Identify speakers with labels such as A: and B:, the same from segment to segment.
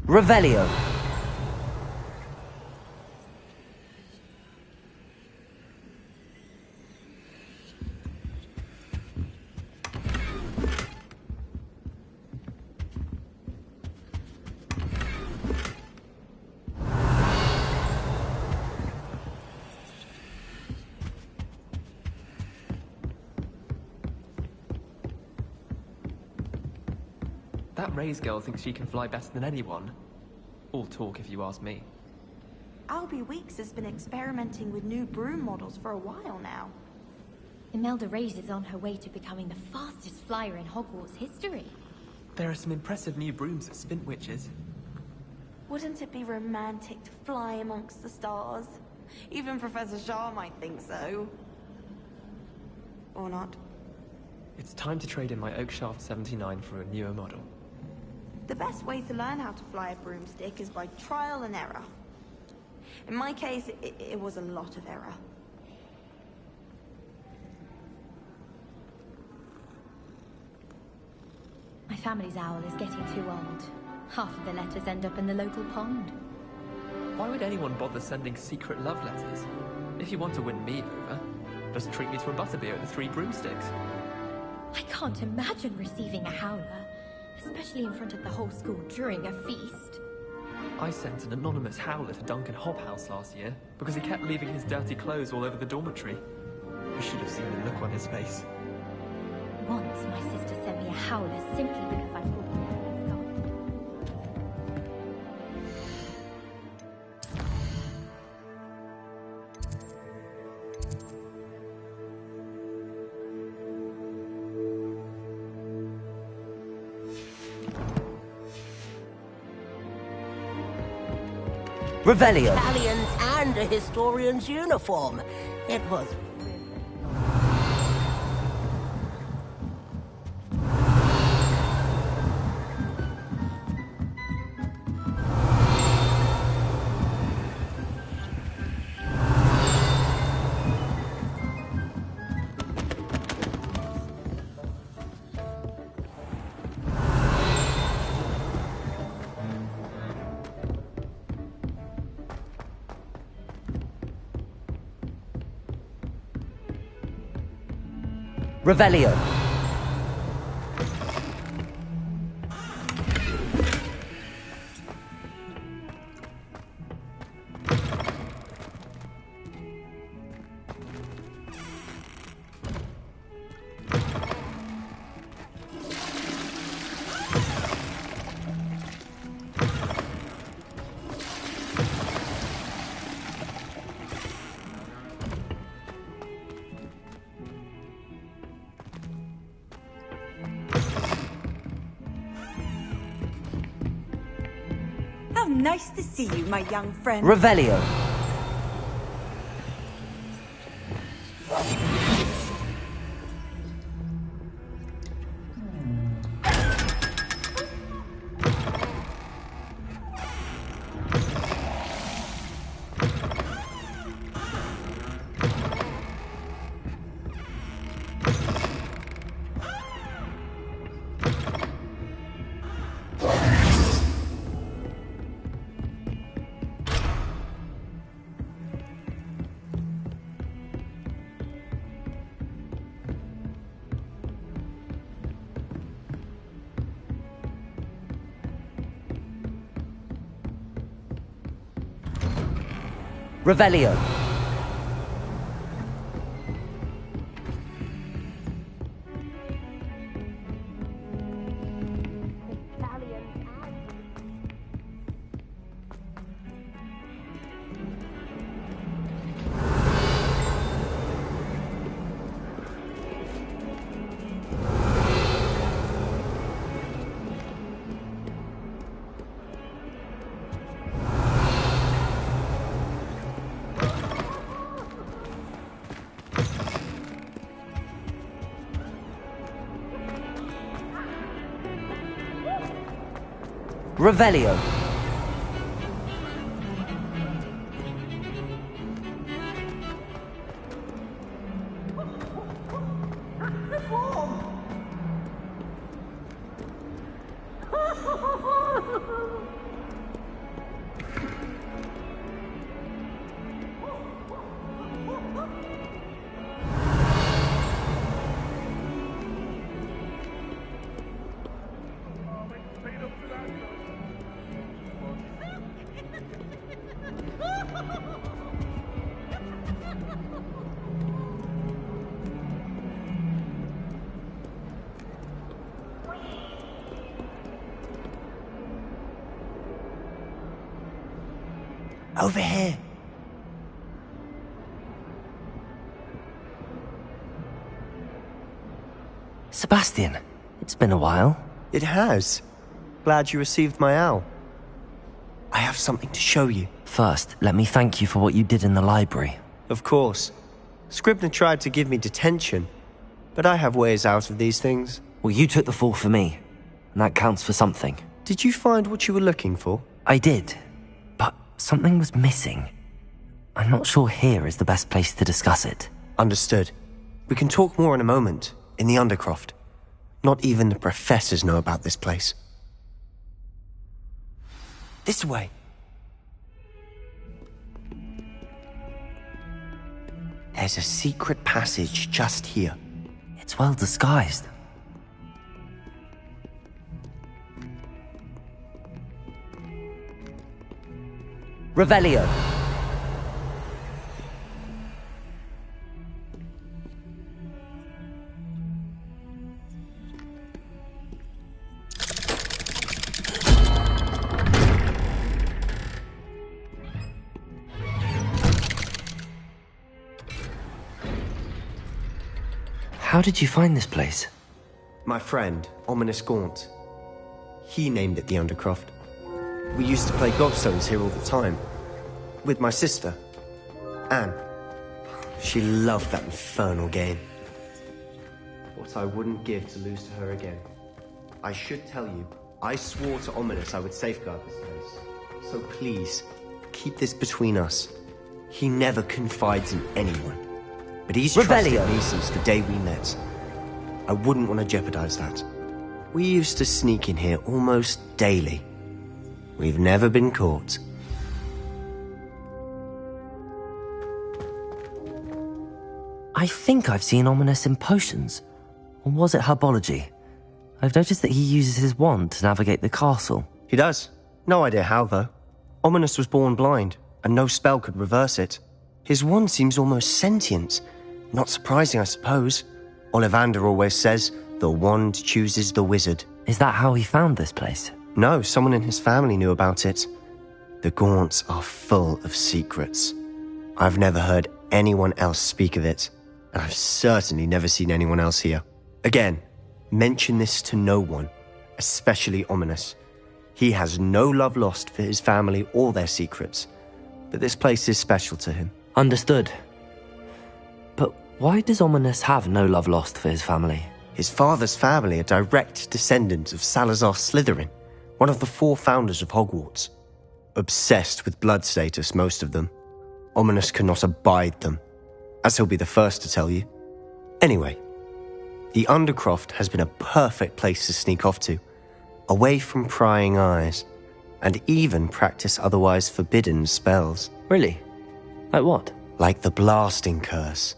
A: Revelio.
B: That Ray's girl thinks she can fly better than anyone. All talk, if you ask me.
C: Albie Weeks has been experimenting with new broom models for a while now.
D: Imelda Reyes is on her way to becoming the fastest flyer in Hogwarts history.
B: There are some impressive new brooms at Spintwitches.
C: Wouldn't it be romantic to fly amongst the stars? Even Professor Shah might think so. Or not.
B: It's time to trade in my Oakshaft 79 for a newer model.
C: The best way to learn how to fly a broomstick is by trial and error. In my case, it was a lot of error.
D: My family's owl is getting too old. Half of the letters end up in the local pond.
B: Why would anyone bother sending secret love letters? If you want to win me over, just treat me to a butterbeer at the Three Broomsticks.
D: I can't imagine receiving a howler, especially in front of the whole school during a feast.
B: I sent an anonymous howler to Duncan Hobhouse last year because he kept leaving his dirty clothes all over the dormitory. You should have seen the look on his face.
D: Once my sister sent me a howler simply because I thought
A: Revelio.
E: Italians and a historian's uniform. It was...
A: Revelio.
F: Nice to see you, my young friend.
A: Revelio. Revelio. Revelio.
G: Over here.
A: Sebastian, it's been a while.
G: It has. Glad you received my owl. I have something to show you.
A: First, let me thank you for what you did in the library.
G: Of course. Scribner tried to give me detention, but I have ways out of these things.
A: Well, you took the fall for me, and that counts for something.
G: Did you find what you were looking for?
A: I did, but something was missing. I'm not sure here is the best place to discuss it.
G: Understood. We can talk more in a moment, in the Undercroft. Not even the professors know about this place. This way. There's a secret passage just here.
A: It's well disguised. Revelio. How did you find this place?
G: My friend, Ominous Gaunt. He named it the Undercroft. We used to play gobstones here all the time. With my sister, Anne. She loved that infernal game. What I wouldn't give to lose to her again. I should tell you, I swore to Ominous I would safeguard this place. So please, keep this between us. He never confides in anyone. But he's trusted me since the day we met. I wouldn't want to jeopardize that. We used to sneak in here almost daily. We've never been caught.
A: I think I've seen Ominous in potions. Or was it herbology? I've noticed that he uses his wand to navigate the castle.
G: He does. No idea how, though. Ominous was born blind, and no spell could reverse it. His wand seems almost sentient. Not surprising, I suppose. Ollivander always says, the wand chooses the wizard.
A: Is that how he found this place?
G: No, someone in his family knew about it. The Gaunts are full of secrets. I've never heard anyone else speak of it, and I've certainly never seen anyone else here. Again, mention this to no one, especially Ominous. He has no love lost for his family or their secrets, but this place is special to him.
A: Understood. But why does Ominous have no love lost for his family?
G: His father's family are direct descendants of Salazar Slytherin, one of the 4 founders of Hogwarts. Obsessed with blood status, most of them. Ominous cannot abide them, as he'll be the first to tell you. Anyway, the Undercroft has been a perfect place to sneak off to, away from prying eyes, and even practice otherwise forbidden spells.
A: Really? Like what?
G: Like the blasting curse.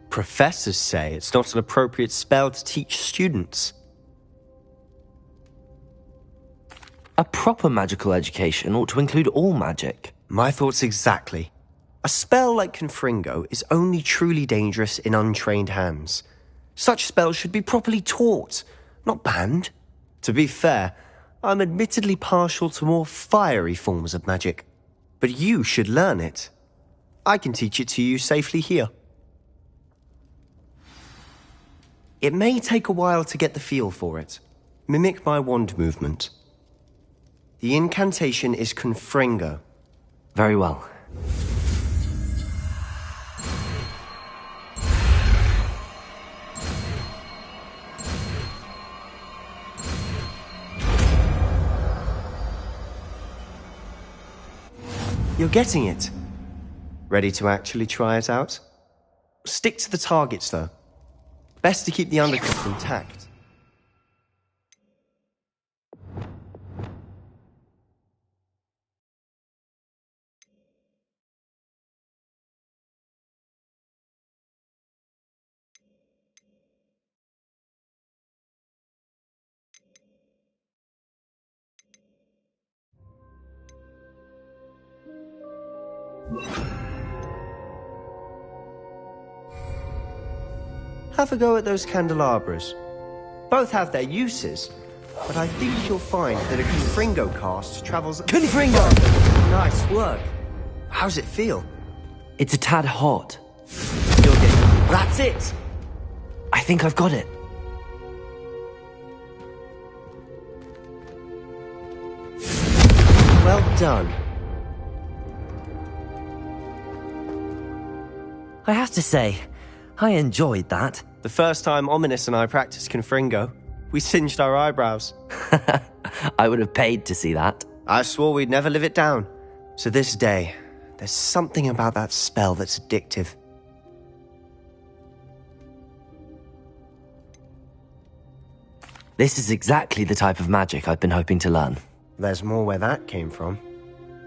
G: Professors say it's not an appropriate spell to teach students.
A: A proper magical education ought to include all magic.
G: My thoughts exactly. A spell like Confringo is only truly dangerous in untrained hands. Such spells should be properly taught, not banned. To be fair, I'm admittedly partial to more fiery forms of magic. But you should learn it. I can teach it to you safely here. It may take a while to get the feel for it. Mimic my wand movement. The incantation is Confringo.
A: Very well.
G: You're getting it. Ready to actually try it out? Stick to the targets, though. Best to keep the undercut intact. Have a go at those candelabras. Both have their uses, but I think you'll find that a Confringo cast travels...
A: Confringo!
G: Nice work. How's it feel?
A: It's a tad hot.
G: You'll get... That's it!
A: I think I've got it.
G: Well done.
A: I have to say, I enjoyed that.
G: The first time Ominous and I practiced Confringo, we singed our eyebrows.
A: I would have paid to see that.
G: I swore we'd never live it down. So this day, there's something about that spell that's addictive.
A: This is exactly the type of magic I've been hoping to learn.
G: There's more where that came from.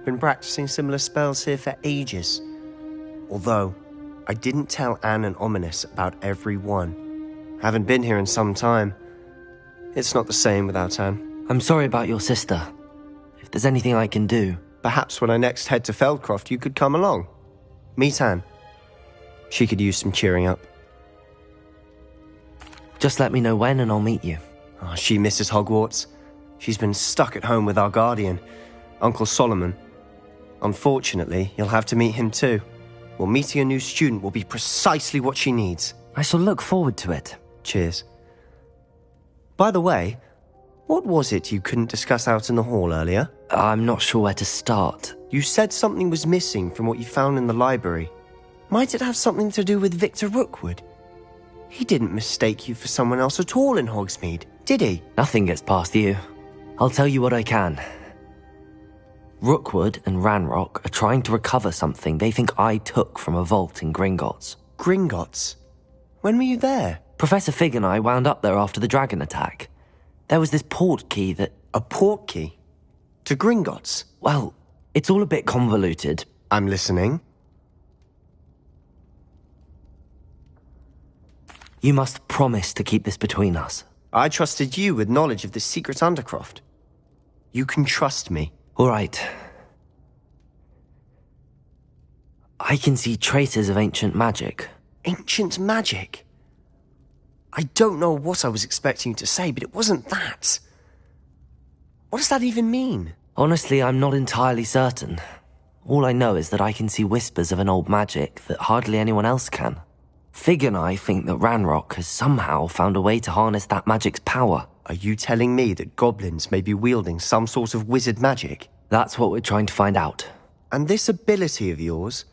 G: Been practicing similar spells here for ages. Although, I didn't tell Anne and Ominous about every one. Haven't been here in some time. It's not the same without Anne.
A: I'm sorry about your sister. If there's anything I can do...
G: Perhaps when I next head to Feldcroft, you could come along. Meet Anne. She could use some cheering up.
A: Just let me know when and I'll meet you.
G: Oh, she misses Hogwarts. She's been stuck at home with our guardian, Uncle Solomon. Unfortunately, you'll have to meet him too. Well, meeting a new student will be precisely what she needs.
A: I shall look forward to it.
G: Cheers. By the way, what was it you couldn't discuss out in the hall earlier?
A: I'm not sure where to start.
G: You said something was missing from what you found in the library. Might it have something to do with Victor Rookwood? He didn't mistake you for someone else at all in Hogsmeade, did he?
A: Nothing gets past you. I'll tell you what I can. Rookwood and Ranrock are trying to recover something they think I took from a vault in Gringotts.
G: Gringotts? When were you there?
A: Professor Fig and I wound up there after the dragon attack. There was this port key that...
G: A port key? To Gringotts?
A: Well, it's all a bit convoluted.
G: I'm listening.
A: You must promise to keep this between us.
G: I trusted you with knowledge of the secret Undercroft. You can trust me.
A: All right. I can see traces of ancient magic.
G: Ancient magic? I don't know what I was expecting you to say, but it wasn't that. What does that even mean?
A: Honestly, I'm not entirely certain. All I know is that I can see whispers of an old magic that hardly anyone else can. Fig and I think that Ranrock has somehow found a way to harness that magic's power.
G: Are you telling me that goblins may be wielding some sort of wizard magic?
A: That's what we're trying to find out.
G: And this ability of yours,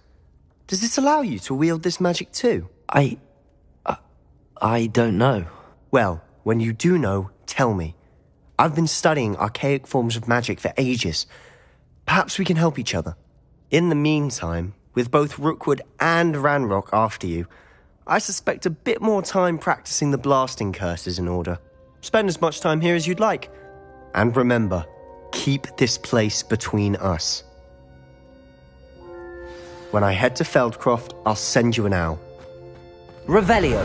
G: does it allow you to wield this magic too?
A: I don't know.
G: Well, when you do know, tell me. I've been studying archaic forms of magic for ages. Perhaps we can help each other. In the meantime, with both Rookwood and Ranrock after you, I suspect a bit more time practicing the blasting curse is in order. Spend as much time here as you'd like. And remember, keep this place between us. When I head to Feldcroft, I'll send you an owl.
A: Revelio.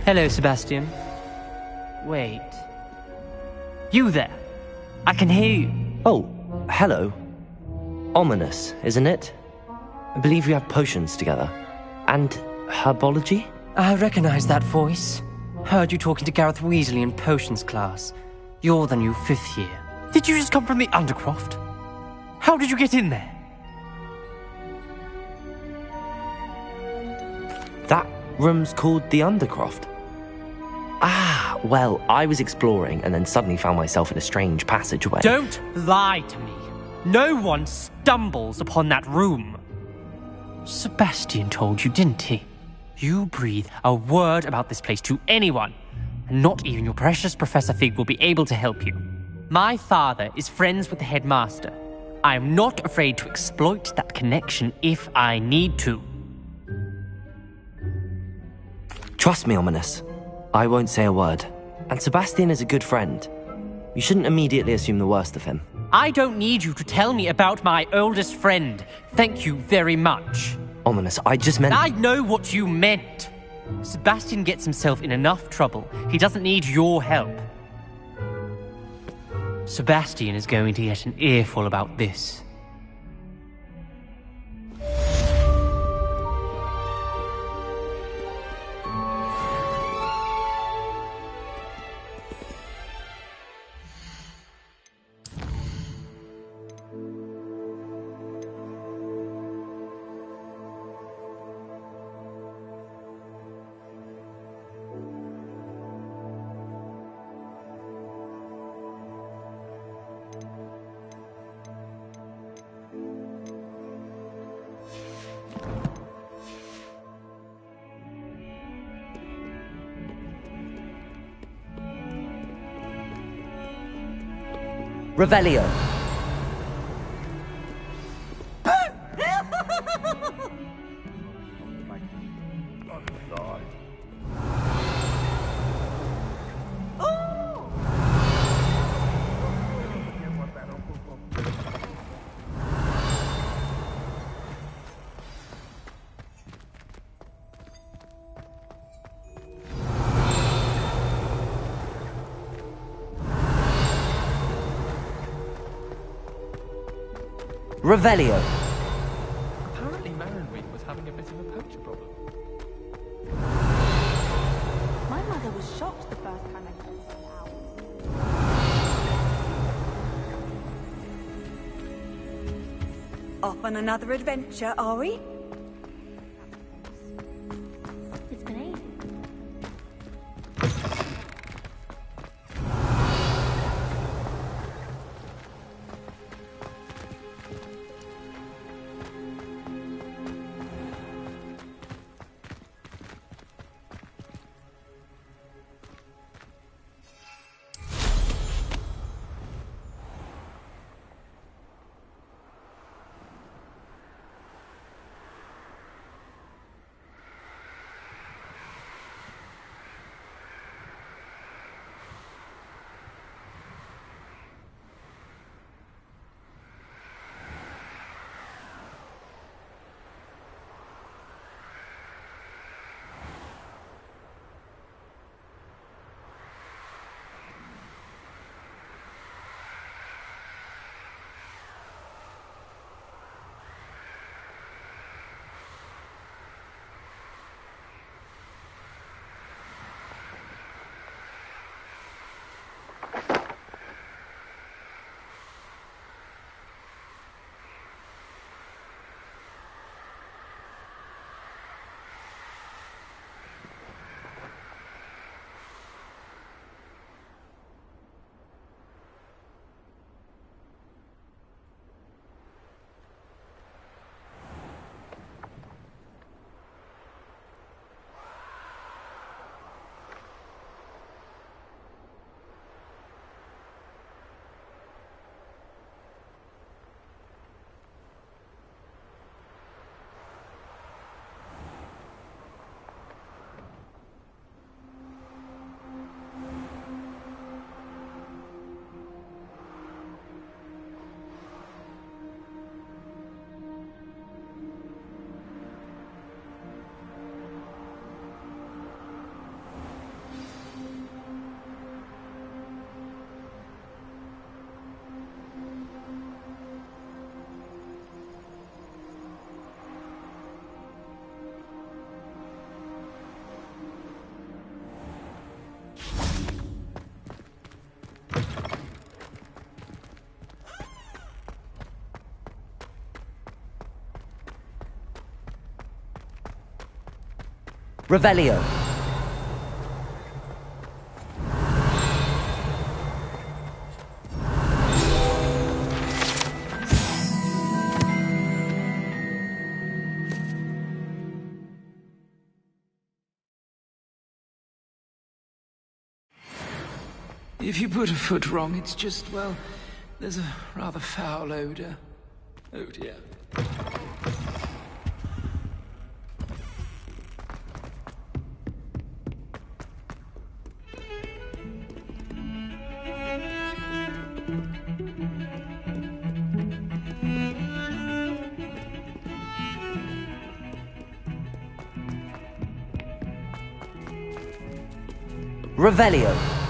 H: Hello, Sebastian. Wait. You there? I can hear you.
A: Oh, hello. Ominous, isn't it? I believe we have potions together. And herbology?
H: I recognize that voice. Heard you talking to Gareth Weasley in potions class. You're the new 5th year. Did you just come from the Undercroft? How did you get in there?
A: That room's called the Undercroft. Ah, well, I was exploring and then suddenly found myself in a strange passageway.
H: Don't lie to me. No one stumbles upon that room. Sebastian told you, didn't he? You breathe a word about this place to anyone, and not even your precious Professor Fig will be able to help you. My father is friends with the headmaster. I am not afraid to exploit that connection if I need to.
A: Trust me, Ominous. I won't say a word. And Sebastian is a good friend. You shouldn't immediately assume the worst of him.
H: I don't need you to tell me about my oldest friend. Thank you very much.
A: Ominous, I just meant...
H: I know what you meant. Sebastian gets himself in enough trouble. He doesn't need your help. Sebastian is going to get an earful about this.
A: Revelio. Revelio.
B: Apparently Marinweed was having a bit of a poacher problem.
C: My mother was shocked the first time I found out.
F: Off on another adventure, are we?
C: It's been ages.
A: Revelio.
I: If you put a foot wrong, it's just, well, there's a rather foul odor. Oh dear.
A: Revelio.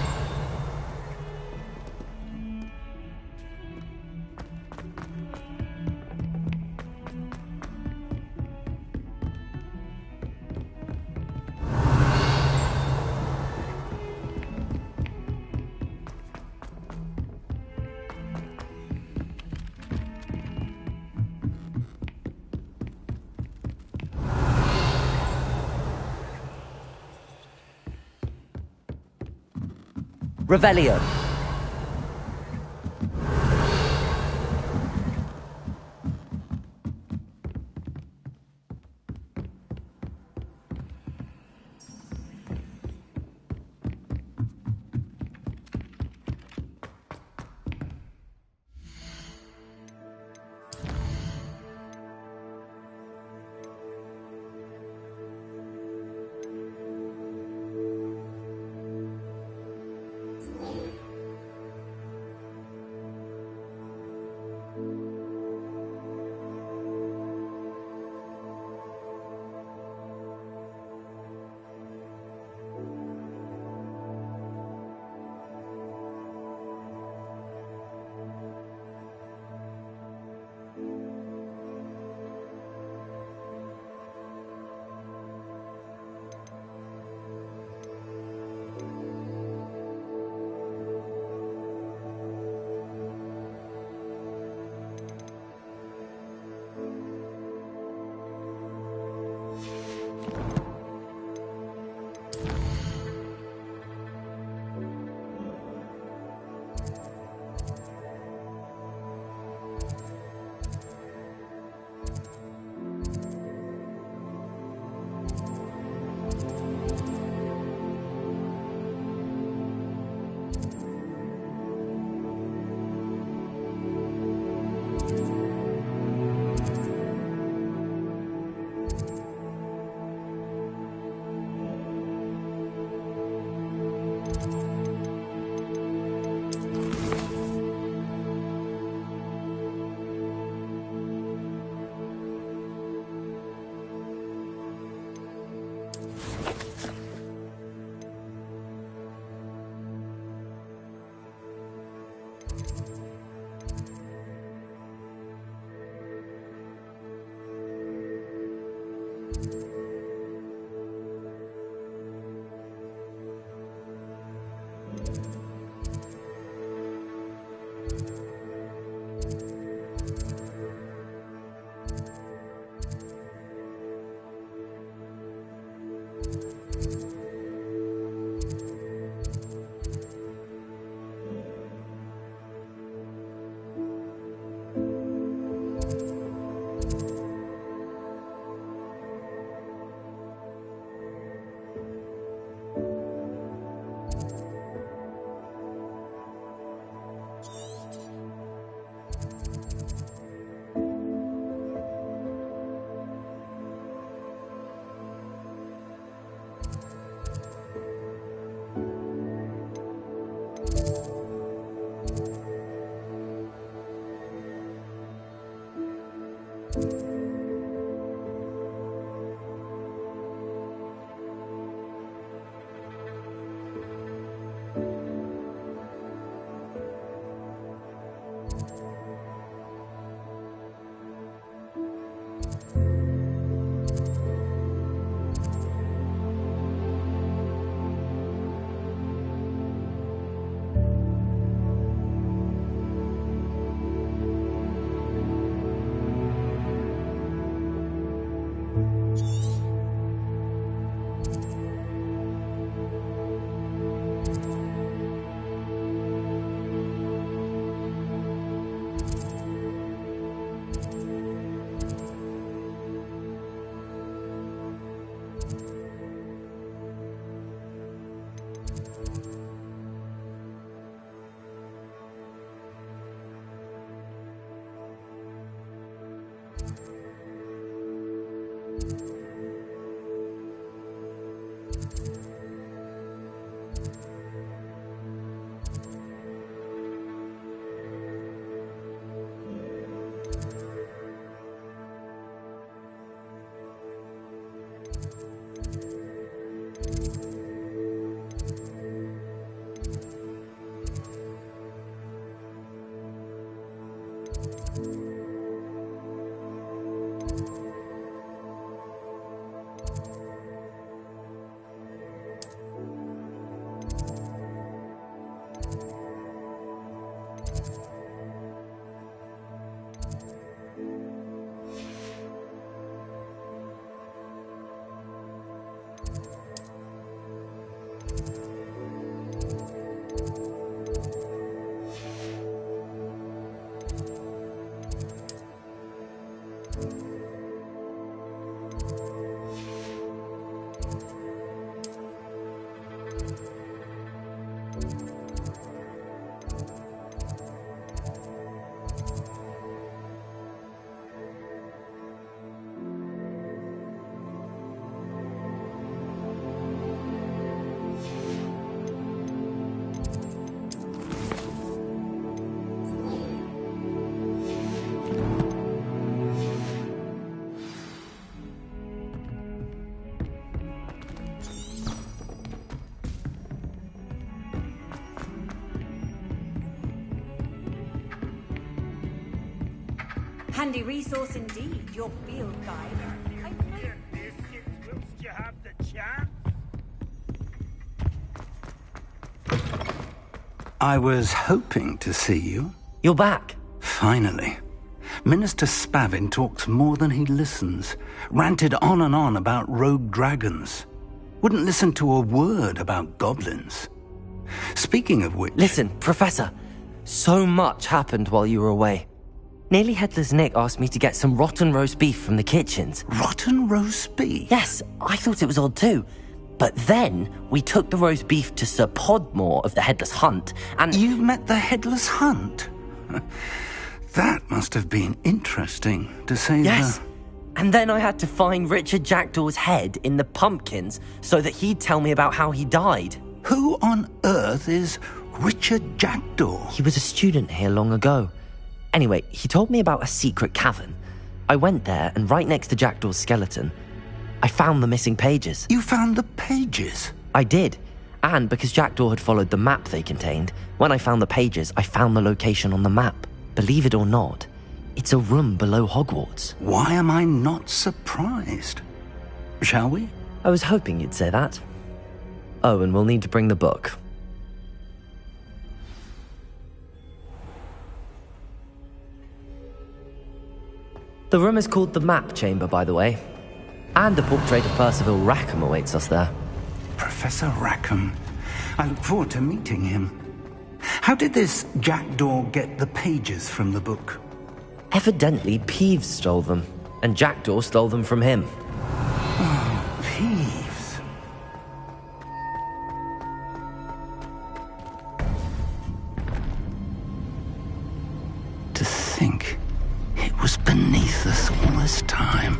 A: Revelio.
F: Handy resource indeed, your field guide.
J: Whilst you have the chance.
K: I was hoping to see you.
A: You're back.
K: Finally. Minister Spavin talks more than he listens. Ranted on and on about rogue dragons. Wouldn't listen to a word about goblins. Speaking of which...
A: Listen, Professor. So much happened while you were away. Nearly Headless Nick asked me to get some rotten roast beef from the kitchens.
K: Rotten roast beef?
A: Yes, I thought it was odd too. But then we took the roast beef to Sir Podmore of the Headless Hunt, and...
K: You met the Headless Hunt? That must have been interesting, to say the...
A: Yes. And then I had to find Richard Jackdaw's head in the pumpkins so that he'd tell me about how he died.
K: Who on earth is Richard Jackdaw?
A: He was a student here long ago. Anyway, he told me about a secret cavern. I went there, and right next to Jackdaw's skeleton, I found the missing pages.
K: You found the pages?
A: I did. And because Jackdaw had followed the map they contained, when I found the pages, I found the location on the map. Believe it or not, it's a room below Hogwarts.
K: Why am I not surprised? Shall we?
A: I was hoping you'd say that. Oh, and we'll need to bring the book. The room is called the Map Chamber, by the way. And a portrait of Percival Rackham awaits us there.
K: Professor Rackham. I look forward to meeting him. How did this Jackdaw get the pages from the book?
A: Evidently, Peeves stole them, and Jackdaw stole them from him.
K: Oh, Peeves. To think it was beneath us all this time.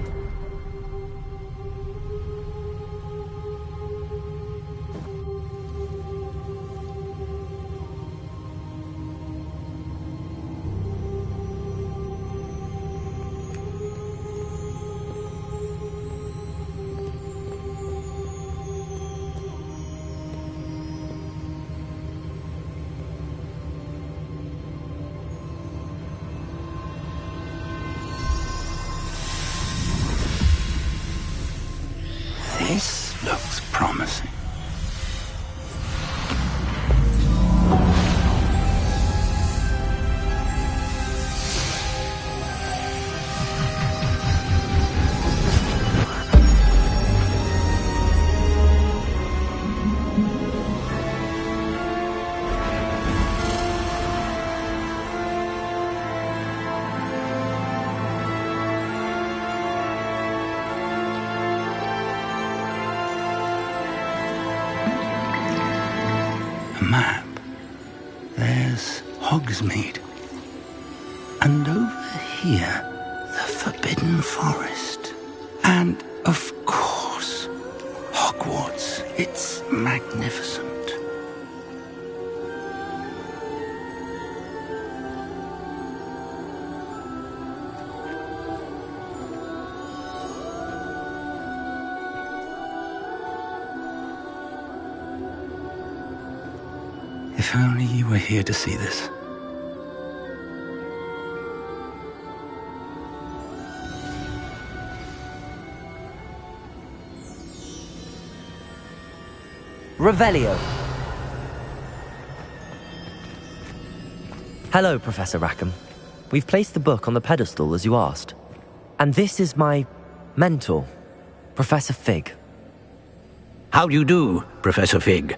K: This looks promising. Map. There's Hogsmeade. And over here, the Forbidden Forest. And, of course, Hogwarts. It's magnificent. If only you were here to see this.
A: Revelio. Hello, Professor Rackham. We've placed the book on the pedestal as you asked. And this is my mentor, Professor Fig.
L: How do you do, Professor Fig?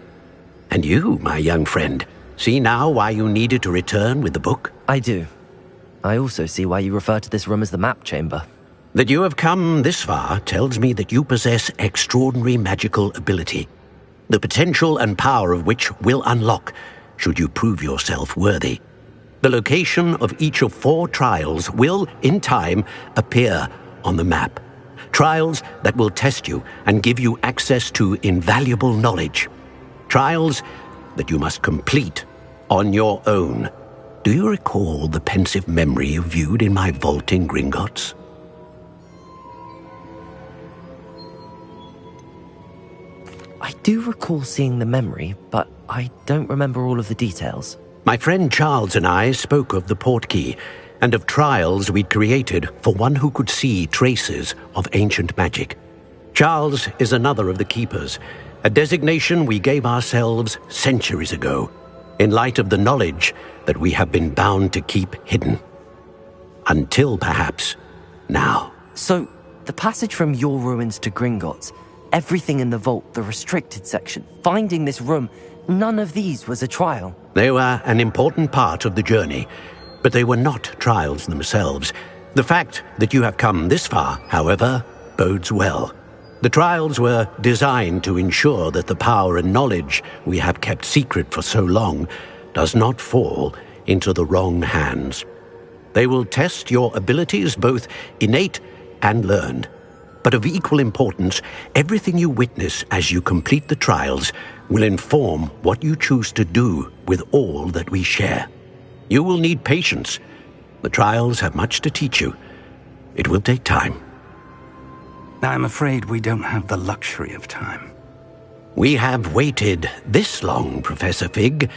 L: And you, my young friend, see now why you needed to return with the book?
A: I do. I also see why you refer to this room as the Map Chamber.
L: That you have come this far tells me that you possess extraordinary magical ability. the potential and power of which will unlock should you prove yourself worthy. The location of each of 4 trials will, in time, appear on the map. Trials that will test you and give you access to invaluable knowledge. Trials that you must complete on your own. Do you recall the pensive memory you viewed in my vault in Gringotts?
A: I do recall seeing the memory, but I don't remember all of the details.
L: My friend Charles and I spoke of the portkey and of trials we'd created for one who could see traces of ancient magic. Charles is another of the keepers, a designation we gave ourselves centuries ago, in light of the knowledge that we have been bound to keep hidden. Until perhaps now.
A: So, the passage from your ruins to Gringotts, everything in the vault, the restricted section, finding this room, none of these was a trial.
L: They were an important part of the journey, but they were not trials themselves. The fact that you have come this far, however, bodes well. The trials were designed to ensure that the power and knowledge we have kept secret for so long does not fall into the wrong hands. They will test your abilities, both innate and learned. But of equal importance, everything you witness as you complete the trials will inform what you choose to do with all that we share. You will need patience. The trials have much to teach you. It will take time.
K: I'm afraid we don't have the luxury of time.
L: We have waited this long, Professor Fig.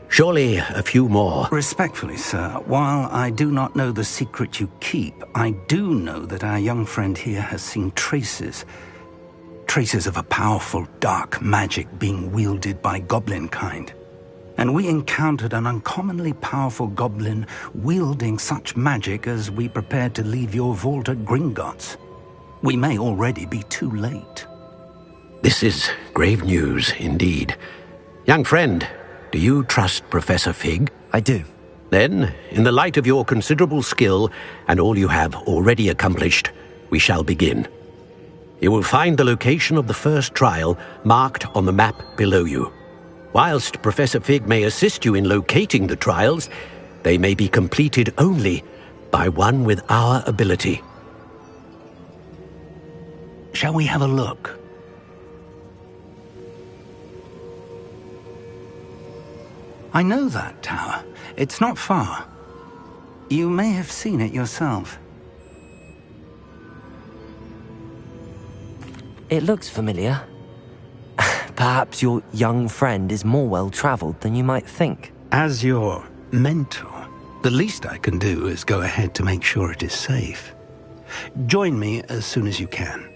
L: Surely a few more.
K: Respectfully, sir, while I do not know the secret you keep, I do know that our young friend here has seen traces of a powerful dark magic being wielded by goblin kind. And we encountered an uncommonly powerful goblin wielding such magic as we prepared to leave your vault at Gringotts. We may already be too late.
L: This is grave news indeed. Young friend, do you trust Professor Fig?
A: I do.
L: Then, in the light of your considerable skill and all you have already accomplished, we shall begin. You will find the location of the first trial marked on the map below you. Whilst Professor Fig may assist you in locating the trials, they may be completed only by one with our ability.
K: Shall we have a look? I know that tower. It's not far. You may have seen it yourself.
A: It looks familiar. Perhaps your young friend is more well-traveled than you might think.
K: As your mentor, the least I can do is go ahead to make sure it is safe. Join me as soon as you can.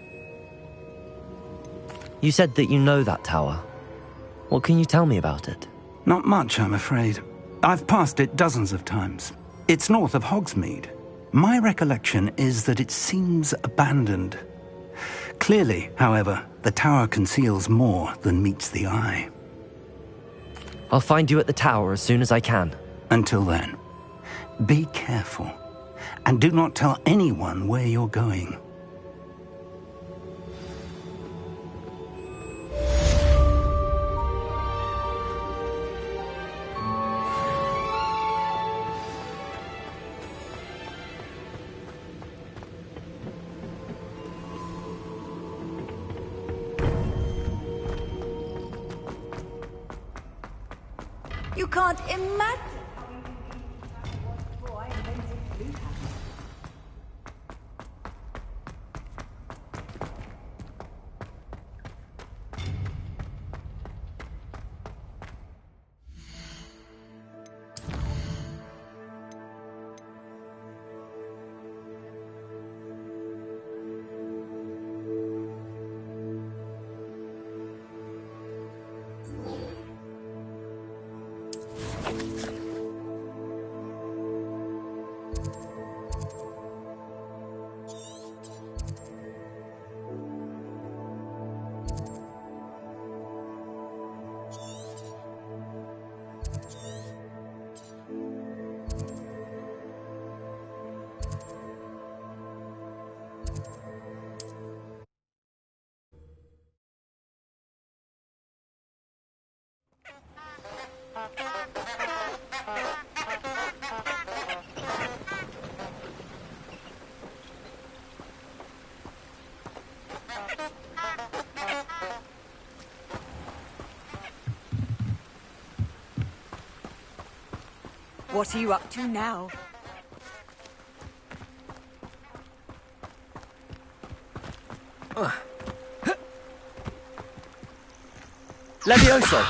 A: You said that you know that tower. What can you tell me about it?
K: Not much, I'm afraid. I've passed it dozens of times. It's north of Hogsmeade. My recollection is that it seems abandoned. Clearly, however, the tower conceals more than meets the eye.
A: I'll find you at the tower as soon as I can.
K: Until then, be careful, and do not tell anyone where you're going.
F: You can't imagine how easy that was before I invented Blue House. What are you up to now?
B: Levioso!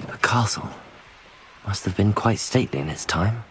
A: A castle. Must have been quite stately in its time.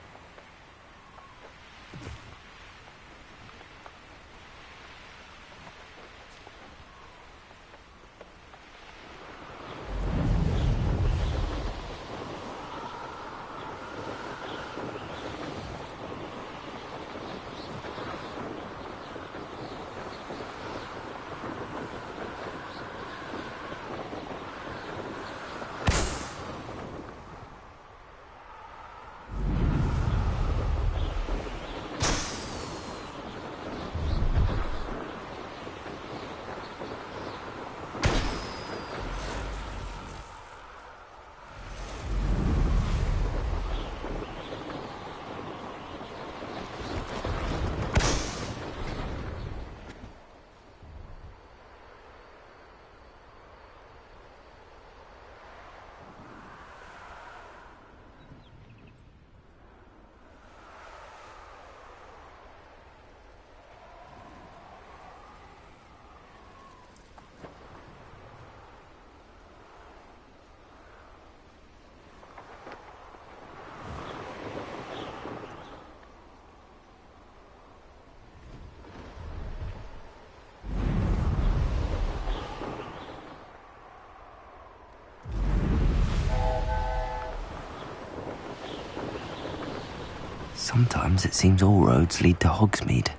A: Sometimes it seems all roads lead to Hogsmeade.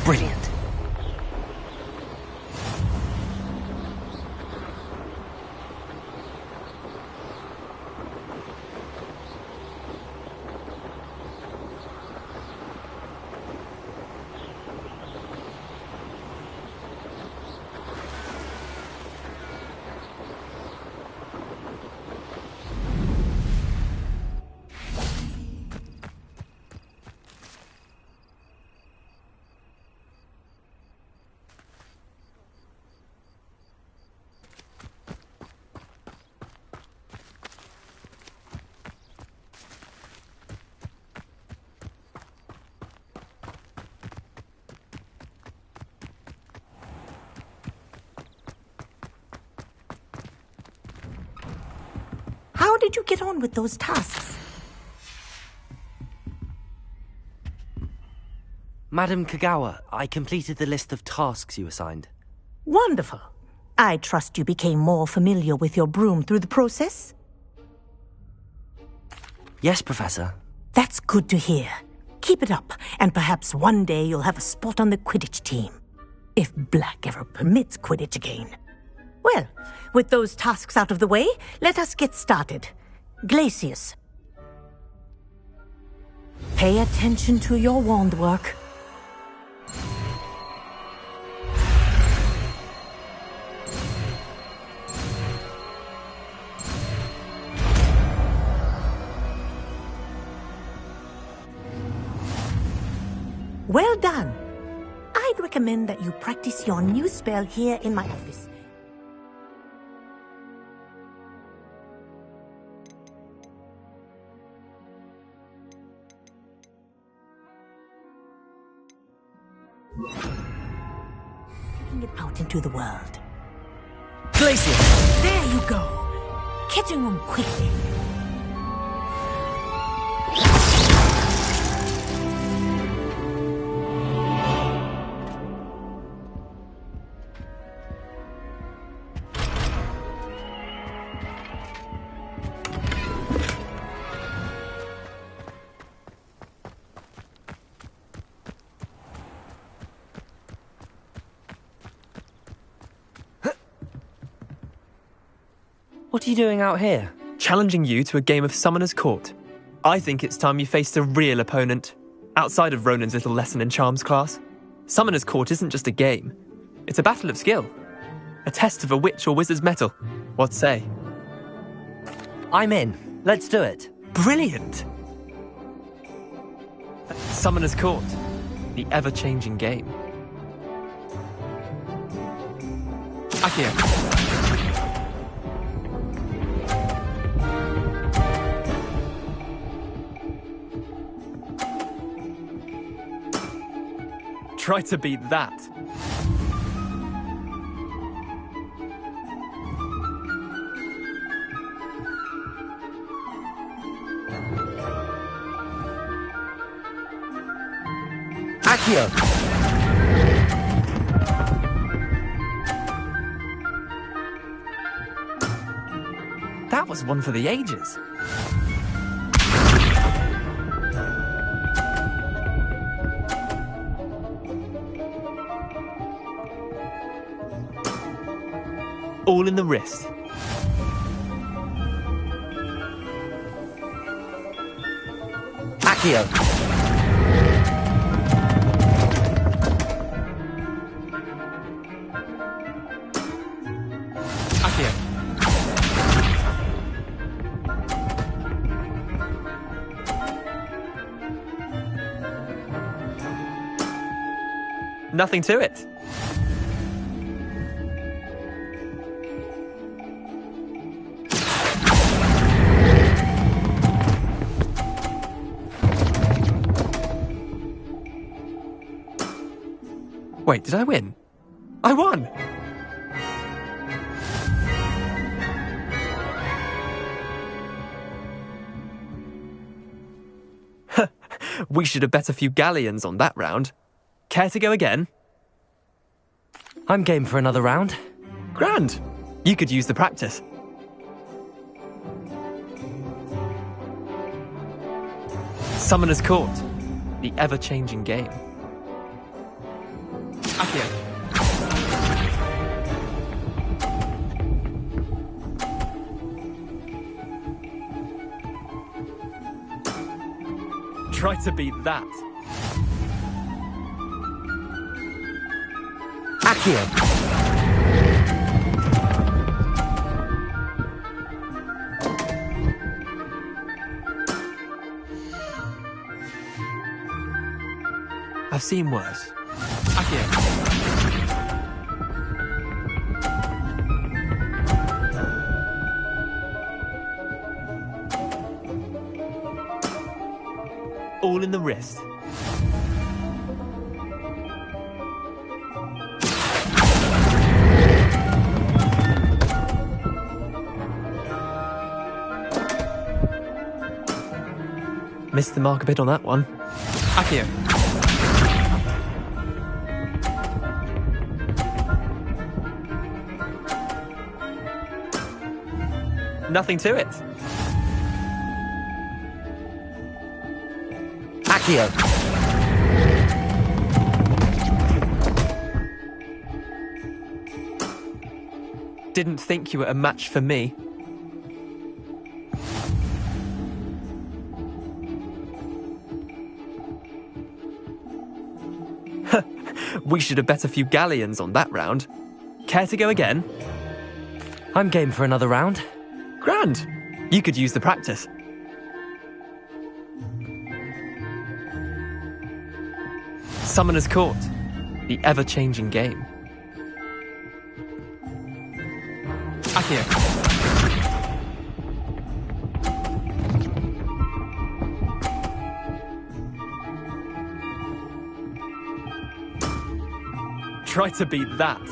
A: Brilliant.
F: did you get on with those tasks?
A: Madam Kagawa, I completed the list of tasks you assigned.
F: Wonderful. I trust you became more familiar with your broom through the process?
A: Yes, Professor.
F: That's good to hear. Keep it up, and perhaps one day you'll have a spot on the Quidditch team. If Black ever permits Quidditch again. Well, with those tasks out of the way, let us get started. Glacius. Pay attention to your wand work. Well done. I'd recommend that you practice your new spell here in my office. Taking it out into the world.
A: Glacius!
F: There you go. Catching them quickly.
A: What are you doing out here?
B: Challenging you to a game of Summoner's Court. I think it's time you faced a real opponent, outside of Ronan's little lesson in charms class. Summoner's Court isn't just a game. It's a battle of skill. A test of a witch or wizard's mettle. What say?
A: I'm in. Let's do it.
B: Brilliant! Summoner's Court. The ever-changing game. Akio. Try to beat that.
A: Akio!
B: That was one for the ages. All in the wrist.
A: Akio!
B: Akio. Nothing to it. Wait, did I win? I won! We should have bet a few galleons on that round. Care to go again?
A: I'm game for another round.
B: Grand! You could use the practice. Summoner's Court. The ever-changing game. Akio. Try to beat that.
A: Akio!
B: I've seen worse. Akio. All in the wrist. Missed the mark a bit on that one. Accio. Nothing to it.
A: Accio.
B: Didn't think you were a match for me. We should have bet a few galleons on that round. Care to go again?
A: I'm game for another round.
B: Grand. You could use the practice. Summoner's Court. The ever-changing game. Accio. Try to beat that.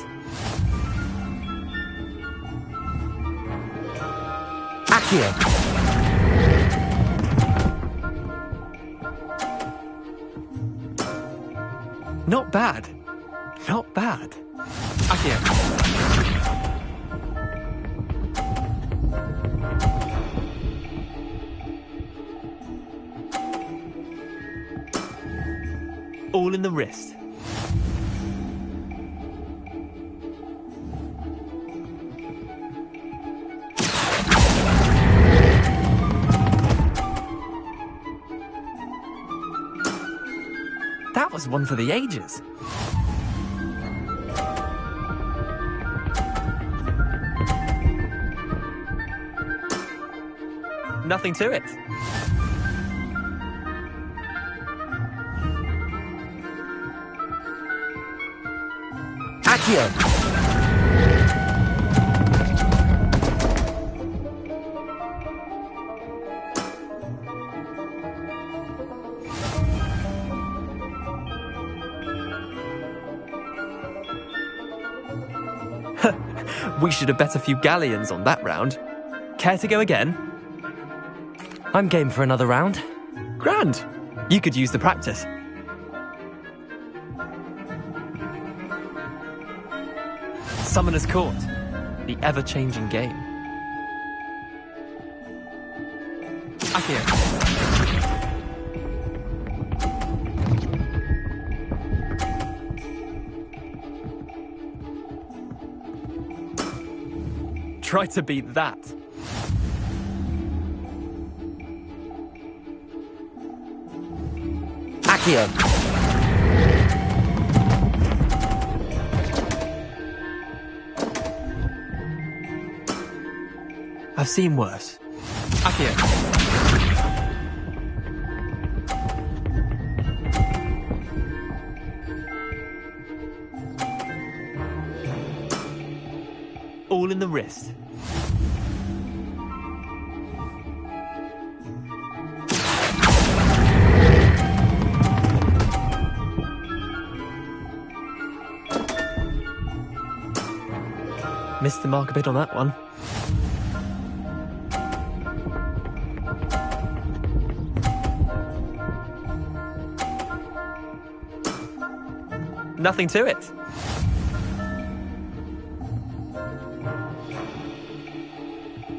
A: Accio.
B: Not bad. Not bad. Accio. All in the wrist. That was one for the ages. Nothing to it.
A: Accio.
B: We should have bet a few galleons on that round. Care to go again?
A: I'm game for another round.
B: Grand. You could use the practice. Summoner's Court. The ever-changing game. Accio. Try to beat that.
A: Accio.
B: I've seen worse. Accio. All in the wrist. Missed the mark a bit on that one. Nothing to it.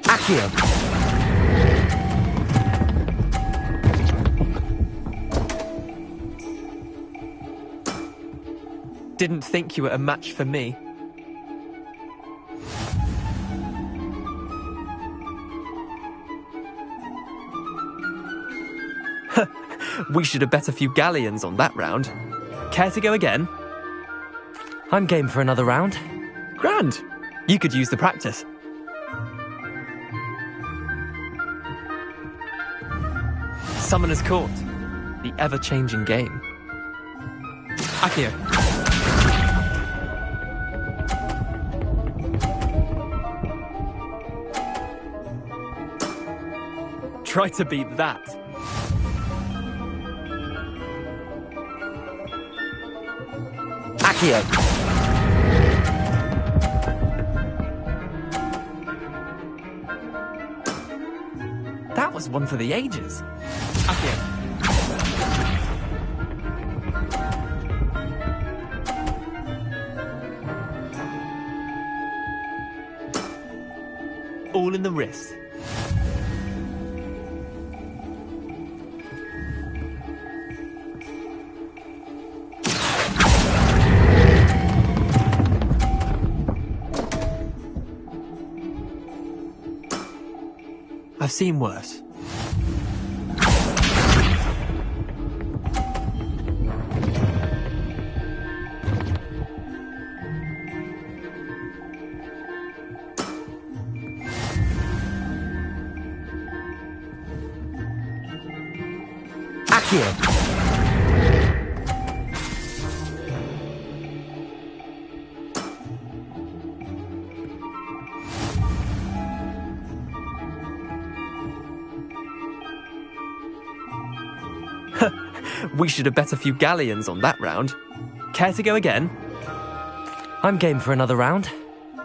A: Accio.
B: Didn't think you were a match for me. We should have bet a few galleons on that round. Care to go again?
A: I'm game for another round.
B: Grand. You could use the practice. Summoner's Court. The ever-changing game. Accio. Try to beat that.
A: Accio.
B: That was one for the ages. Accio. All in the wrist. I've seen worse.
A: Accio!
B: We should have bet a few galleons on that round. Care to go again?
A: I'm game for another round.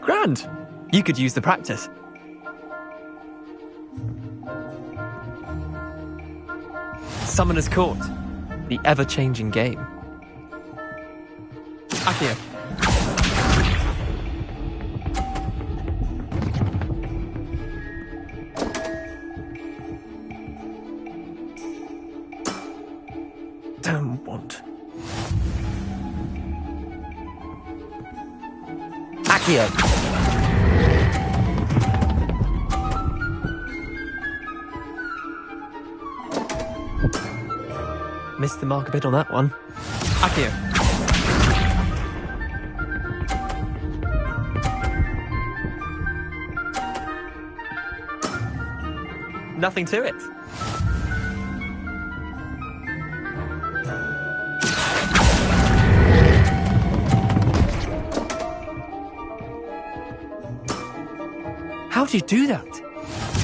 B: Grand. You could use the practice. Summoner's Court. The ever-changing game. Accio. Don't want.
A: Accio!
B: Missed the mark a bit on that one. Accio. Nothing to it. How do you do that?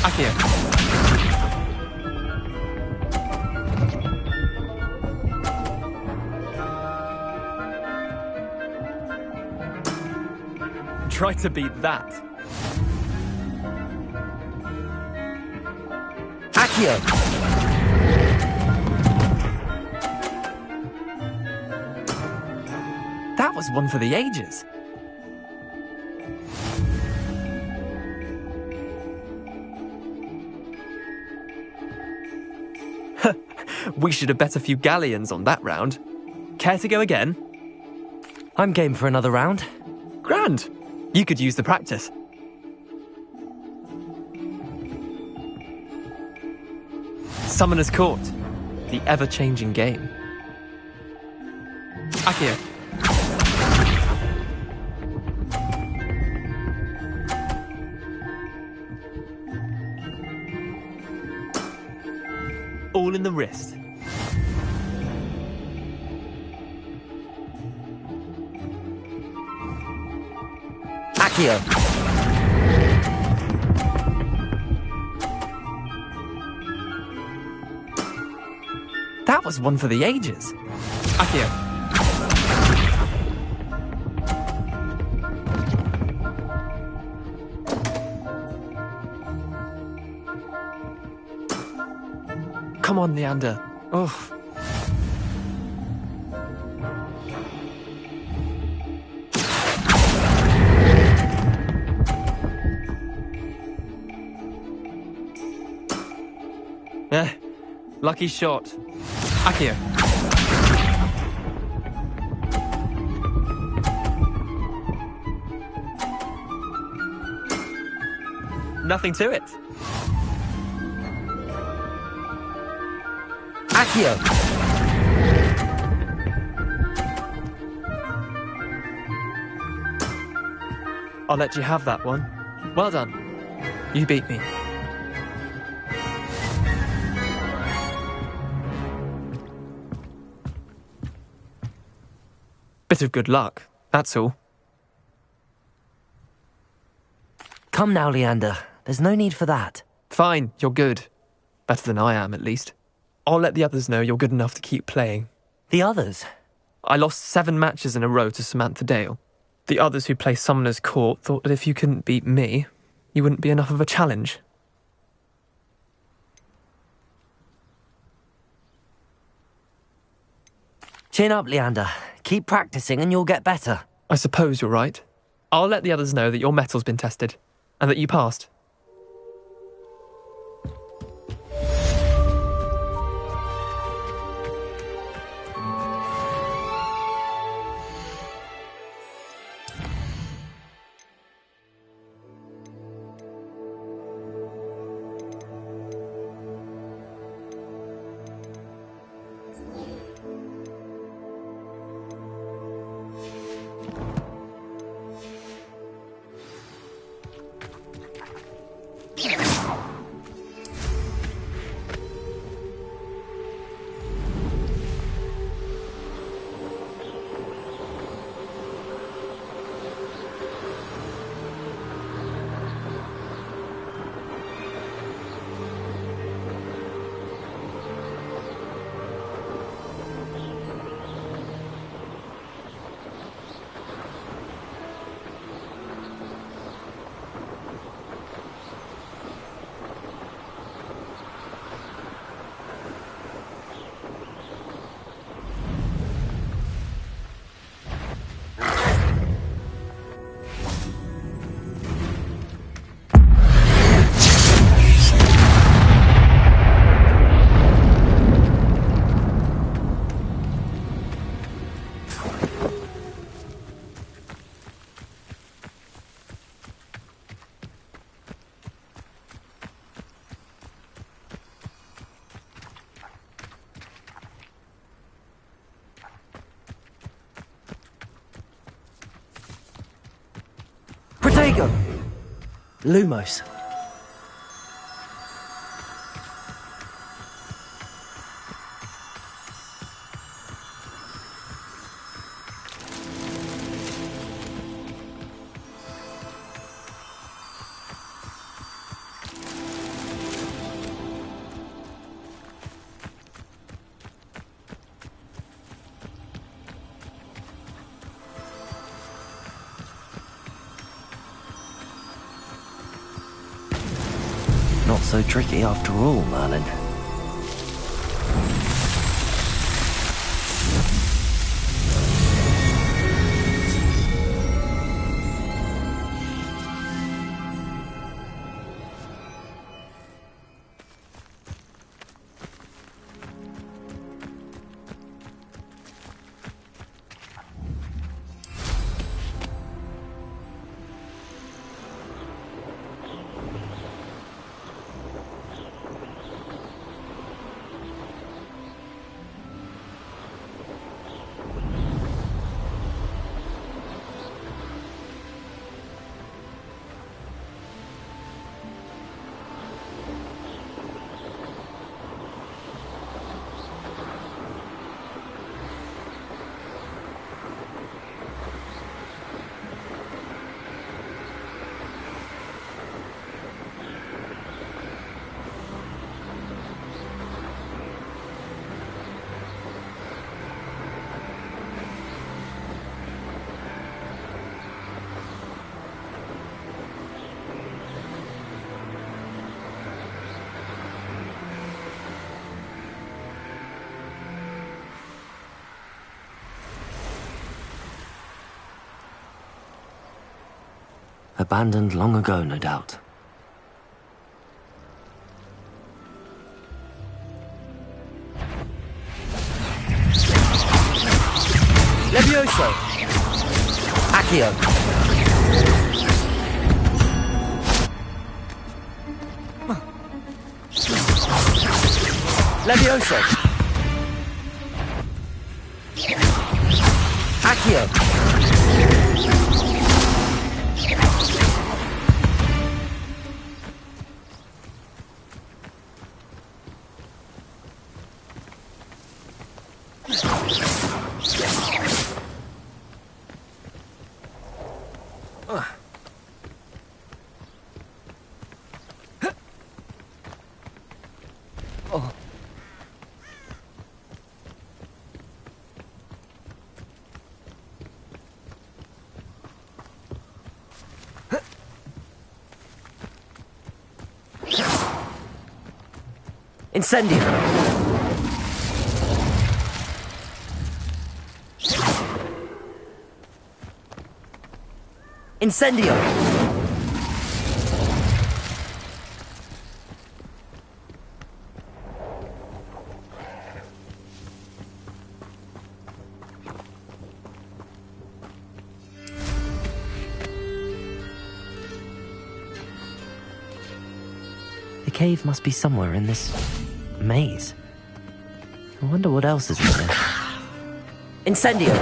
B: Accio. Try to beat that.
A: Accio!
B: That was one for the ages. We should have bet a few galleons on that round. Care to go again?
A: I'm game for another round.
B: Grand. You could use the practice. Summoner's Court. The ever-changing game. Accio. All in the wrist.
A: Accio!
B: That was one for the ages. Accio. Come on, Leander. Oh. Lucky shot. Accio. Nothing to it.
A: Accio!
B: I'll let you have that one. Well done. You beat me. Bit of good luck, that's all.
A: Come now, Leander. There's no need for that.
B: Fine, you're good. Better than I am, at least. I'll let the others know you're good enough to keep playing.
A: The others?
B: I lost 7 matches in a row to Samantha Dale. The others who play Summoner's Court thought that if you couldn't beat me, you wouldn't be enough of a challenge.
A: Chin up, Leander. Keep practicing and you'll get better.
B: I suppose you're right. I'll let the others know that your metal's been tested, and that you passed.
A: Fuego! Lumos. Not so tricky after all, Merlin. Abandoned long ago, no doubt. Levioso! Accio! Levioso! Accio! Incendio! Incendio! The cave must be somewhere in this maze. I wonder what else is in there. Incendio!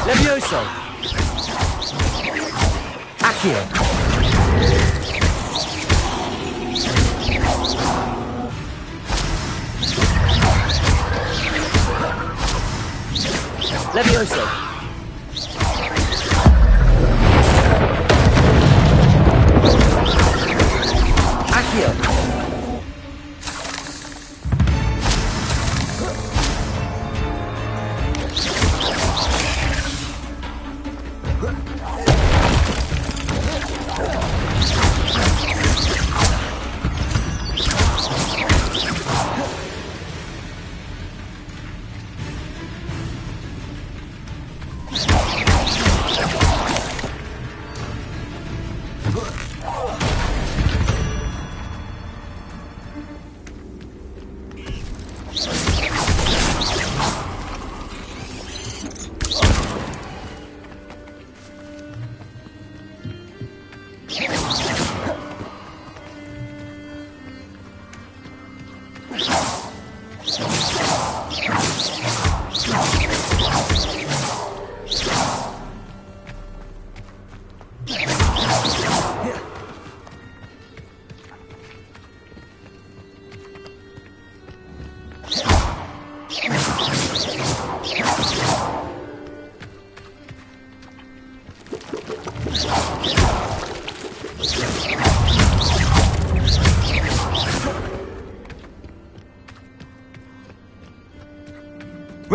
A: Levioso! Accio! Levioso! Accio!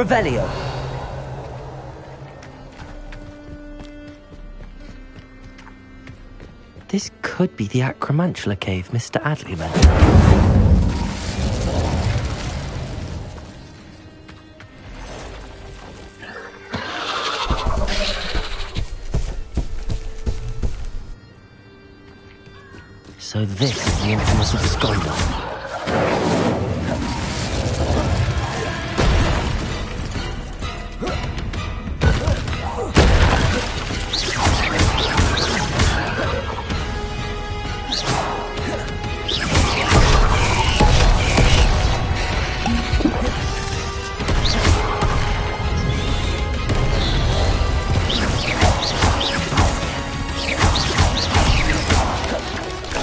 A: Revelio. This could be the Acromantula cave Mr. Adley mentioned. So this is the infamous absconder.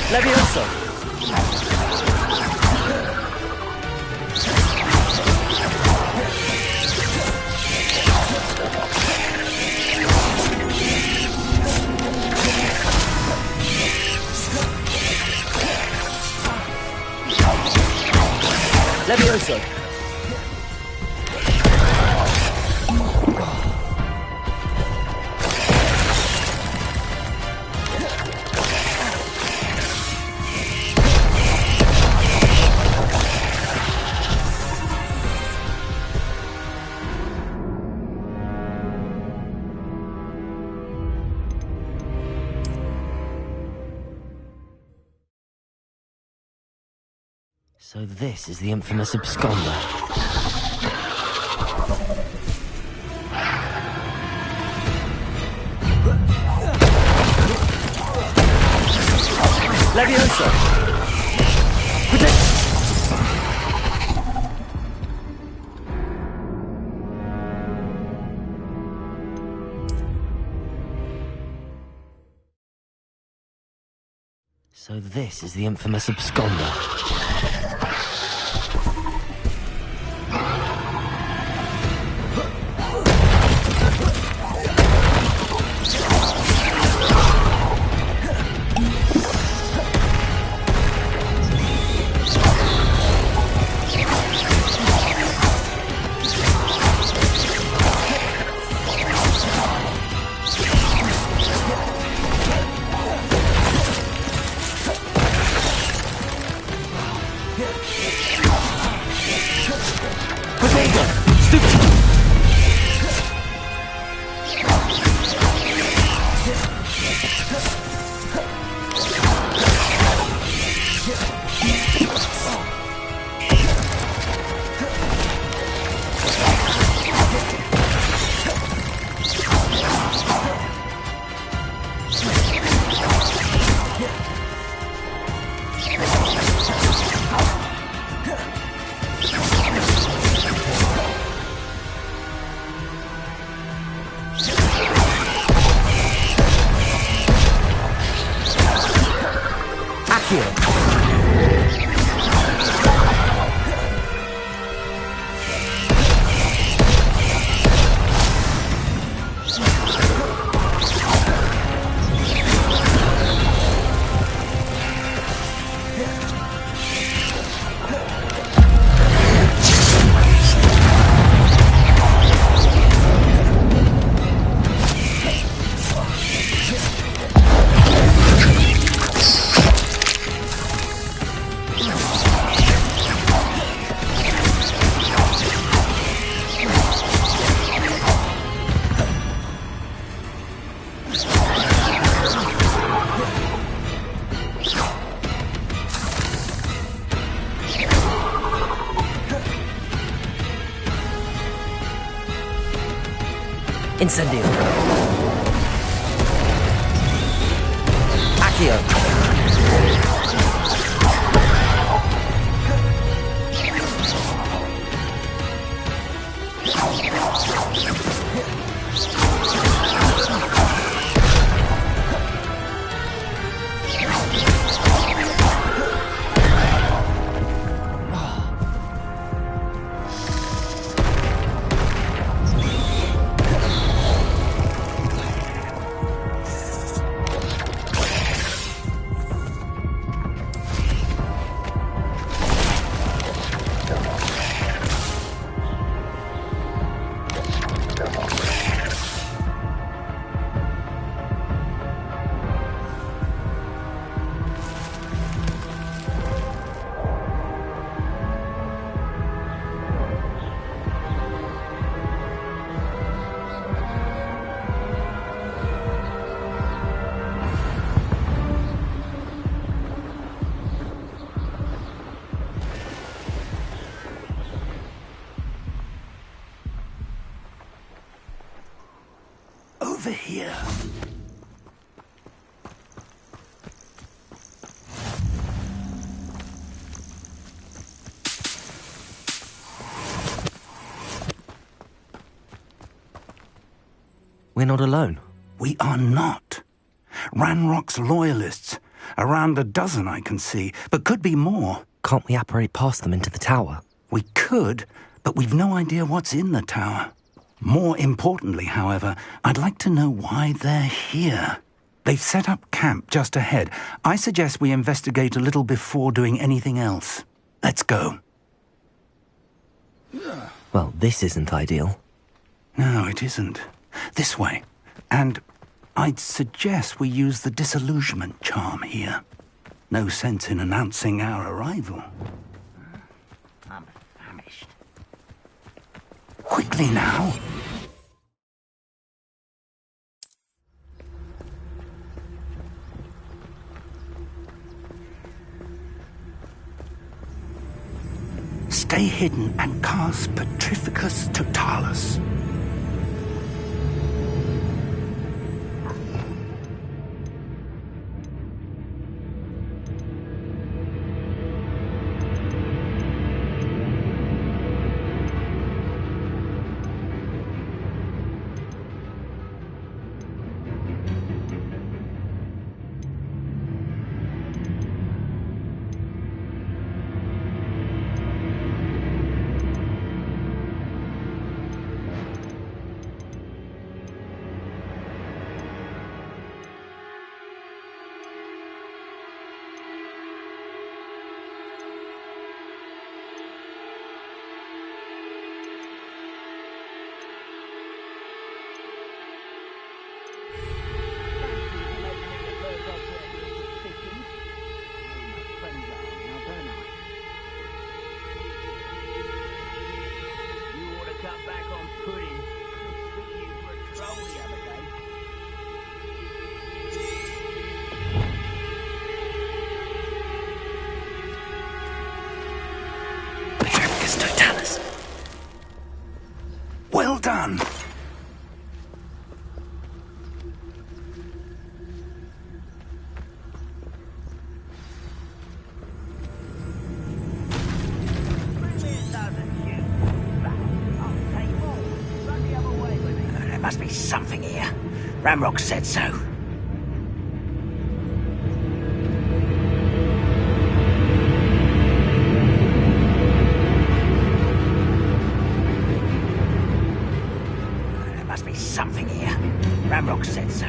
A: Levioso! Levioso! So this is the infamous absconder. Levioso! Protect! So this is the infamous absconder. Incendio. Accio.
K: over here.
A: We're not alone.
K: We are not. Ranrock's loyalists. Around a dozen I can see, but could be more.
A: Can't we apparate past them into the tower?
K: We could, but we've no idea what's in the tower. More importantly, however, I'd like to know why they're here. They've set up camp just ahead. I suggest we investigate a little before doing anything else. Let's go.
A: Well, this isn't ideal.
K: No, it isn't. This way. And I'd suggest we use the disillusionment charm here. No sense in announcing our arrival.
E: I'm famished.
K: Quickly now. Stay hidden and cast Petrificus Totalis.
A: Totalis.
K: Well done.
E: There must be something here. Ranrock said so. Something here. Ranrock said so.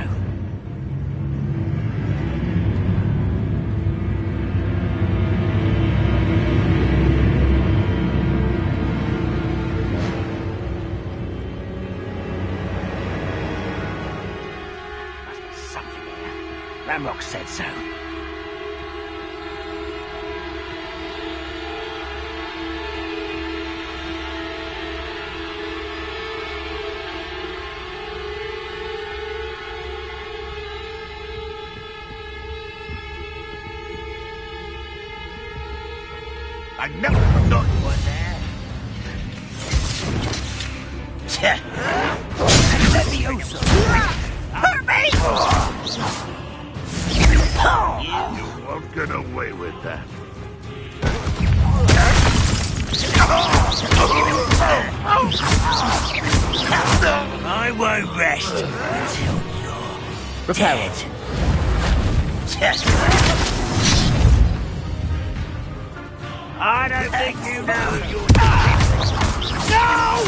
E: Must be something here. Ranrock said so. I never forgot you were there. Leviosa! Hurt me!
J: You won't get away with that.
E: I won't rest until you're dead. I don't think you know you're No!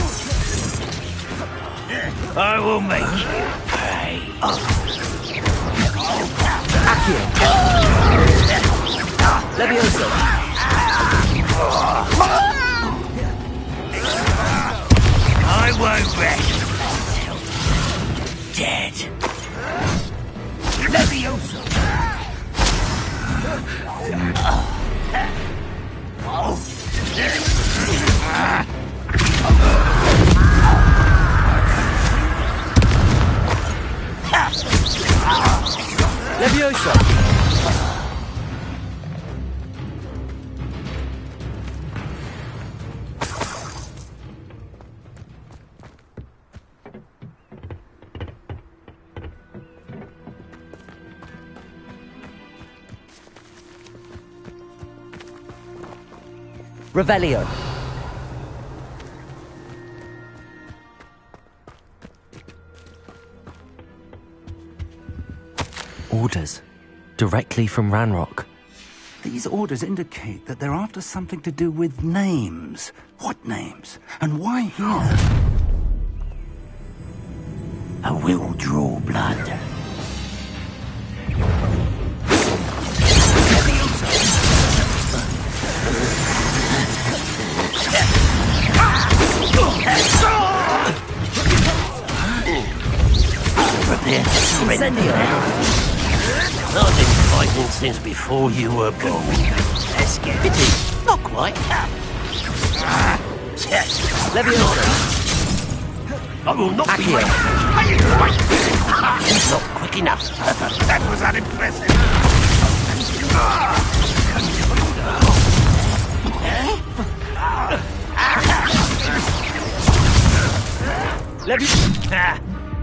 E: I will make you pay.
A: Accio. Leviosa.
E: I won't rest until dead. Leviosa.
A: Leviosa! Revelio. Orders. Directly from Ranrock.
K: These orders indicate that they're after something to do with names. What names? And why here?
E: I will draw blood. Prepare to surrender. I've been fighting since before you were born. Let's get it. Not quite.
A: Leviosa.
E: I will not be
A: Accio.
E: Not quick enough. That was unimpressive.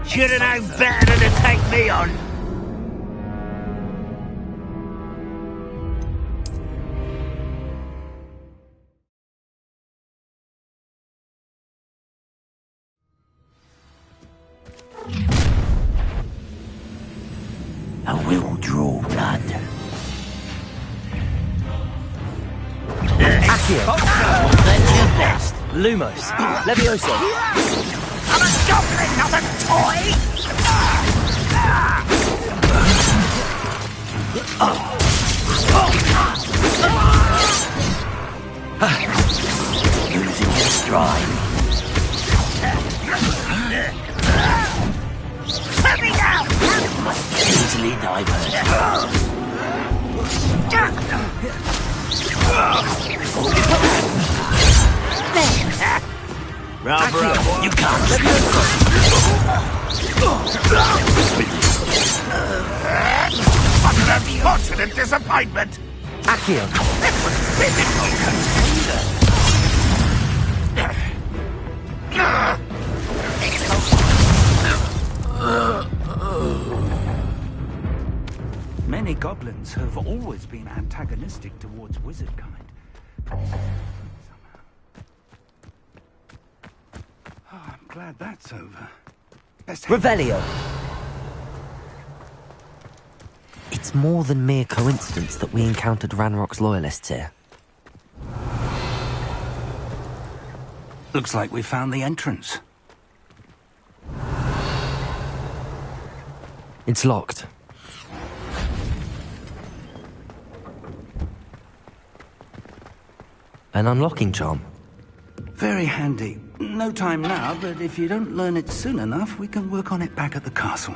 E: Should have known better than to take me on. I will draw blood.
A: Accio.
E: That's your best.
A: Lumos. Leviosa.
E: I'm a goblin, not a toy! Losing your stride. Let me down! Easily diverted. Bravo, you can't. What an unfortunate disappointment!
A: Accio.
E: That was physical
K: Many goblins have always been antagonistic towards wizard kind. I'm glad that's over.
A: Revelio. It's more than mere coincidence that we encountered Ranrock's loyalists here.
K: Looks like we found the entrance.
A: It's locked. An unlocking charm.
K: Very handy. No time now, but if you don't learn it soon enough, we can work on it back at the castle.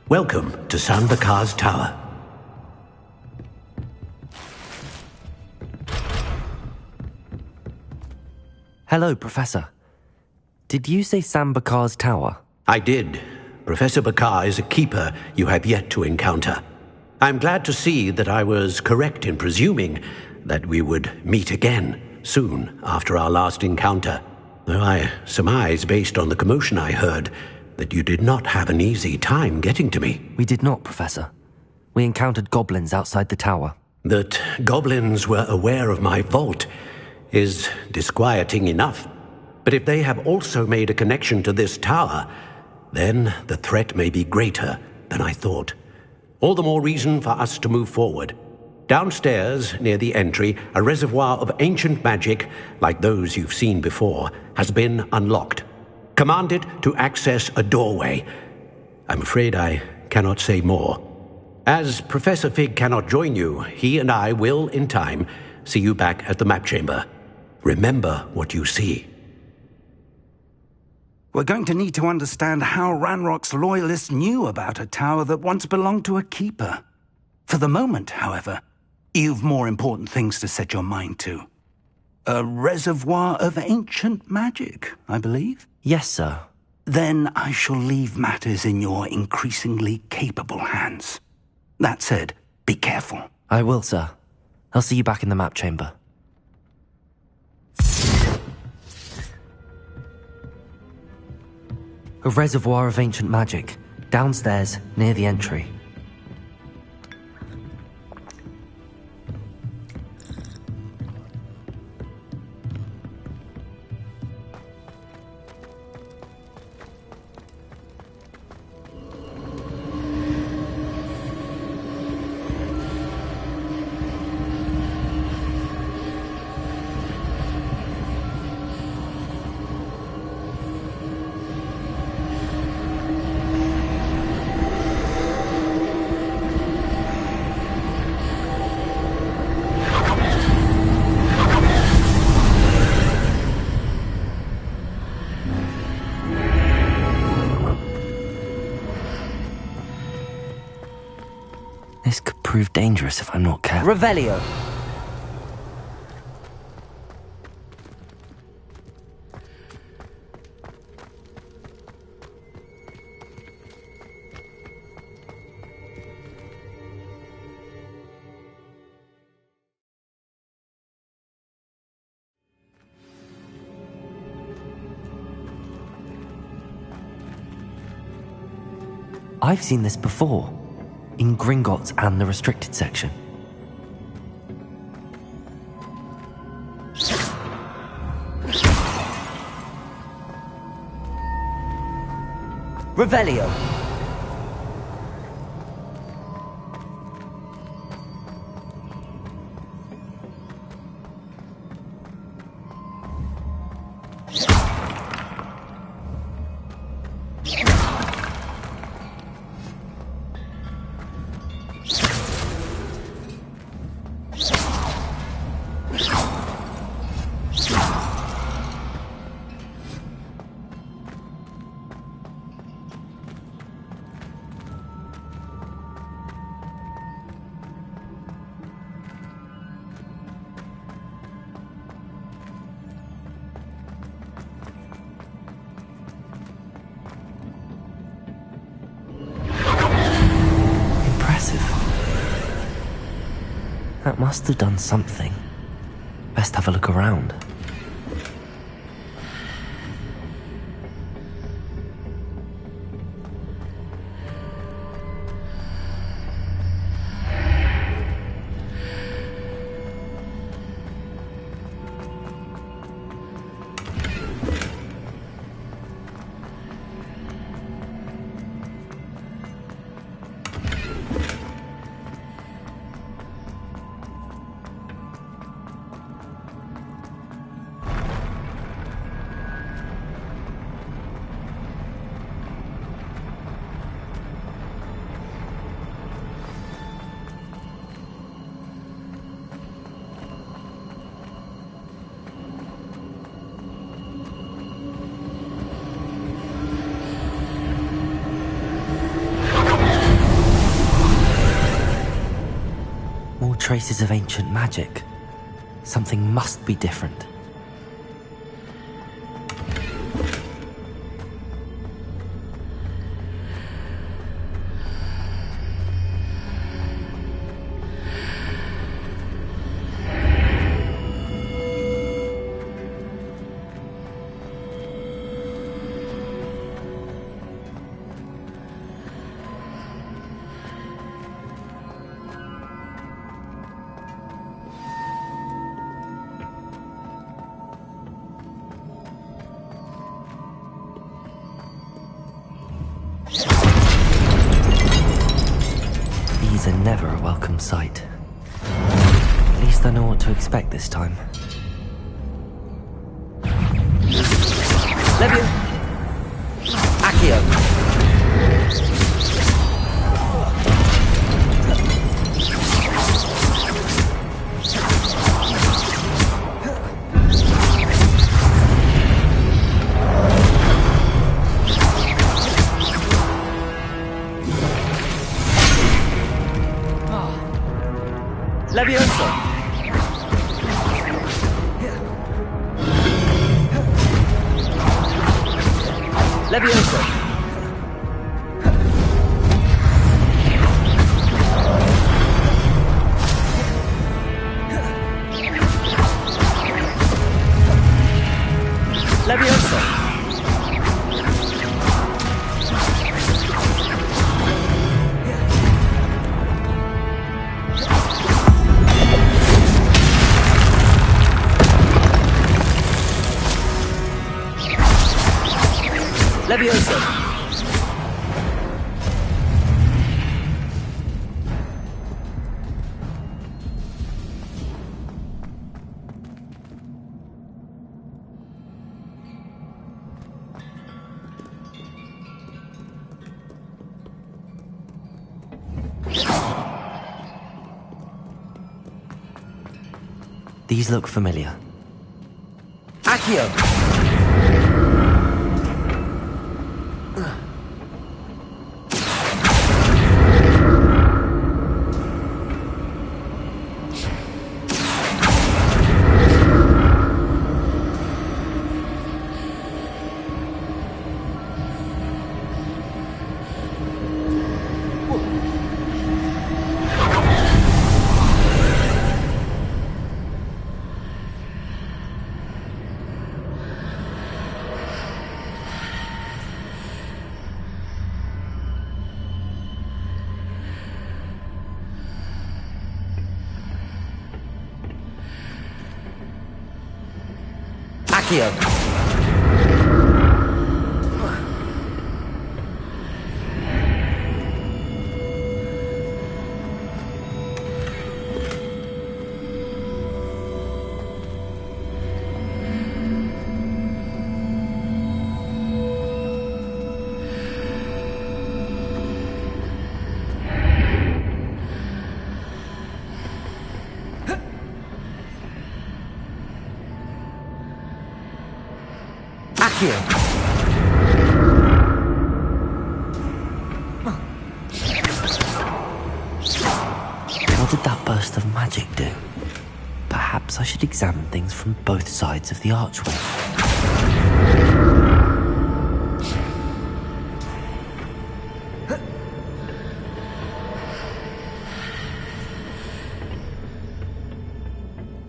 L: Welcome to Sanbakar's Tower.
A: Hello, Professor. Did you say Sambakar's Tower?
L: I did. Professor Bakar is a keeper you have yet to encounter. I'm glad to see that I was correct in presuming that we would meet again soon after our last encounter, though I surmise, based on the commotion I heard, that you did not have an easy time getting to me.
A: We did not, Professor. We encountered goblins outside the tower.
L: That goblins were aware of my vault is disquieting enough. But if they have also made a connection to this tower, then the threat may be greater than I thought. All the more reason for us to move forward. Downstairs, near the entry, a reservoir of ancient magic, like those you've seen before, has been unlocked. Command it to access a doorway. I'm afraid I cannot say more. As Professor Fig cannot join you, he and I will, in time, see you back at the map chamber. Remember what you see.
K: We're going to need to understand how Ranrock's loyalists knew about a tower that once belonged to a keeper. For the moment, however, you've more important things to set your mind to. A reservoir of ancient magic, I believe?
A: Yes, sir.
K: then I shall leave matters in your increasingly capable hands. That said, be careful.
A: I will, sir. I'll see you back in the map chamber. A reservoir of ancient magic, downstairs near the entry. This could prove dangerous if I'm not careful. Revelio! I've seen this before. In Gringotts and the restricted section. Revelio! That must have done something. Best have a look around. Traces of ancient magic. Something must be different. These are never a welcome sight. At least I know what to expect this time. Levio! Accio! Leviosa!
B: Levioso! Levioso! Levioso!
A: These look familiar.
B: Accio!
A: Accio! What did that burst of magic do? Perhaps I should examine things from both sides of the archway.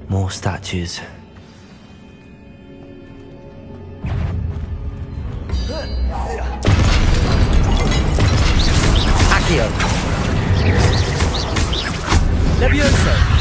A: More statues. Accio!
B: Levioso!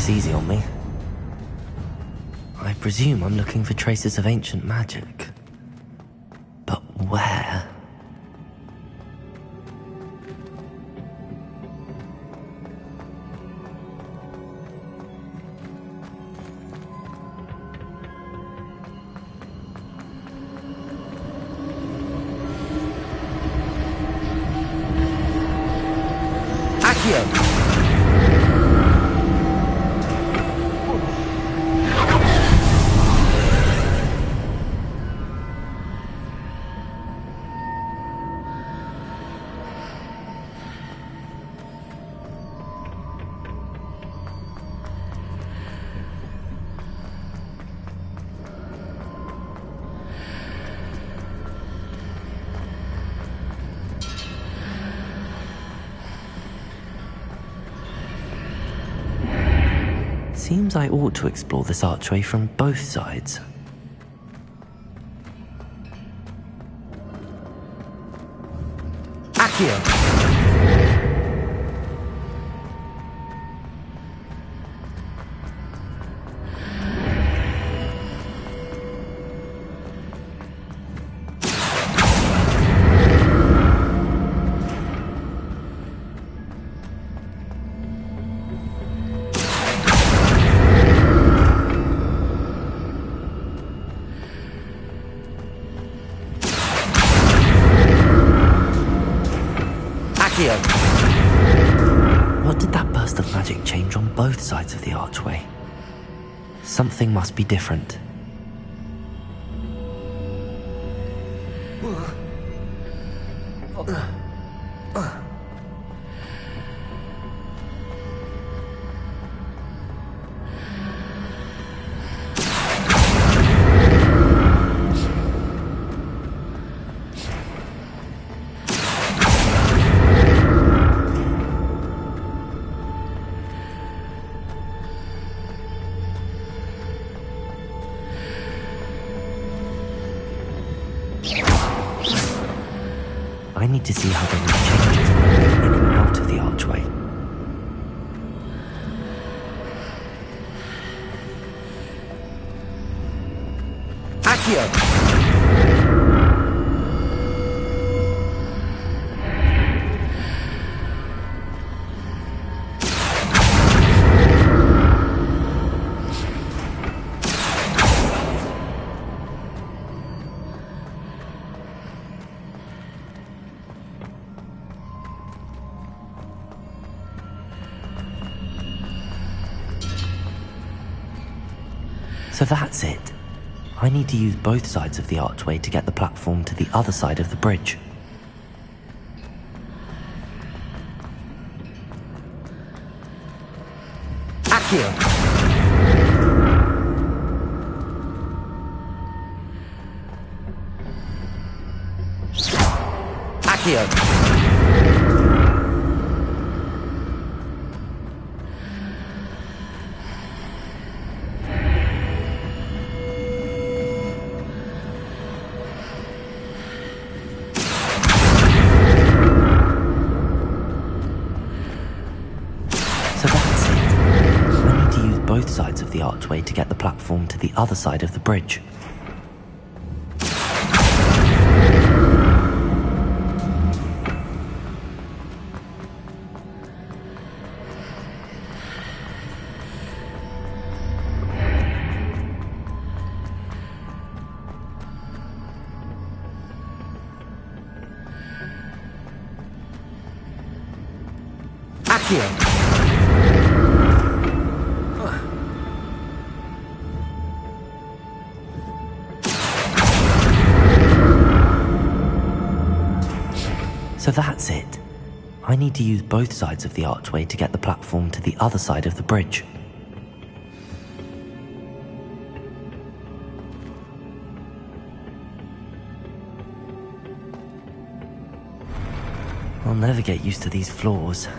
A: Easy on me. I presume I'm looking for traces of ancient magic. But where?
B: Accio!
A: Seems I ought to explore this archway from both sides.
B: Accio!
A: Accio! What did that burst of magic change on both sides of the archway? Something must be different. I need to see how the route changes when I move in and out of the archway. Accio! So that's it. I need to use both sides of the archway to get the platform to the other side of the bridge. Accio! Accio! Both sides of the archway to get the platform to the other side of the bridge. Accio! So that's it. I need to use both sides of the archway to get the platform to the other side of the bridge. I'll never get used to these floors.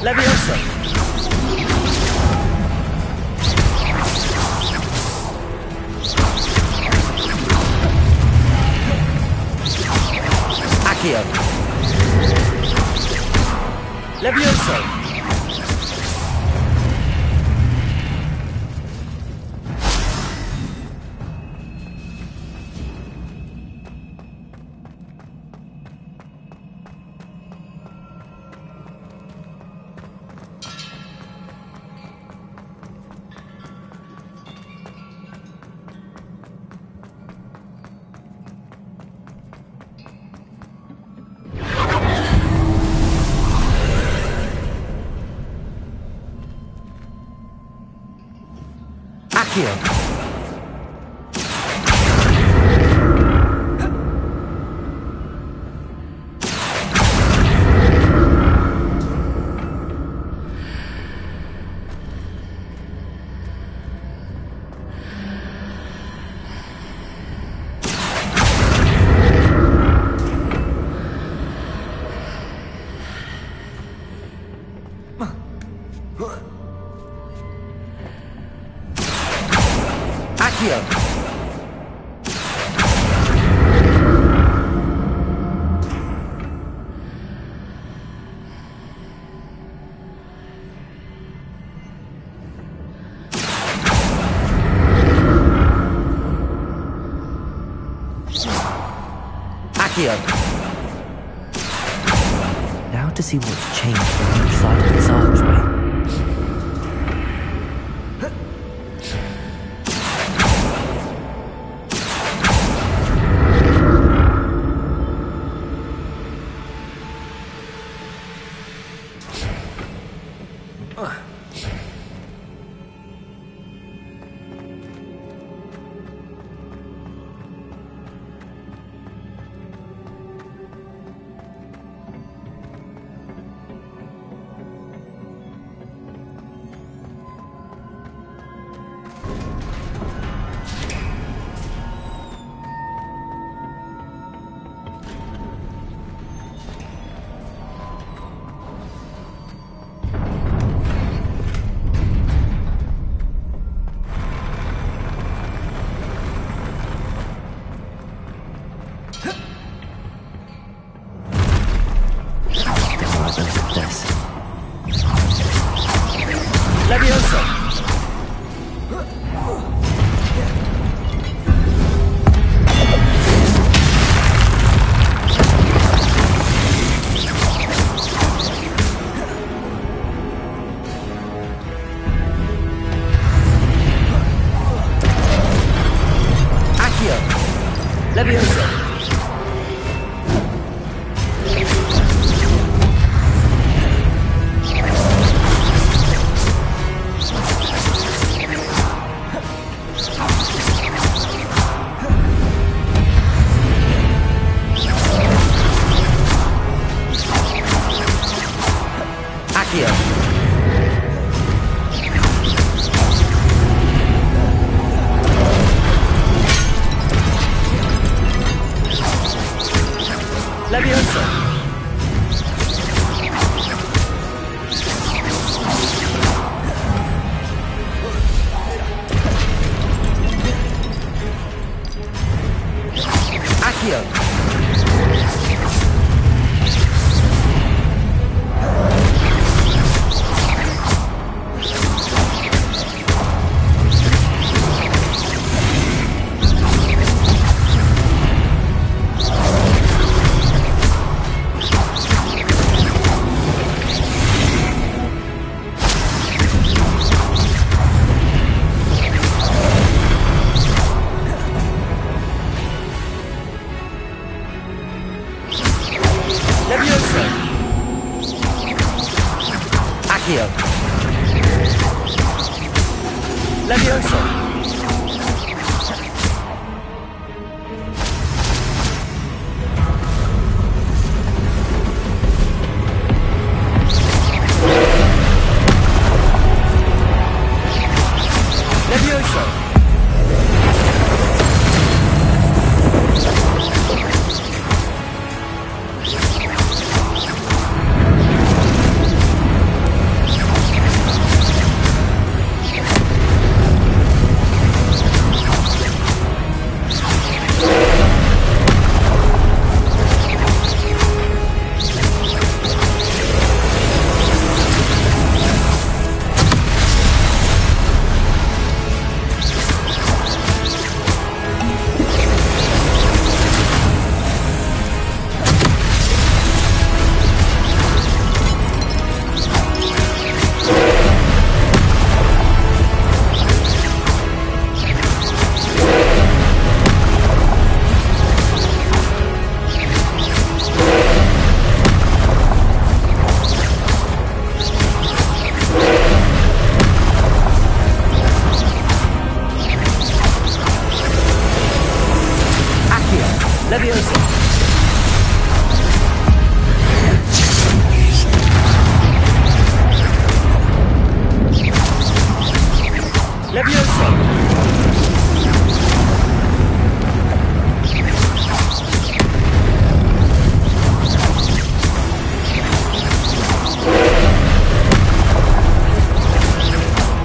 M: Leviosa! Accio! Leviosa! Accio!
A: Now to see what's changed on each side of this archway.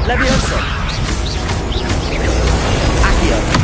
M: Levioso! Accio!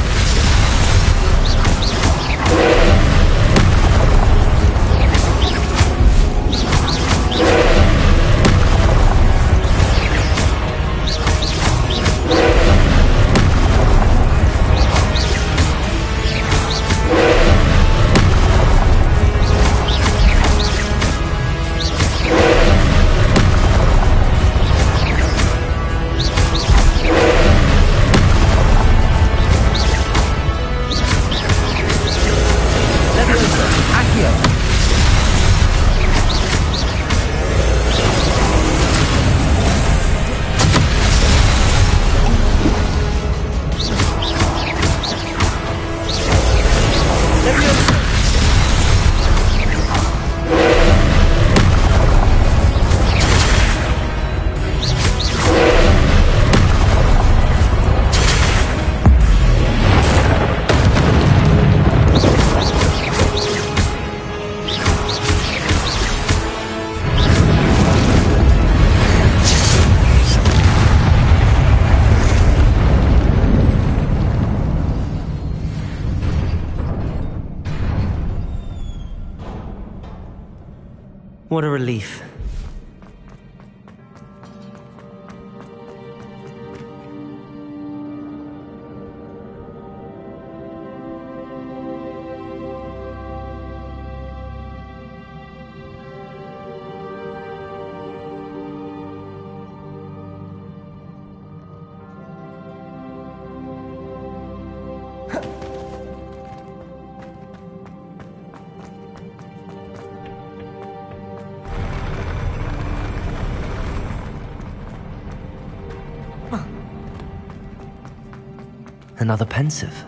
A: What a relief. Another pensive.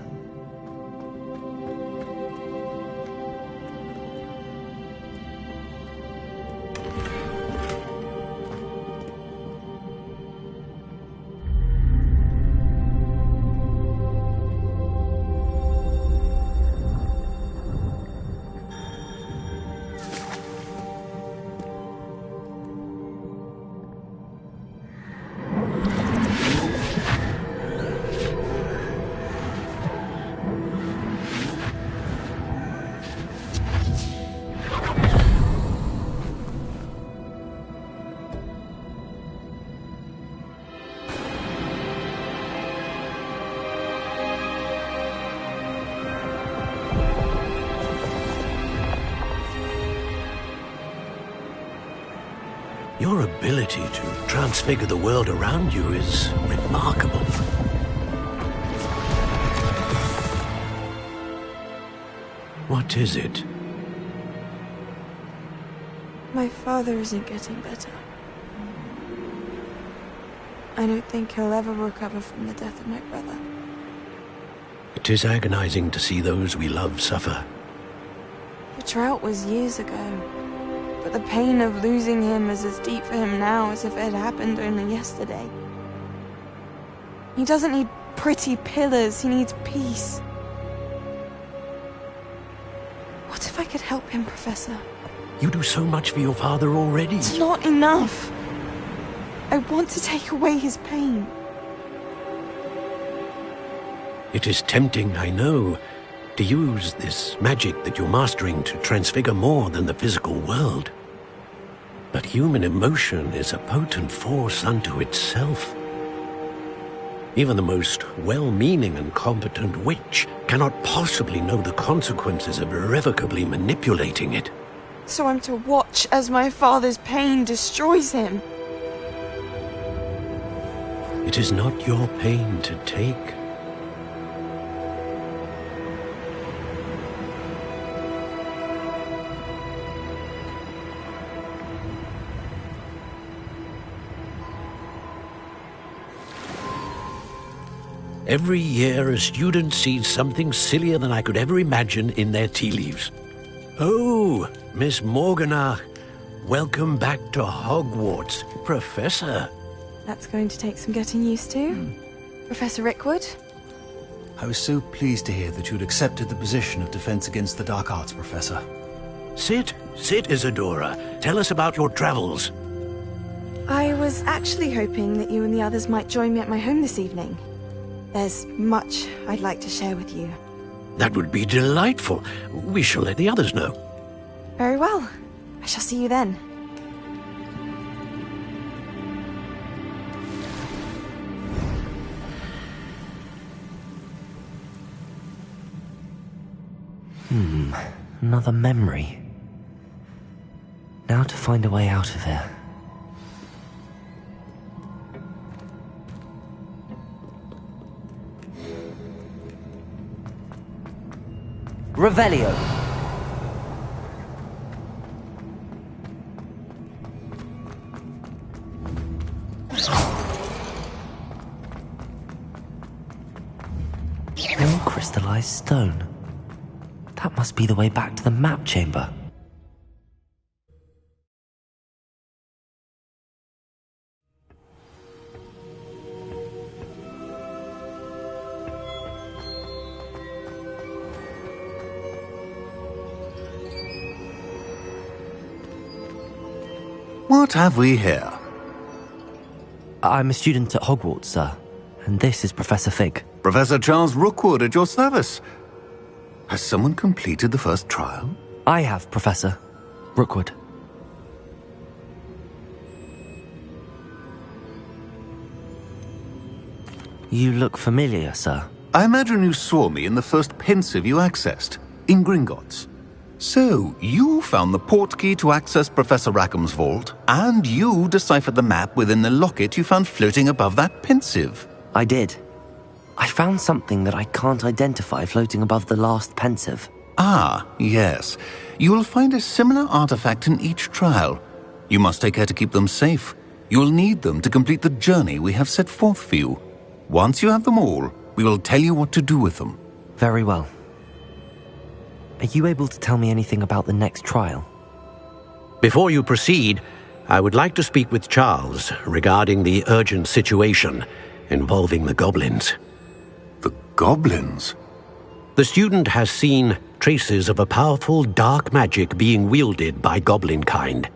L: Your ability to transfigure the world around you is remarkable. What is it?
C: My father isn't getting better. I don't think he'll ever recover from the death of my brother.
L: It is agonizing to see those we love suffer.
C: The drought was years ago, but the pain of losing him is as deep for him now as if it had happened only yesterday. He doesn't need pretty pillars, he needs peace. What if I could help him, Professor?
L: You do so much for your father already.
C: It's not enough. I want to take away his pain.
L: It is tempting, I know, to use this magic that you're mastering to transfigure more than the physical world. But human emotion is a potent force unto itself. Even the most well-meaning and competent witch cannot possibly know the consequences of irrevocably manipulating it.
C: So I'm to watch as my father's pain destroys him.
L: It is not your pain to take. Every year, a student sees something sillier than I could ever imagine in their tea leaves. Oh, Miss Morganach, welcome back to Hogwarts, Professor.
C: That's going to take some getting used to. Professor Rickwood?
N: I was so pleased to hear that you'd accepted the position of Defense Against the Dark Arts, Professor.
L: Sit, Isadora. Tell us about your travels.
C: I was actually hoping that you and the others might join me at my home this evening. There's much I'd like to share with you.
L: That would be delightful. We shall let the others know.
C: Very well. I shall see you then.
A: Another memory. Now to find a way out of here. Revelio. More crystallized stone. That must be the way back to the map chamber.
K: What have we here?
A: I'm a student at Hogwarts, sir. And this is Professor Fig.
K: Professor Charles Rookwood at your service. Has someone completed the first trial?
A: I have, Professor Rookwood. You look familiar, sir.
K: I imagine you saw me in the first pensive you accessed, in Gringotts. So, you found the portkey to access Professor Rackham's vault, and you deciphered the map within the locket you found floating above that pensive.
A: I did. I found something that I can't identify floating above the last pensive.
K: Ah, yes. You will find a similar artifact in each trial. You must take care to keep them safe. You will need them to complete the journey we have set forth for you. Once you have them all, we will tell you what to do with them.
A: Very well. Are you able to tell me anything about the next trial?
L: Before you proceed, I would like to speak with Charles regarding the urgent situation involving the goblins.
K: The goblins?
L: The student has seen traces of a powerful dark magic being wielded by goblin kind.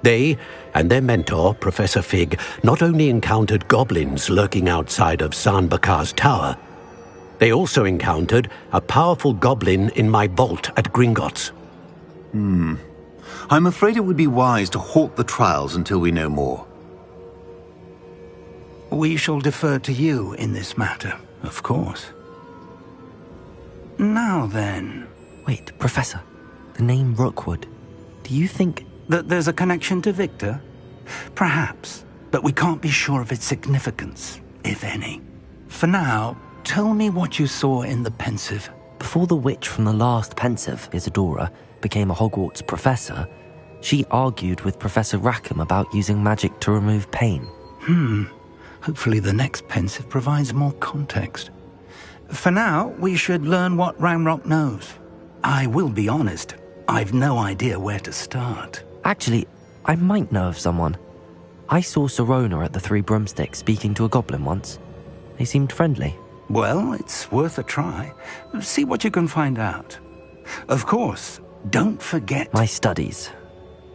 L: They and their mentor, Professor Fig, not only encountered goblins lurking outside of San Bakar's tower, they also encountered a powerful goblin in my vault at Gringotts.
K: I'm afraid it would be wise to halt the trials until we know more.
N: We shall defer to you in this matter, of course. Now then...
A: Wait, Professor. The name Rookwood. Do you think...
N: that there's a connection to Victor? Perhaps, but we can't be sure of its significance, if any. For now, tell me what you saw in the pensive.
A: Before the witch from the last pensive, Isadora, became a Hogwarts professor, she argued with Professor Rackham about using magic to remove pain.
N: Hopefully the next pensive provides more context. For now, we should learn what Ranrock knows. I will be honest, I've no idea where to start.
A: Actually, I might know of someone. I saw Serona at the Three Broomsticks speaking to a goblin once. They seemed friendly.
N: Well, it's worth a try. See what you can find out. Of course, don't forget...
A: My studies.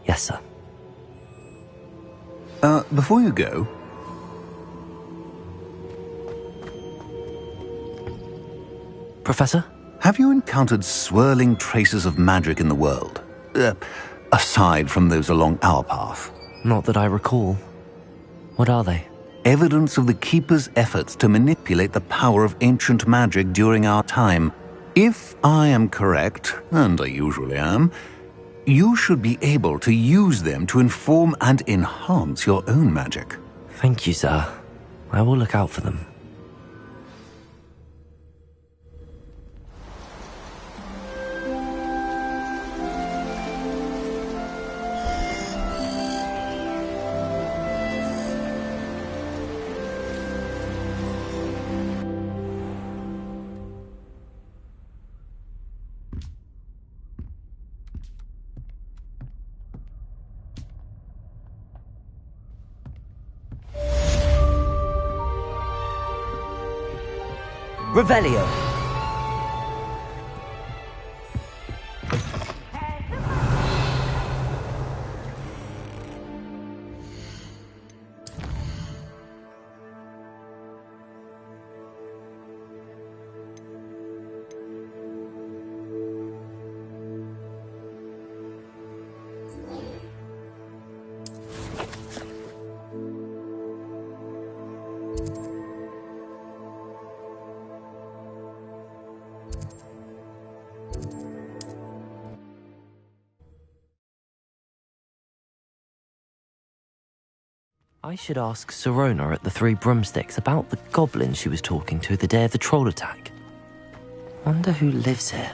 A: Yes, sir.
K: Before you go...
A: Professor?
K: Have you encountered swirling traces of magic in the world? Aside from those along our path?
A: Not that I recall. What are they?
K: Evidence of the Keeper's efforts to manipulate the power of ancient magic during our time. If I am correct, and I usually am, you should be able to use them to inform and enhance your own magic.
A: Thank you, sir. I will look out for them. Revelio. I should ask Sirona at the Three Broomsticks about the goblin she was talking to the day of the troll attack. Wonder who lives here.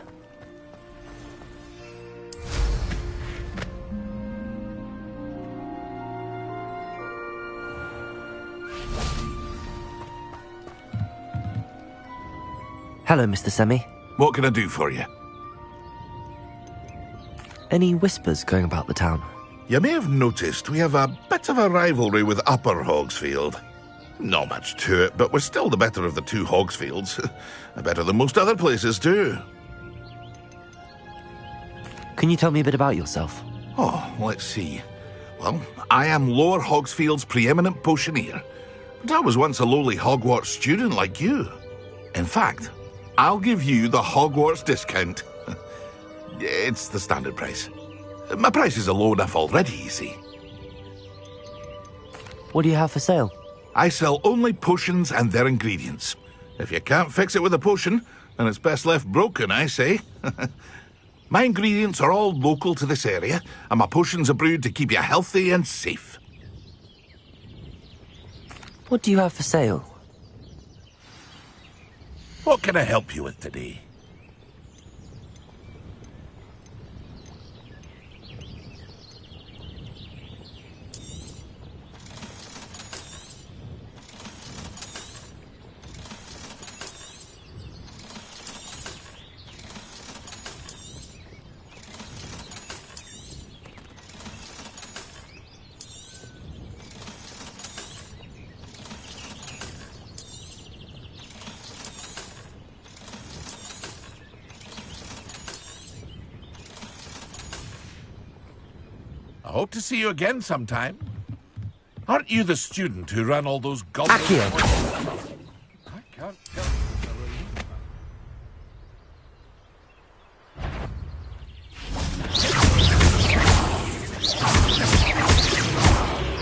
A: Hello, Mr. Semi.
J: What can I do for you?
A: Any whispers going about the town?
J: You may have noticed we have a bit of a rivalry with Upper Hogsfield. Not much to it, but we're still the better of the two Hogsfields. Better than most other places, too.
A: Can you tell me a bit about yourself?
J: Oh, let's see. Well, I am Lower Hogsfield's preeminent potioneer. But I was once a lowly Hogwarts student like you. In fact, I'll give you the Hogwarts discount. It's the standard price. My prices are low enough already, you see.
A: What do you have for sale?
J: I sell only potions and their ingredients. If you can't fix it with a potion, then it's best left broken, I say. My ingredients are all local to this area, and my potions are brewed to keep you healthy and safe.
A: What do you have for sale?
J: What can I help you with today? I hope to see you again sometime. Aren't you the student who ran all those goblins?
A: Accio!
J: I can't tell.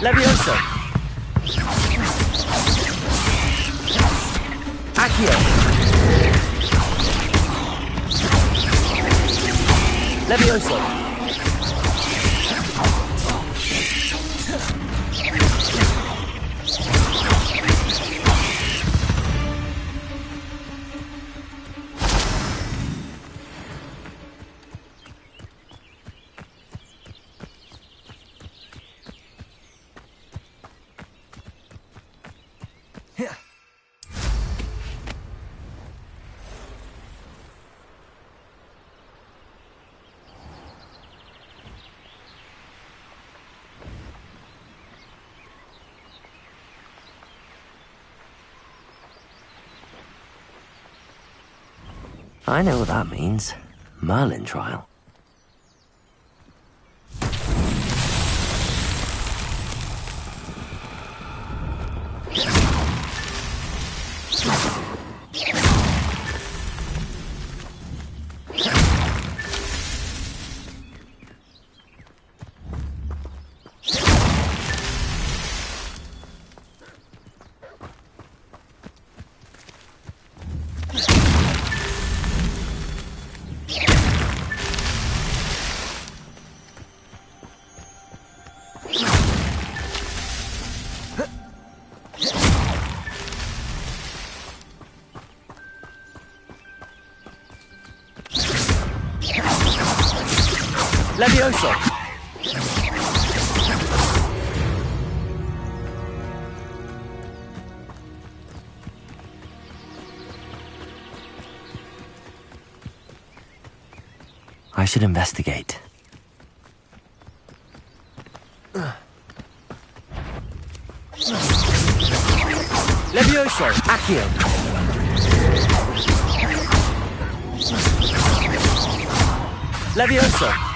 A: Levioso! Accio! Levioso! I know what that means. Merlin trial. Levioso! I should investigate. Levioso! Accio! Levioso!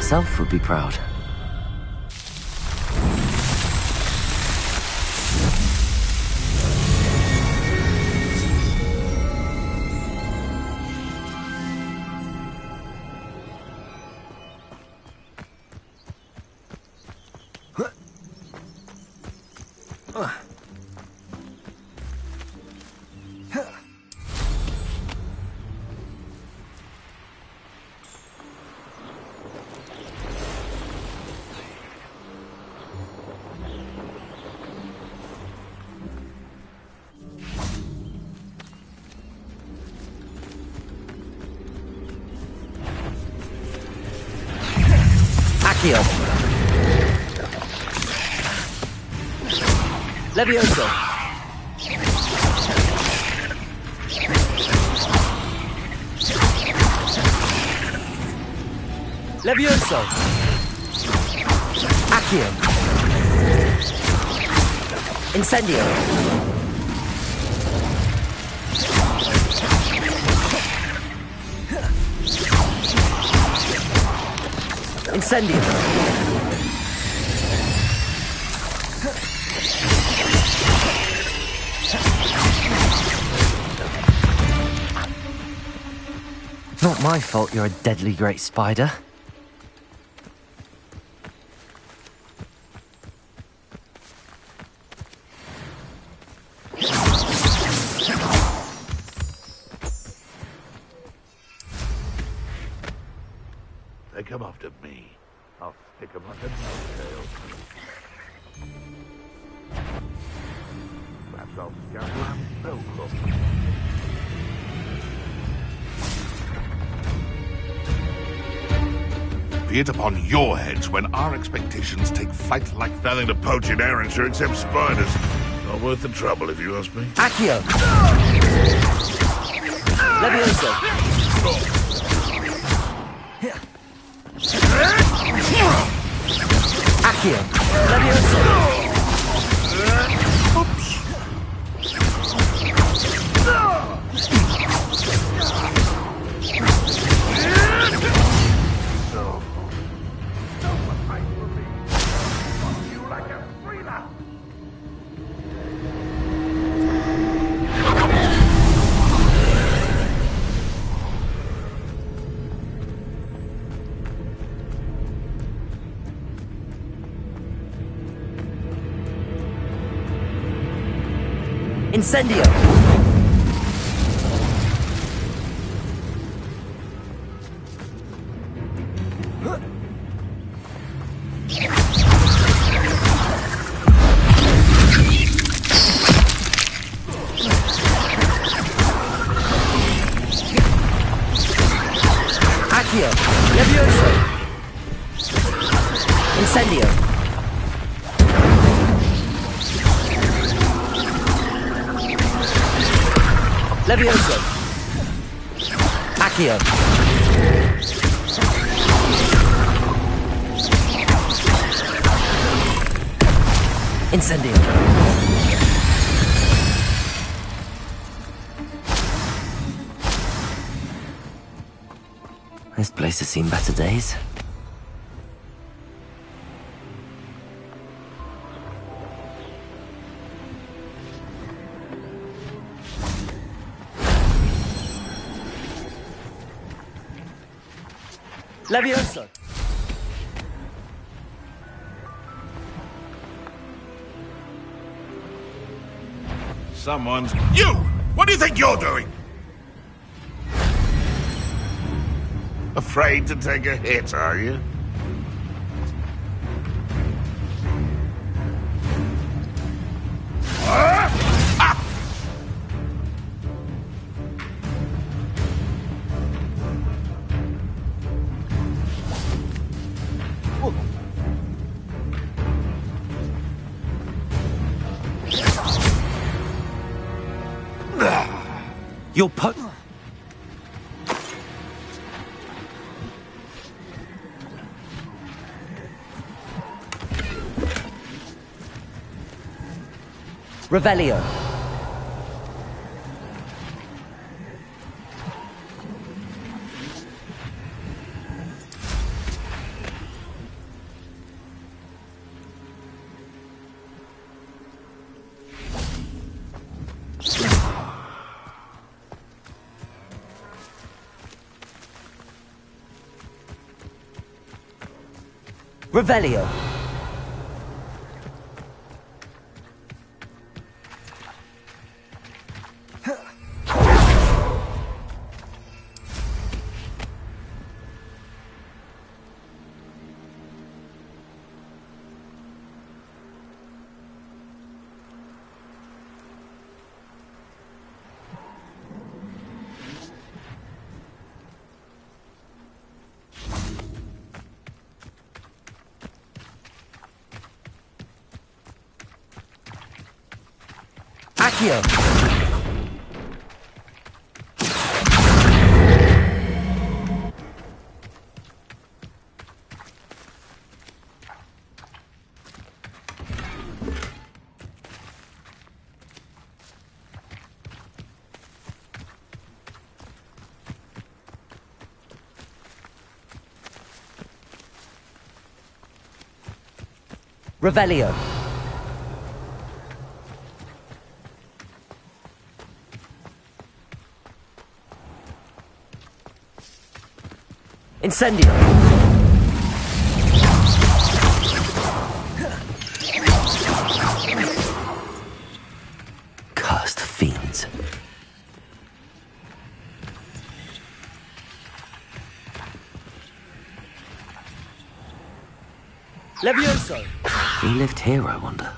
A: himself would be proud. Accio. Levioso. Levioso. Accio. Incendio. Incendio. Not my fault you're a deadly great spider.
J: They come after me. I'll stick them like a nose-tail. Perhaps I'll scuttle and milk them. Be it upon your heads when our expectations take flight like nothing to poach in Erranshire except spiders. Not worth the trouble, if you ask me.
A: Accio. Levioso. Accio. Levioso. Oops. Incendio! Accio! Levioso! Incendio! Levioso! Accio! Incendio! This place has seen better days. Levioso!
J: Someone's... You! What do you think you're doing? Afraid to take a hit, are you?
A: You're Revelio.
M: Revelio. Accio. Revelio. Incendio.
A: Cursed fiends.
M: Levioso.
A: Who lived here, I wonder?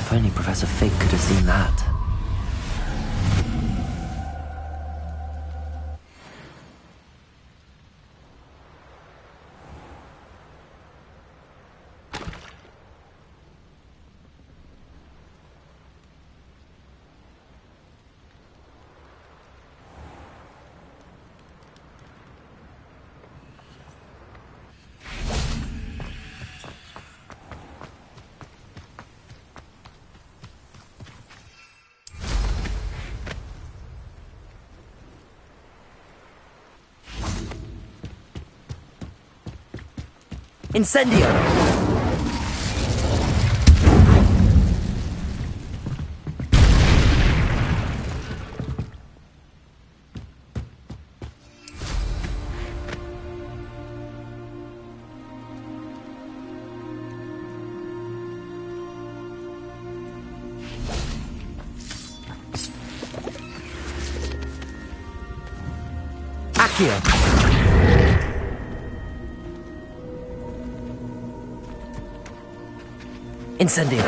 A: If only Professor Fig could have seen that.
M: Incendio. Accio. Incendio.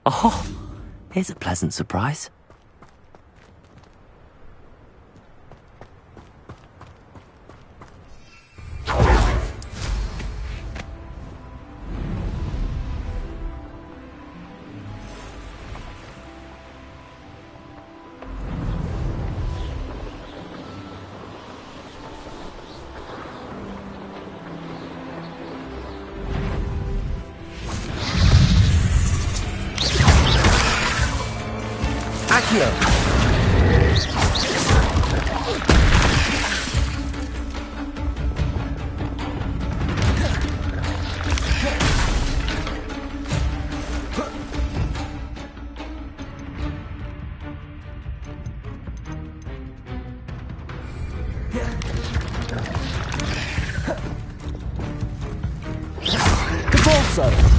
A: Oh, here's a pleasant surprise.
M: Levioso!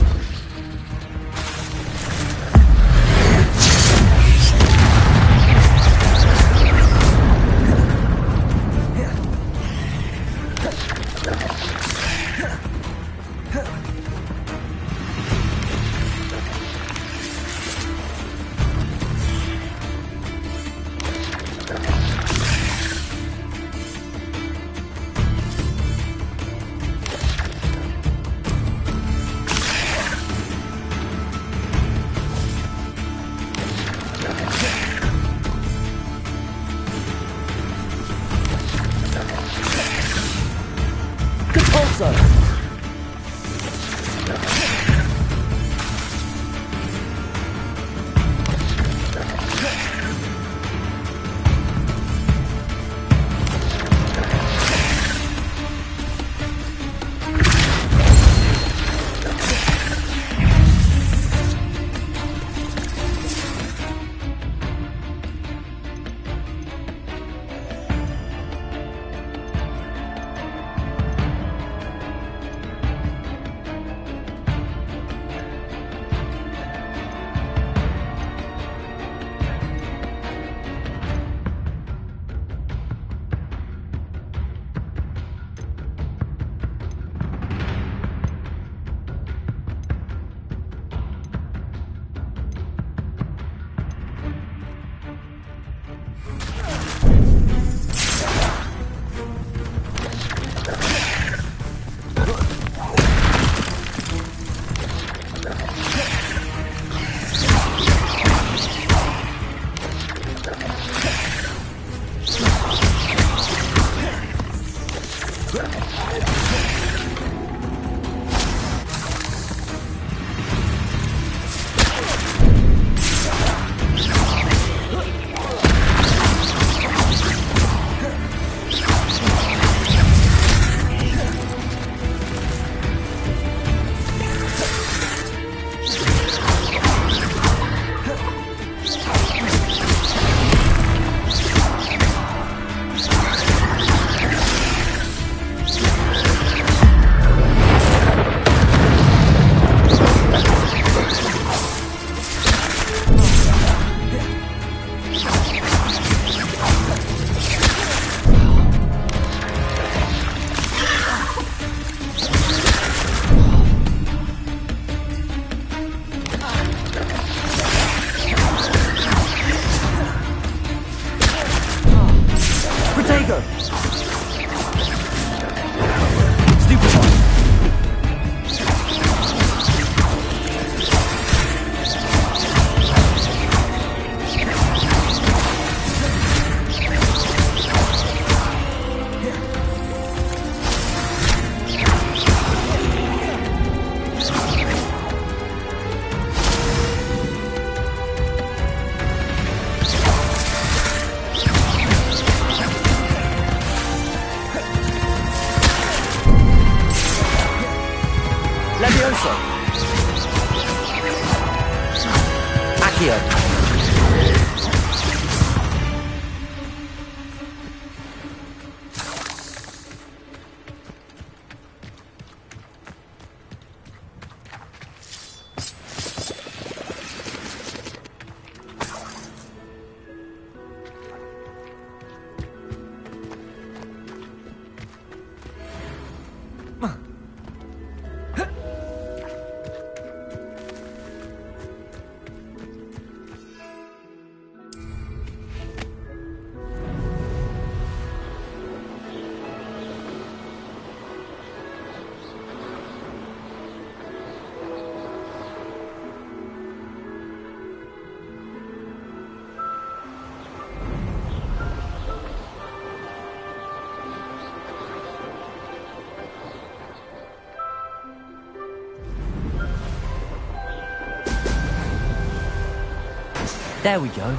M: Levioso! Accio! There we go.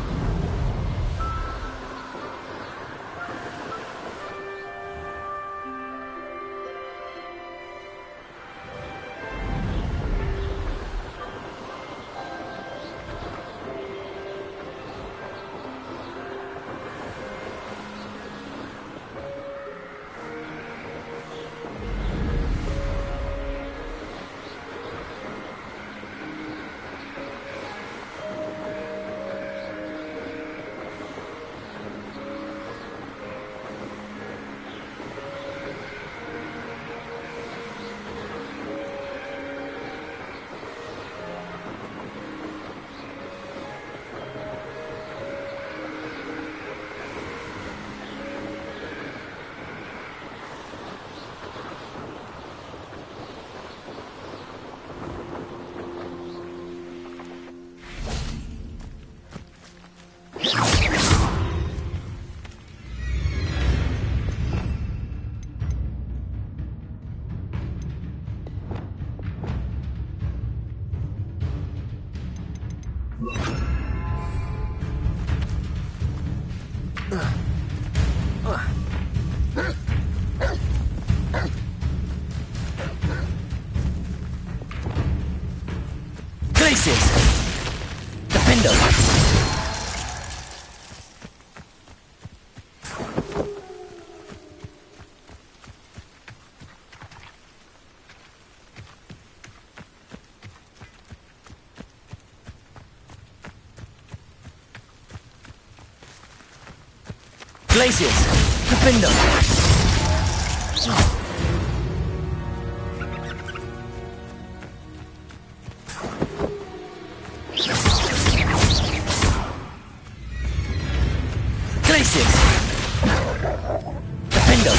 M: Glaciers! Defender! Glaciers! Defender! Glaciers! Defender!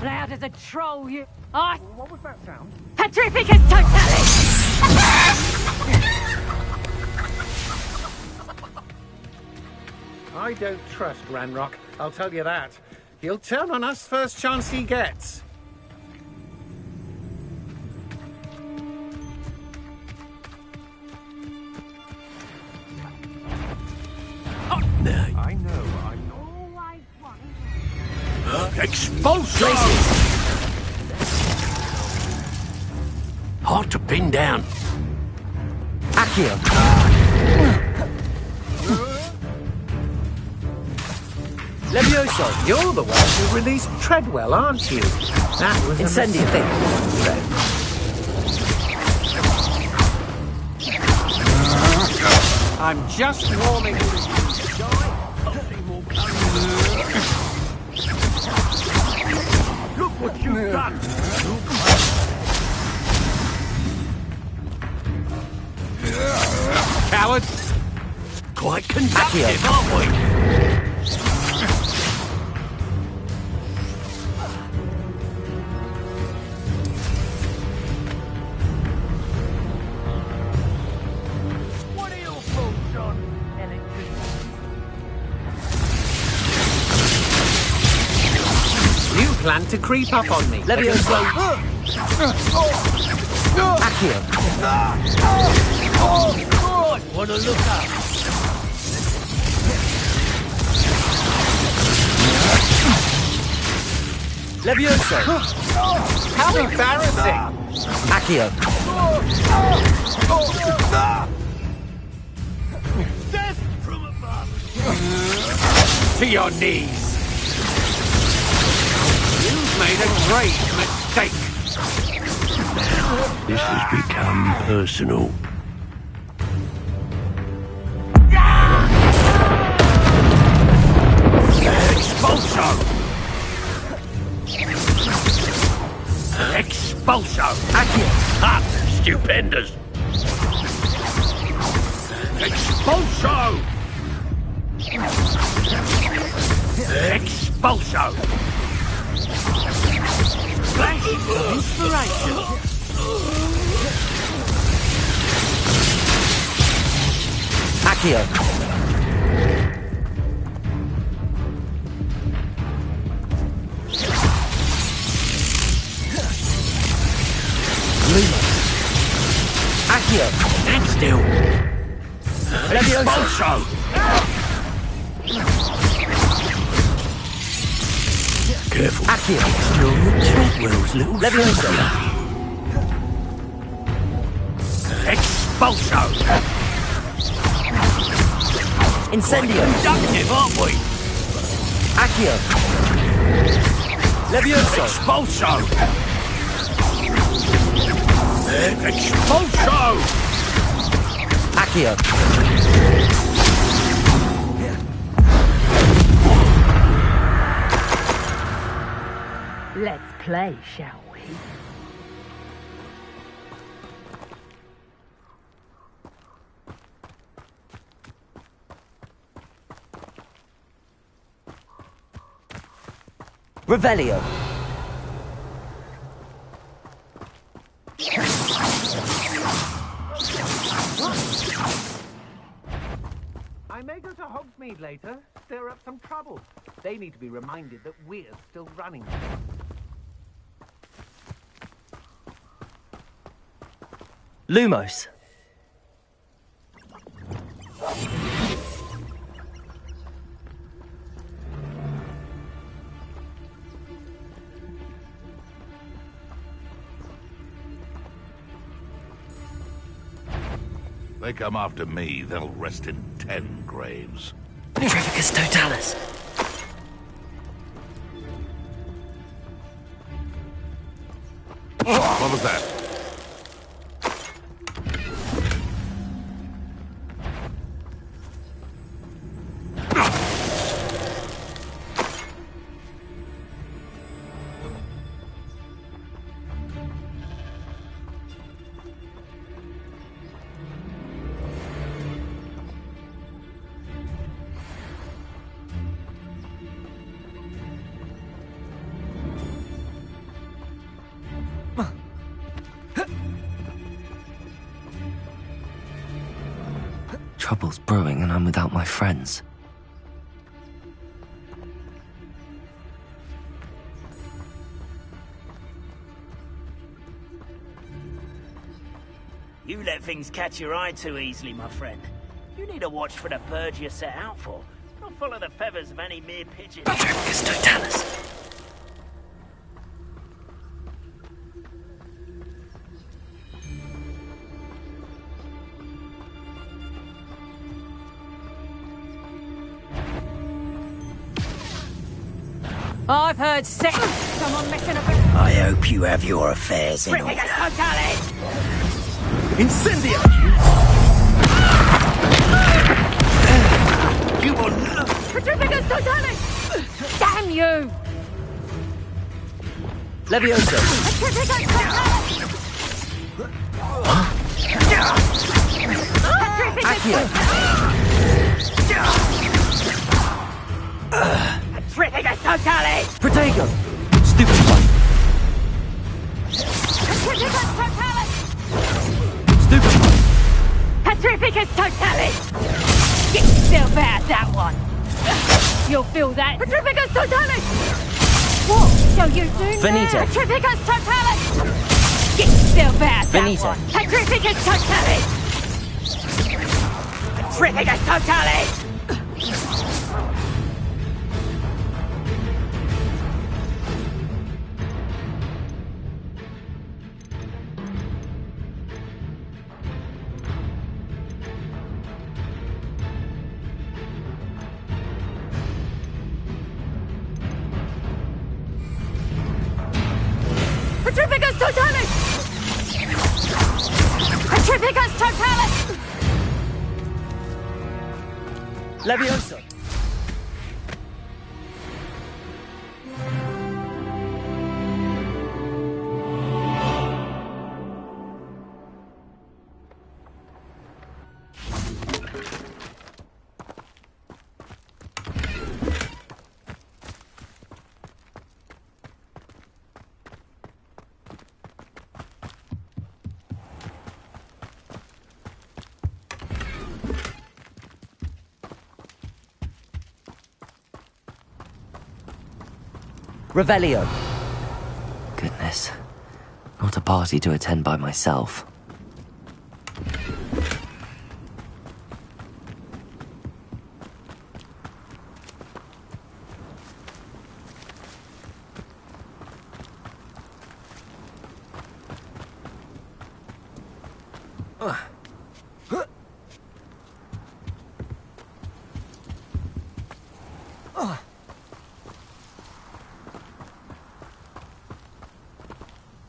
O: Loud as a troll, you... Oh,
P: what was that sound?
O: Petrificus totalis!
P: I don't trust Ranrock, I'll tell you that. He'll turn on us first chance he gets. I know.
E: Expulsion! Hard to pin down.
M: Accio! Levioso!
P: You're the one who released Treadwell, aren't you? That was
M: Incendio!
P: I'm just warming you. Look what you've done! Coward!
E: Quite conductive, aren't we?
P: What are your thoughts on electricity? You plan to creep up on me.
M: Levioso! Accio!
E: Want to look up?
M: Levioso!
P: How embarrassing!
M: Accio!
P: Death from above! To your knees! You've made a great mistake!
E: This has become personal. Expulso! Expulso!
M: Accio!
E: Ha! Stupendous! Expulso! Expulso! Flash of inspiration!
M: Accio! Accio!
E: Stand still. Expulso!
M: Careful.
A: Accio.
E: Still your treadwells, little
A: Levioso.
E: Expulso!
A: Incendio.
E: Conductive, aren't we?
A: Accio. Levioso.
E: Expulso! Expulso!
A: Accio.
O: Let's play, shall we?
A: Revelio.
P: I may go to Hogsmeade later, stir up some trouble. They need to be reminded that we're still running.
M: Lumos.
J: They come after me, they'll rest in 10 graves.
M: Petrificus Totalis.
J: What was that?
A: Trouble's brewing and I'm without my friends.
E: You let things catch your eye too easily, my friend. You need to watch for the birds you're set out for. Not follow the feathers of any mere pigeon.
M: Petrificus Totalis.
O: I've heard someone messing about.
E: I hope you have your affairs in order.
M: Incendio.
E: You will not.
O: Petrificus Totalis! Damn you!
A: Levioso.
O: Petrificus Totalis! Petrificus Totalis!
A: Protego. Stupid one.
O: Petrificus Totalis!
A: Stupid one.
O: Petrificus Totalis! Get yourself out of that one! You'll feel that! Petrificus Totalis! What shall you do
A: Finito.
O: now? Petrificus Totalis! Get yourself out of that
A: Finito.
O: one! Petrificus Totalis! Petrificus Totalis! Petrificus Totalis! Petrificus Totalis!
A: Levioso. Revelio. Goodness. Not a party to attend by myself.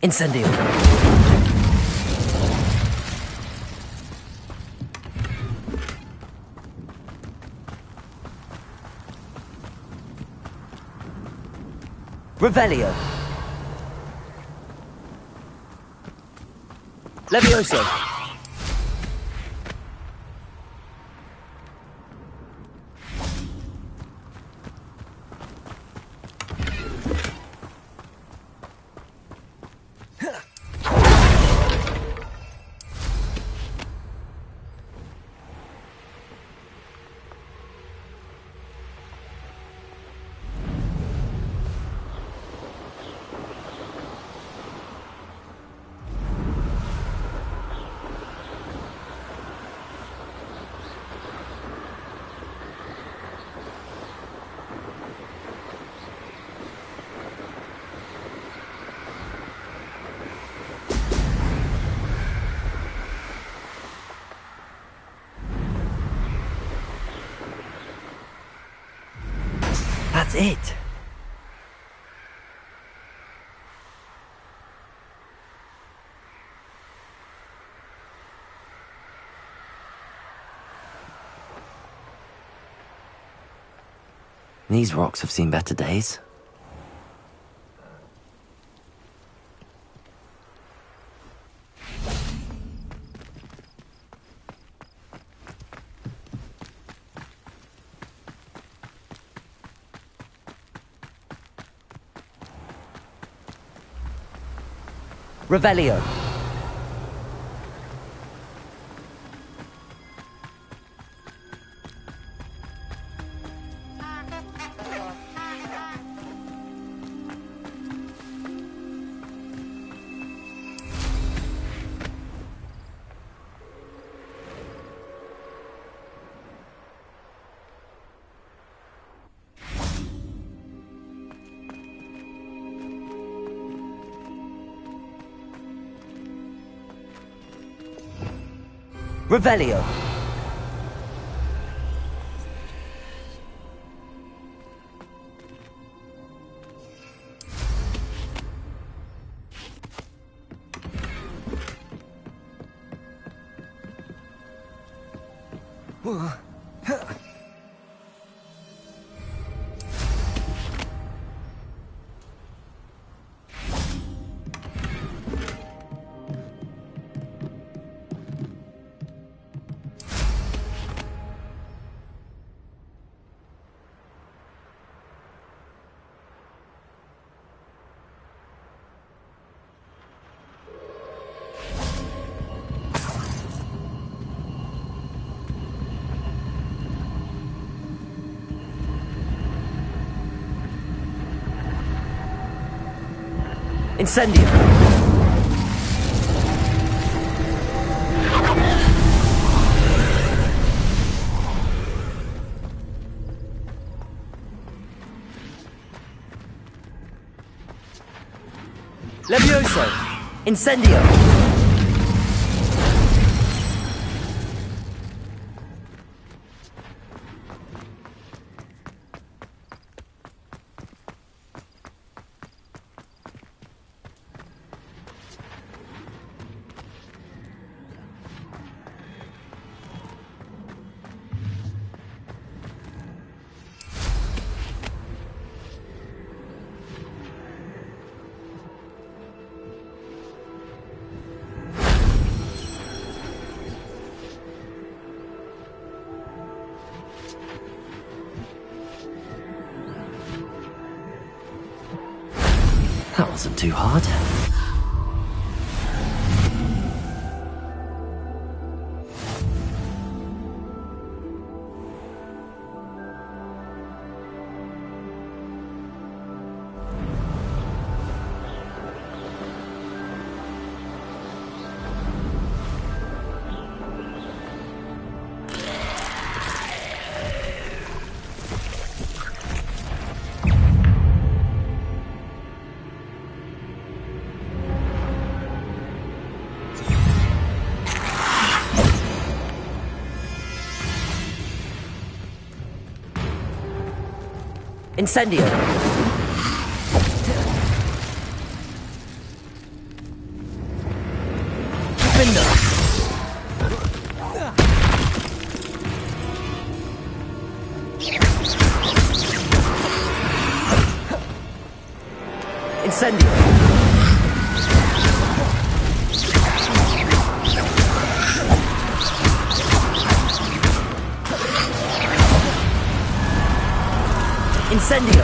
M: Incendio. Revelio. Levioso. That's it.
A: These rocks have seen better days.
M: Revelio. Revelio. Incendio. Levioso. Incendio.
A: That wasn't too hard.
M: Incendio. Window. Incendio. Incendio.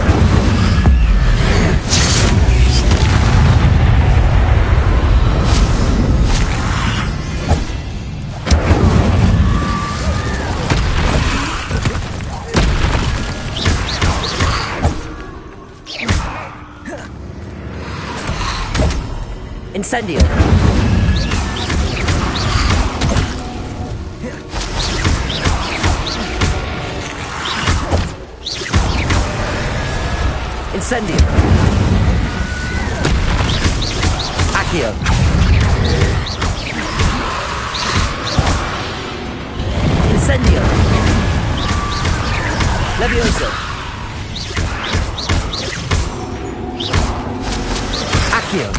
M: Incendio. Incendio. Accio. Incendio. Levioso. Accio.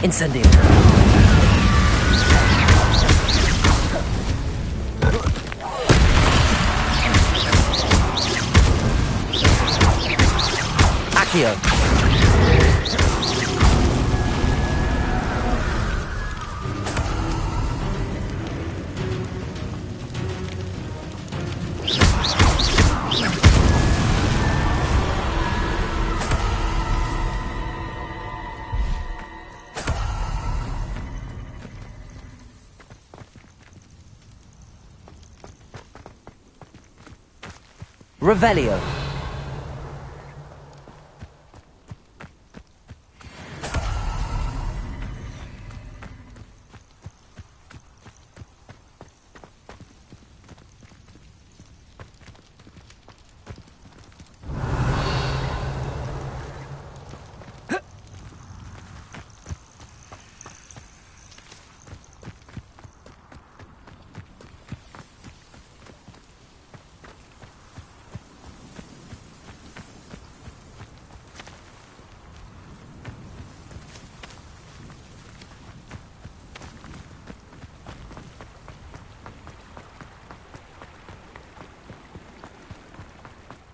M: Incendio. Accio. Revelio.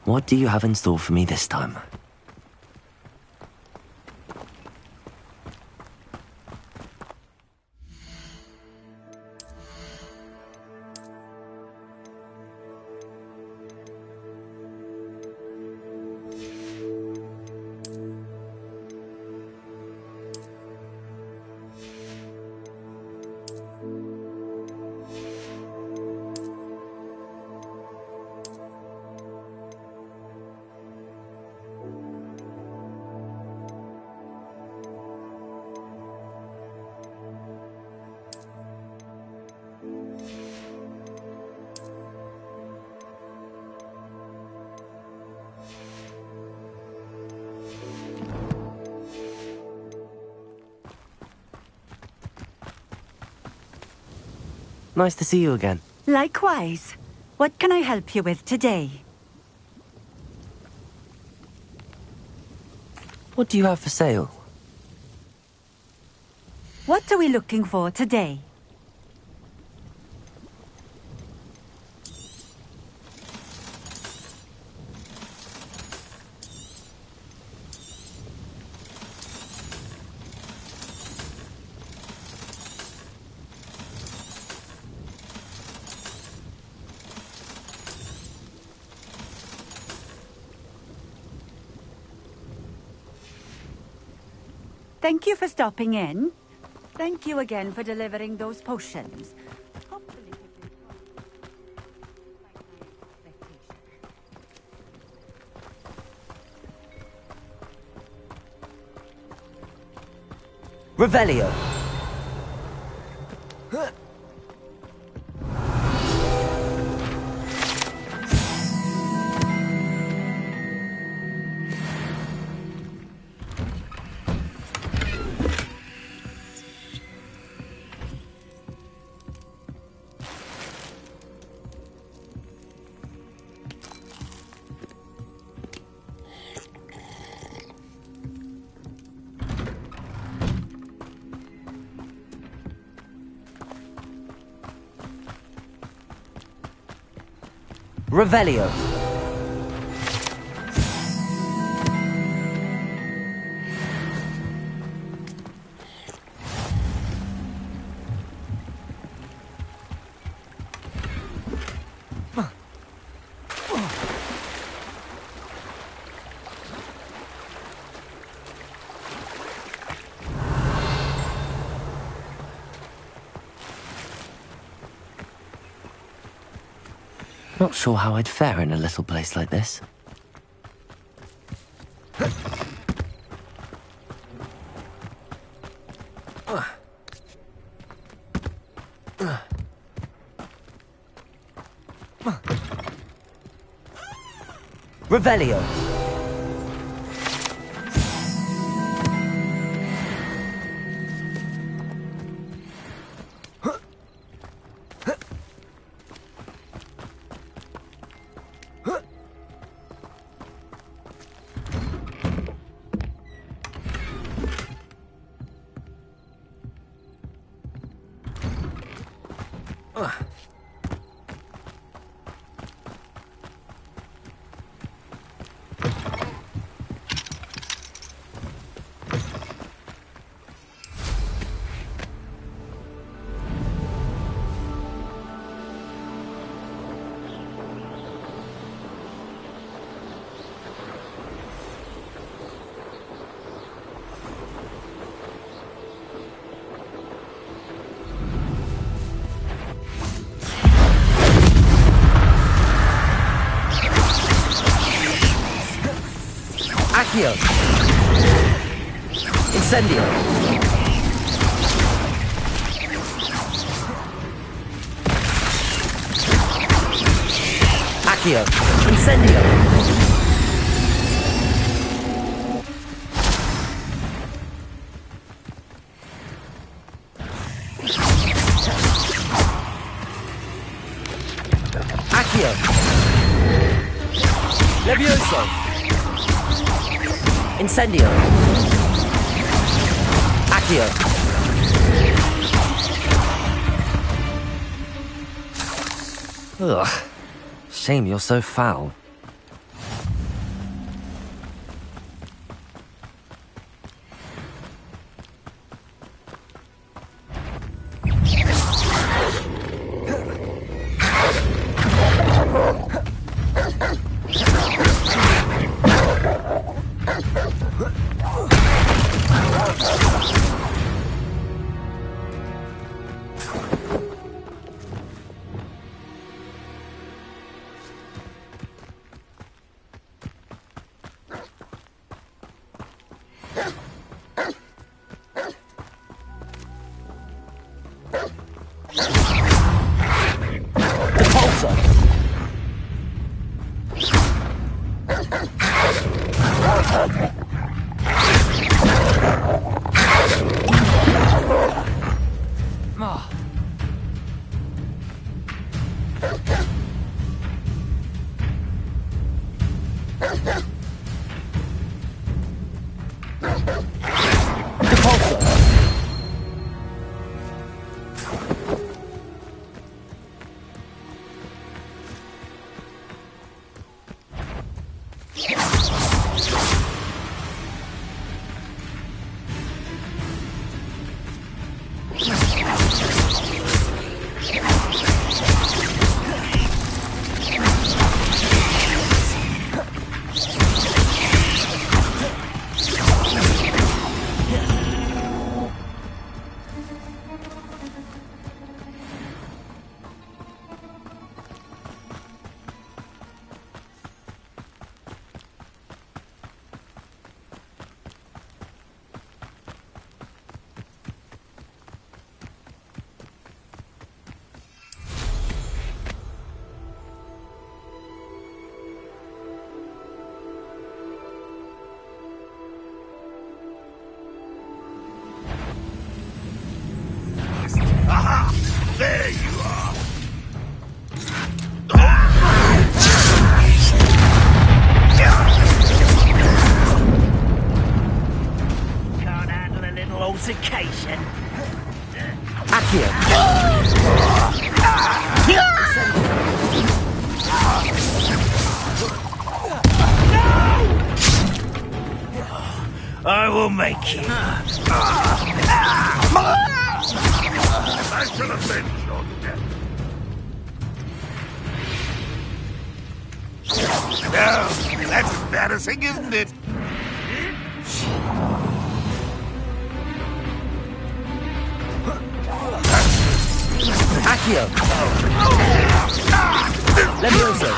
A: What do you have in store for me this time? Nice to see you again.
Q: Likewise. What can I help you with today?
A: What do you have for sale?
Q: What are we looking for today? Thank you for stopping in. Thank you again for delivering those potions.
M: Revelio. Revelio.
A: Not sure how I'd fare in a little place like this.
M: Revelio. Accio. Incendio. Accio. Incendio. Accio. Levioso. Incendio. Accio.
A: Ugh. Shame you're so foul.
J: There you are.
E: Can't handle a little altercation.
M: Accio.
E: I will make you.
J: I should have been shot dead. No, that's embarrassing, isn't it?
M: Accio! Levioso!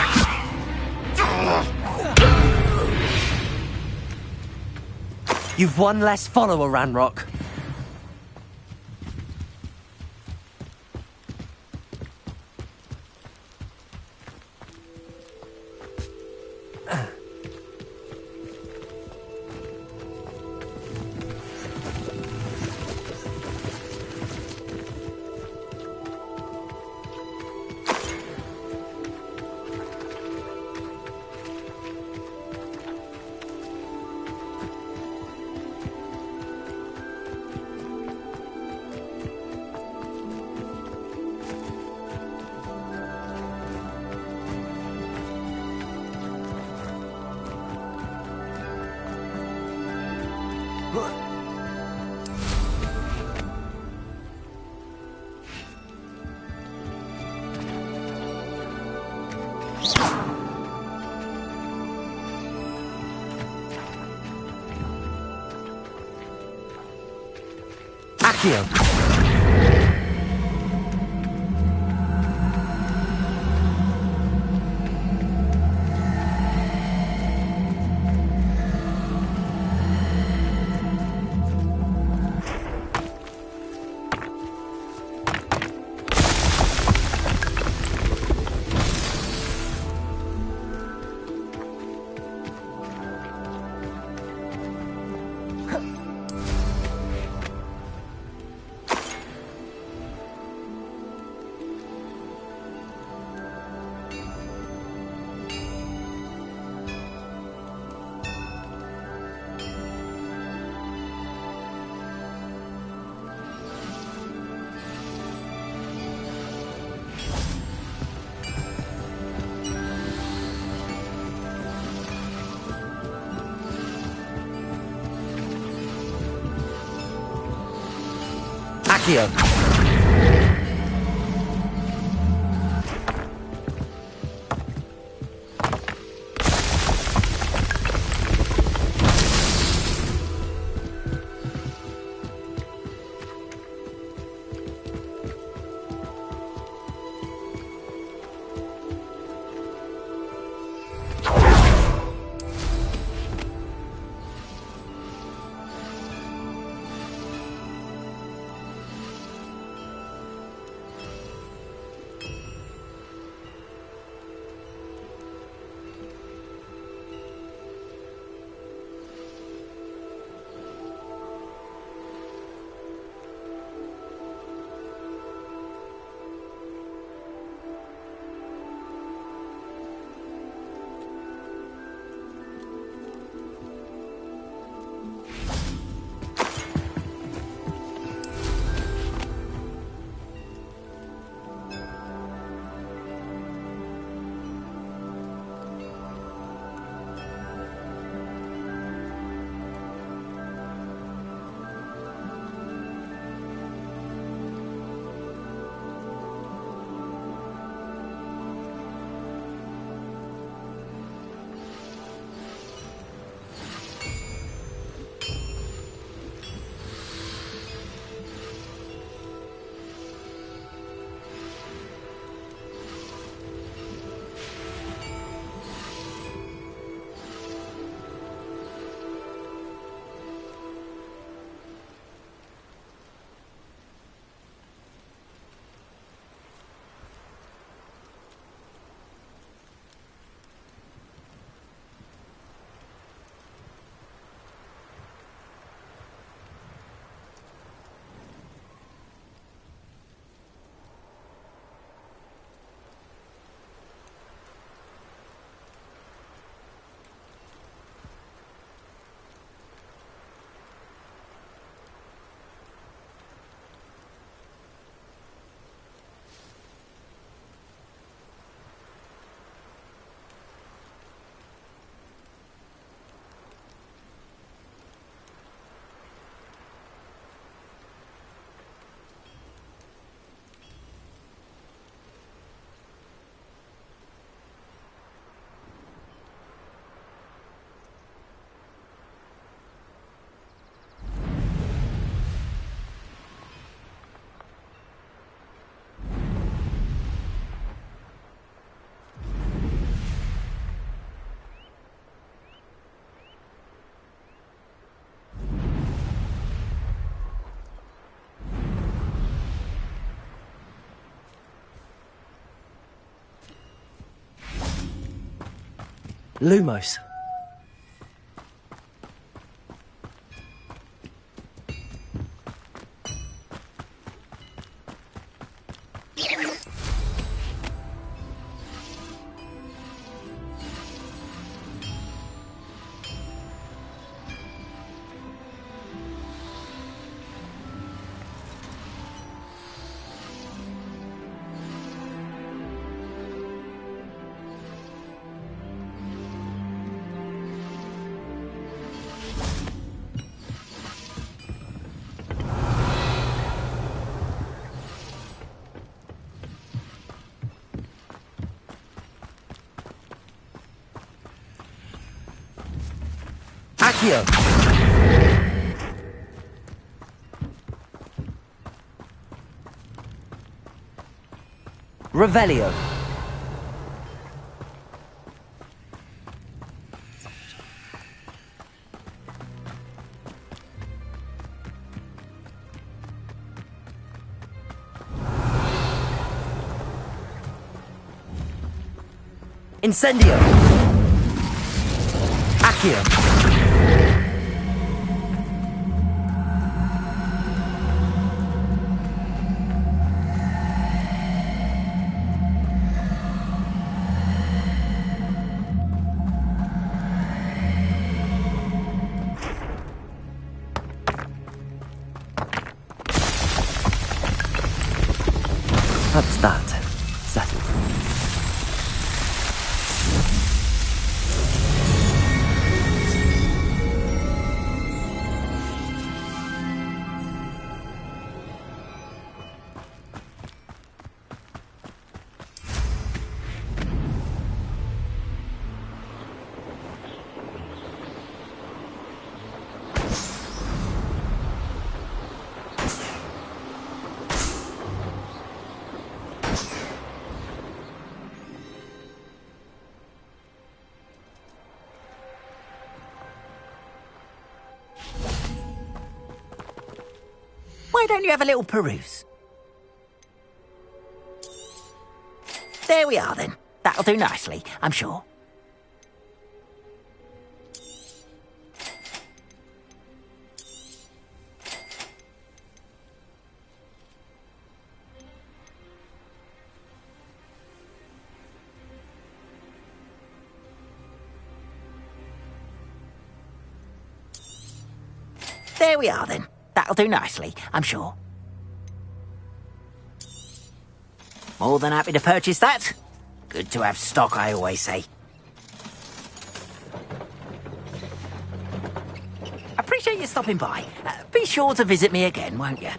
M: You've one less follower, Ranrock. Accio! Accio! Lumos. Accio! Revelio. Incendio. Accio. That's that. Settled.
R: Why don't you have a little peruse? There we are, then. That'll do nicely, I'm sure. There we are, then. That'll do nicely, I'm sure. More than happy to purchase that. Good to have stock, I always say. Appreciate you stopping by. Be sure to visit me again, won't you?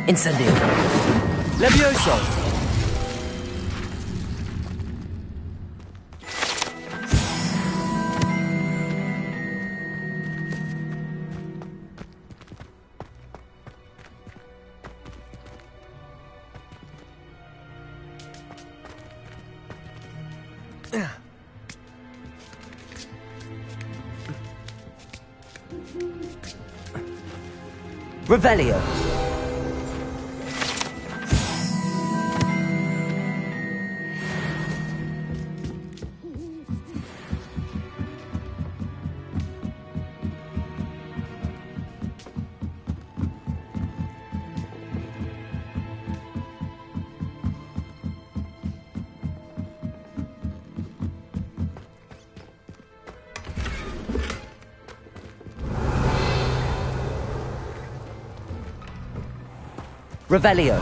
M: Incendio. Levioso. Revelio. Revelio.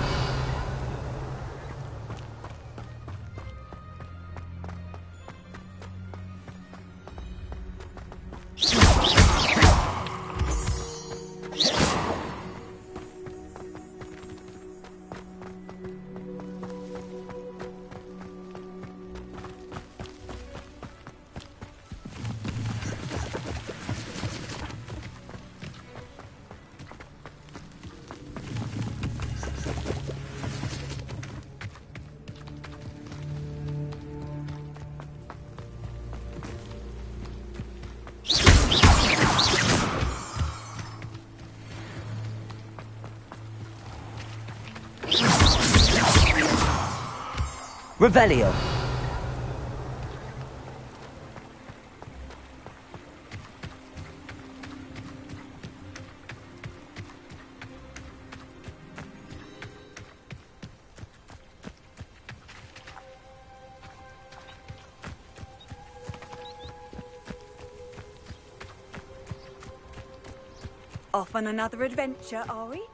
M: Revelio.
Q: Off on another adventure, are we?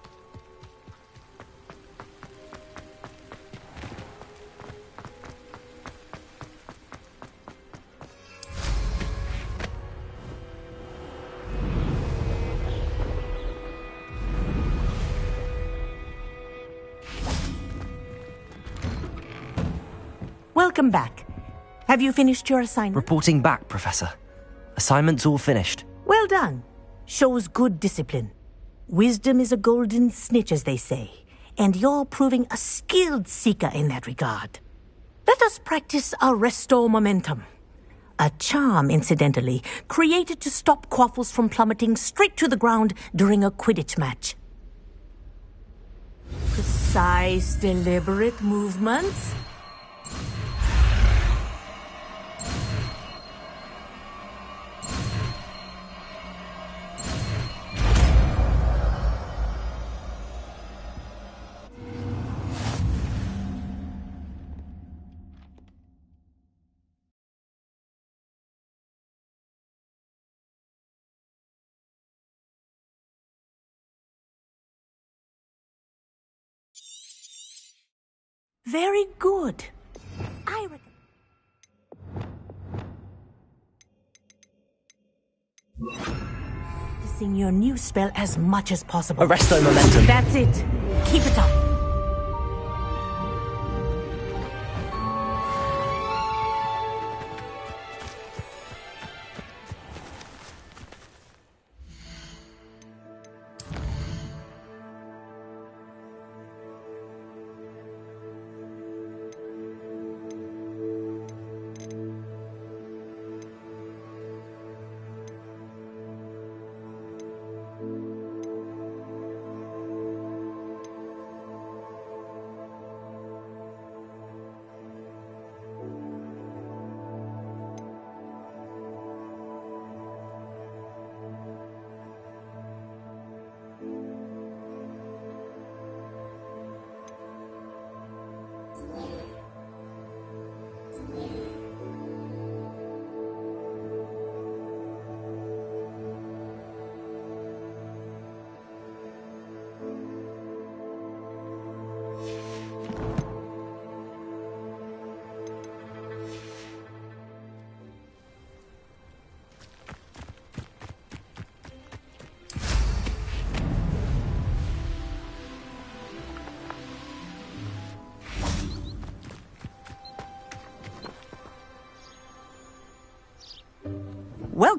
F: Welcome back. Have you finished your assignment?
A: Reporting back, Professor. Assignment's all finished.
F: Well done. Shows good discipline. Wisdom is a golden snitch, as they say, and you're proving a skilled seeker in that regard. Let us practice our restore momentum. A charm, incidentally, created to stop Quaffles from plummeting straight to the ground during a Quidditch match. Precise, deliberate movements. Very good. I reckon. Practicing your new spell as much as possible.
A: Arresto momentum.
F: That's it. Keep it up.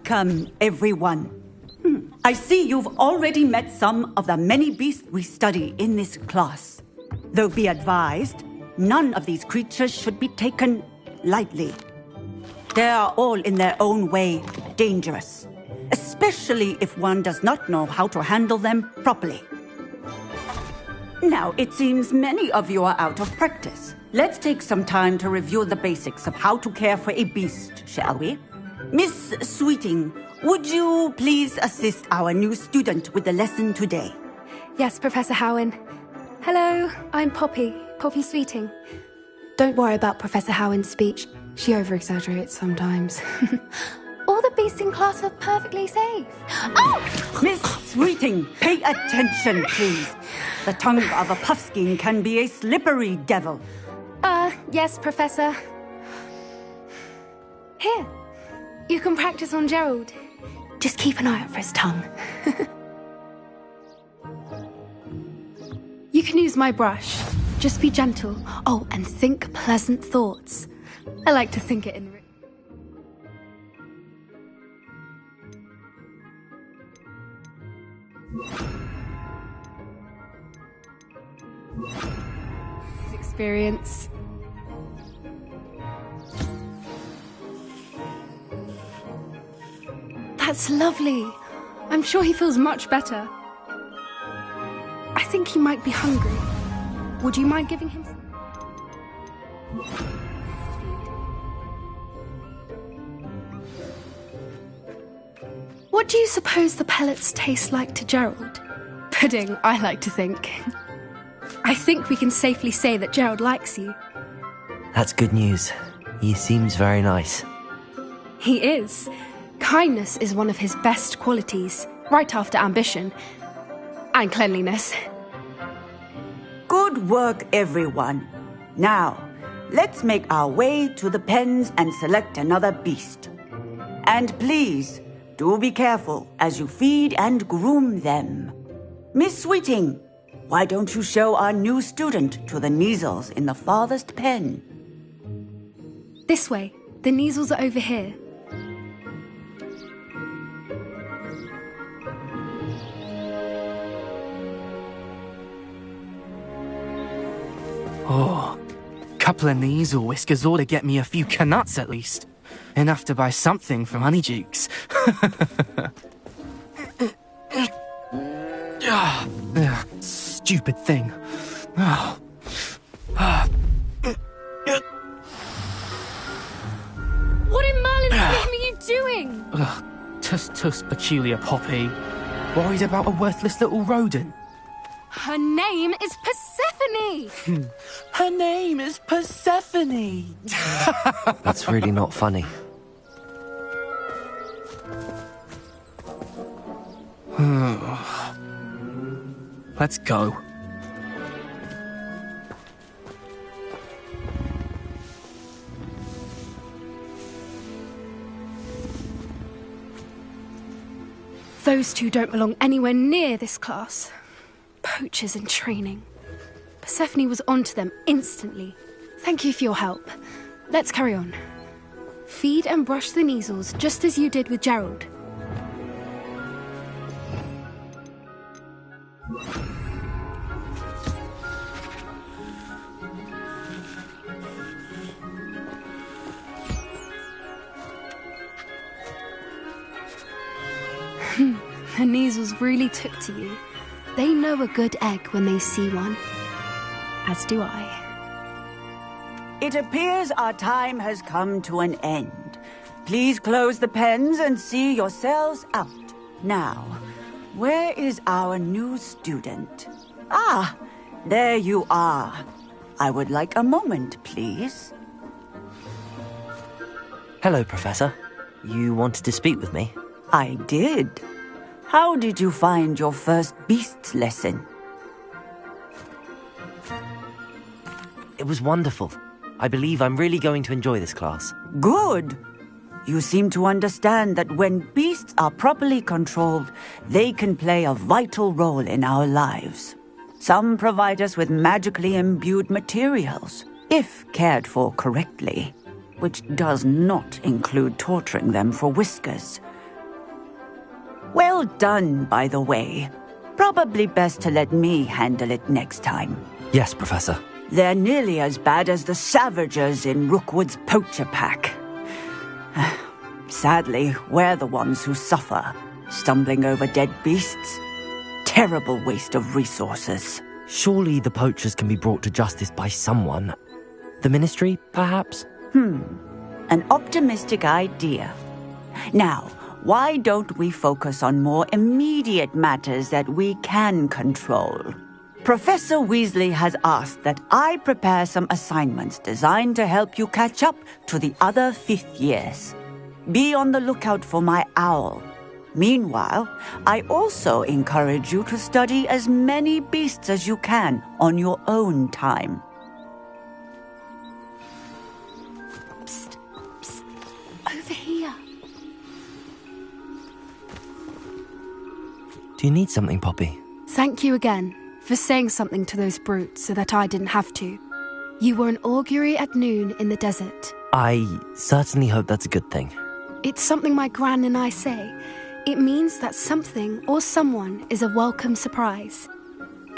Q: Welcome, everyone. I see you've already met some of the many beasts we study in this class. Though be advised, none of these creatures should be taken lightly. They are all in their own way dangerous, especially if one does not know how to handle them properly. Now, it seems many of you are out of practice. Let's take some time to review the basics of how to care for a beast, shall we? Miss Sweeting, would you please assist our new student with the lesson today?
S: Yes, Professor Howen. Hello, I'm Poppy Sweeting. Don't worry about Professor Howen's speech. She over-exaggerates sometimes. All the beasts in class are perfectly safe. Oh!
Q: Miss Sweeting, pay attention, please. The tongue of a puffskein can be a slippery devil.
S: Yes, Professor. Here, you can practice on Gerald. Just keep an eye out for his tongue. You can use my brush. Just be gentle. Oh, and think pleasant thoughts. I like to think it in... Experience. That's lovely. I'm sure he feels much better. I think he might be hungry. Would you mind giving him some? What do you suppose the pellets taste like to Gerald? Pudding, I like to think. I think we can safely say that Gerald likes you.
A: That's good news. He seems very nice.
S: He is. Kindness is one of his best qualities, right after ambition. And cleanliness.
Q: Good work, everyone. Now, let's make our way to the pens and select another beast. And please, do be careful as you feed and groom them. Miss Sweeting, why don't you show our new student to the Kneazles in the farthest pen?
S: This way. The Kneazles are over here.
T: Oh, couple of Kneazle whiskers ought to get me a few canuts at least. Enough to buy something from Honeydukes. Stupid thing. Oh.
S: What in Merlin's name are you doing?
T: Tuss, peculiar Poppy. Worried about a worthless little rodent.
S: Her name is Persephone!
T: Her name is Persephone!
A: That's really not funny.
T: Let's go.
S: Those two don't belong anywhere near this class. Poachers in training. Persephone was onto them instantly. Thank you for your help. Let's carry on. Feed and brush the Kneazles just as you did with Gerald. The Kneazles really took to you. They know a good egg when they see one. As do I.
Q: It appears our time has come to an end. Please close the pens and see yourselves out. Now, where is our new student? Ah, there you are. I would like a moment, please.
A: Hello, Professor. You wanted to speak with me?
Q: I did. How did you find your first beasts lesson?
A: It was wonderful. I believe I'm really going to enjoy this class.
Q: Good. You seem to understand that when beasts are properly controlled, they can play a vital role in our lives. Some provide us with magically imbued materials, if cared for correctly, which does not include torturing them for whiskers. Well done, by the way. Probably best to let me handle it next time.
A: Yes, Professor.
Q: They're nearly as bad as the Savagers in Rookwood's poacher pack. Sadly, we're the ones who suffer, stumbling over dead beasts. Terrible waste of resources.
A: Surely the poachers can be brought to justice by someone. The Ministry, perhaps?
Q: An optimistic idea. Now, why don't we focus on more immediate matters that we can control? Professor Weasley has asked that I prepare some assignments designed to help you catch up to the other 5th years. Be on the lookout for my owl. Meanwhile, I also encourage you to study as many beasts as you can on your own time.
S: Psst, psst, over here.
A: Do you need something, Poppy?
S: Thank you again for saying something to those brutes so that I didn't have to. You were an augury at noon in the desert.
A: I certainly hope that's a good thing.
S: It's something my gran and I say. It means that something or someone is a welcome surprise.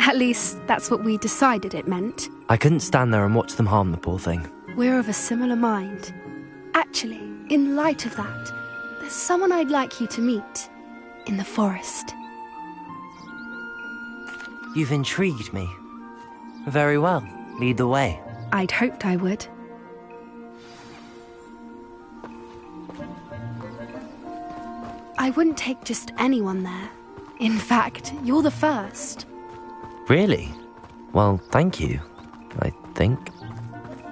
S: At least, that's what we decided it meant.
A: I couldn't stand there and watch them harm the poor thing.
S: We're of a similar mind. Actually, in light of that, there's someone I'd like you to meet in the forest.
A: You've intrigued me. Very well. Lead the way.
S: I'd hoped I would. I wouldn't take just anyone there. In fact, you're the first.
A: Really? Well, thank you, I think.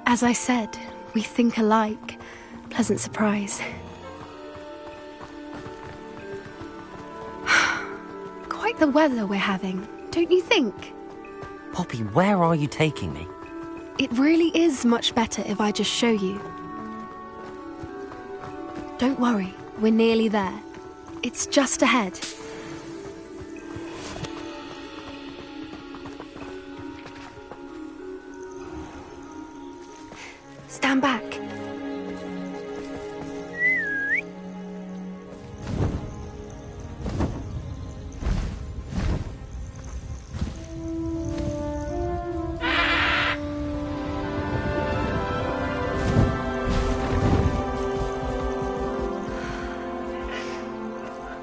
S: As I said, we think alike. Pleasant surprise. Quite the weather we're having, don't you think?
A: Poppy, where are you taking me?
S: It really is much better if I just show you. Don't worry, we're nearly there. It's just ahead. Stand back.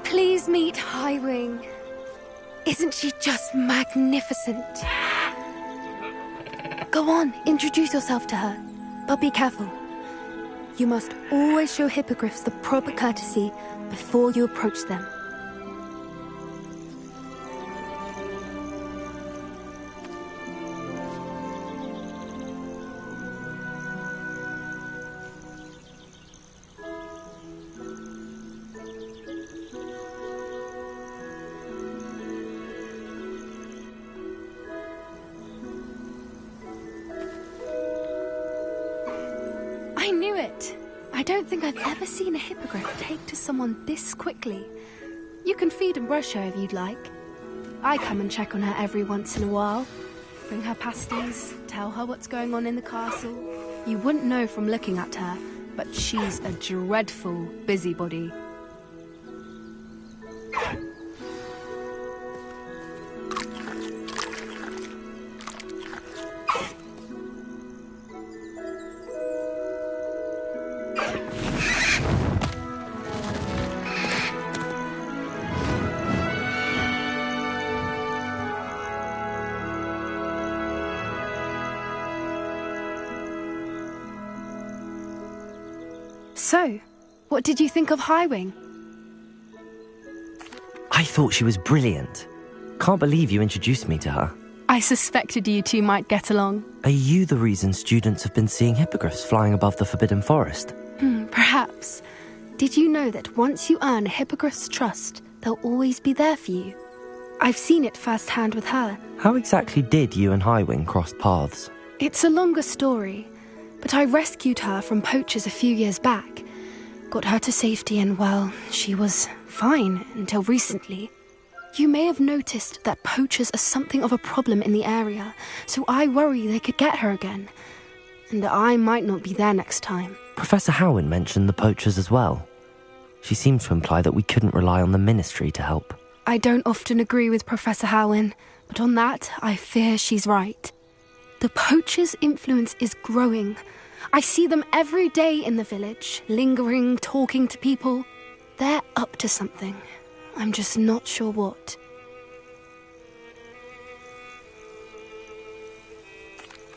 S: Please meet Highwing. Isn't she just magnificent? Go on, introduce yourself to her. But be careful. You must always show hippogriffs the proper courtesy before you approach them. I knew it! I don't think I've ever seen a hippogriff take to someone this quickly. You can feed and brush her if you'd like. I come and check on her every once in a while. Bring her pasties, tell her what's going on in the castle. You wouldn't know from looking at her, but she's a dreadful busybody. So, what did you think of Highwing?
A: I thought she was brilliant. Can't believe you introduced me to her.
S: I suspected you two might get along.
A: Are you the reason students have been seeing hippogriffs flying above the Forbidden Forest?
S: Perhaps. Did you know that once you earn a hippogriff's trust, they'll always be there for you? I've seen it firsthand with her.
A: How exactly did you and Highwing cross paths?
S: It's a longer story, but I rescued her from poachers a few years back. Got her to safety and, well, she was fine until recently. You may have noticed that poachers are something of a problem in the area, so I worry they could get her again. And I might not be there next time.
A: Professor Howin mentioned the poachers as well. She seemed to imply that we couldn't rely on the Ministry to help.
S: I don't often agree with Professor Howin, but on that, I fear she's right. The poachers' influence is growing. I see them every day in the village, lingering, talking to people. They're up to something. I'm just not sure what.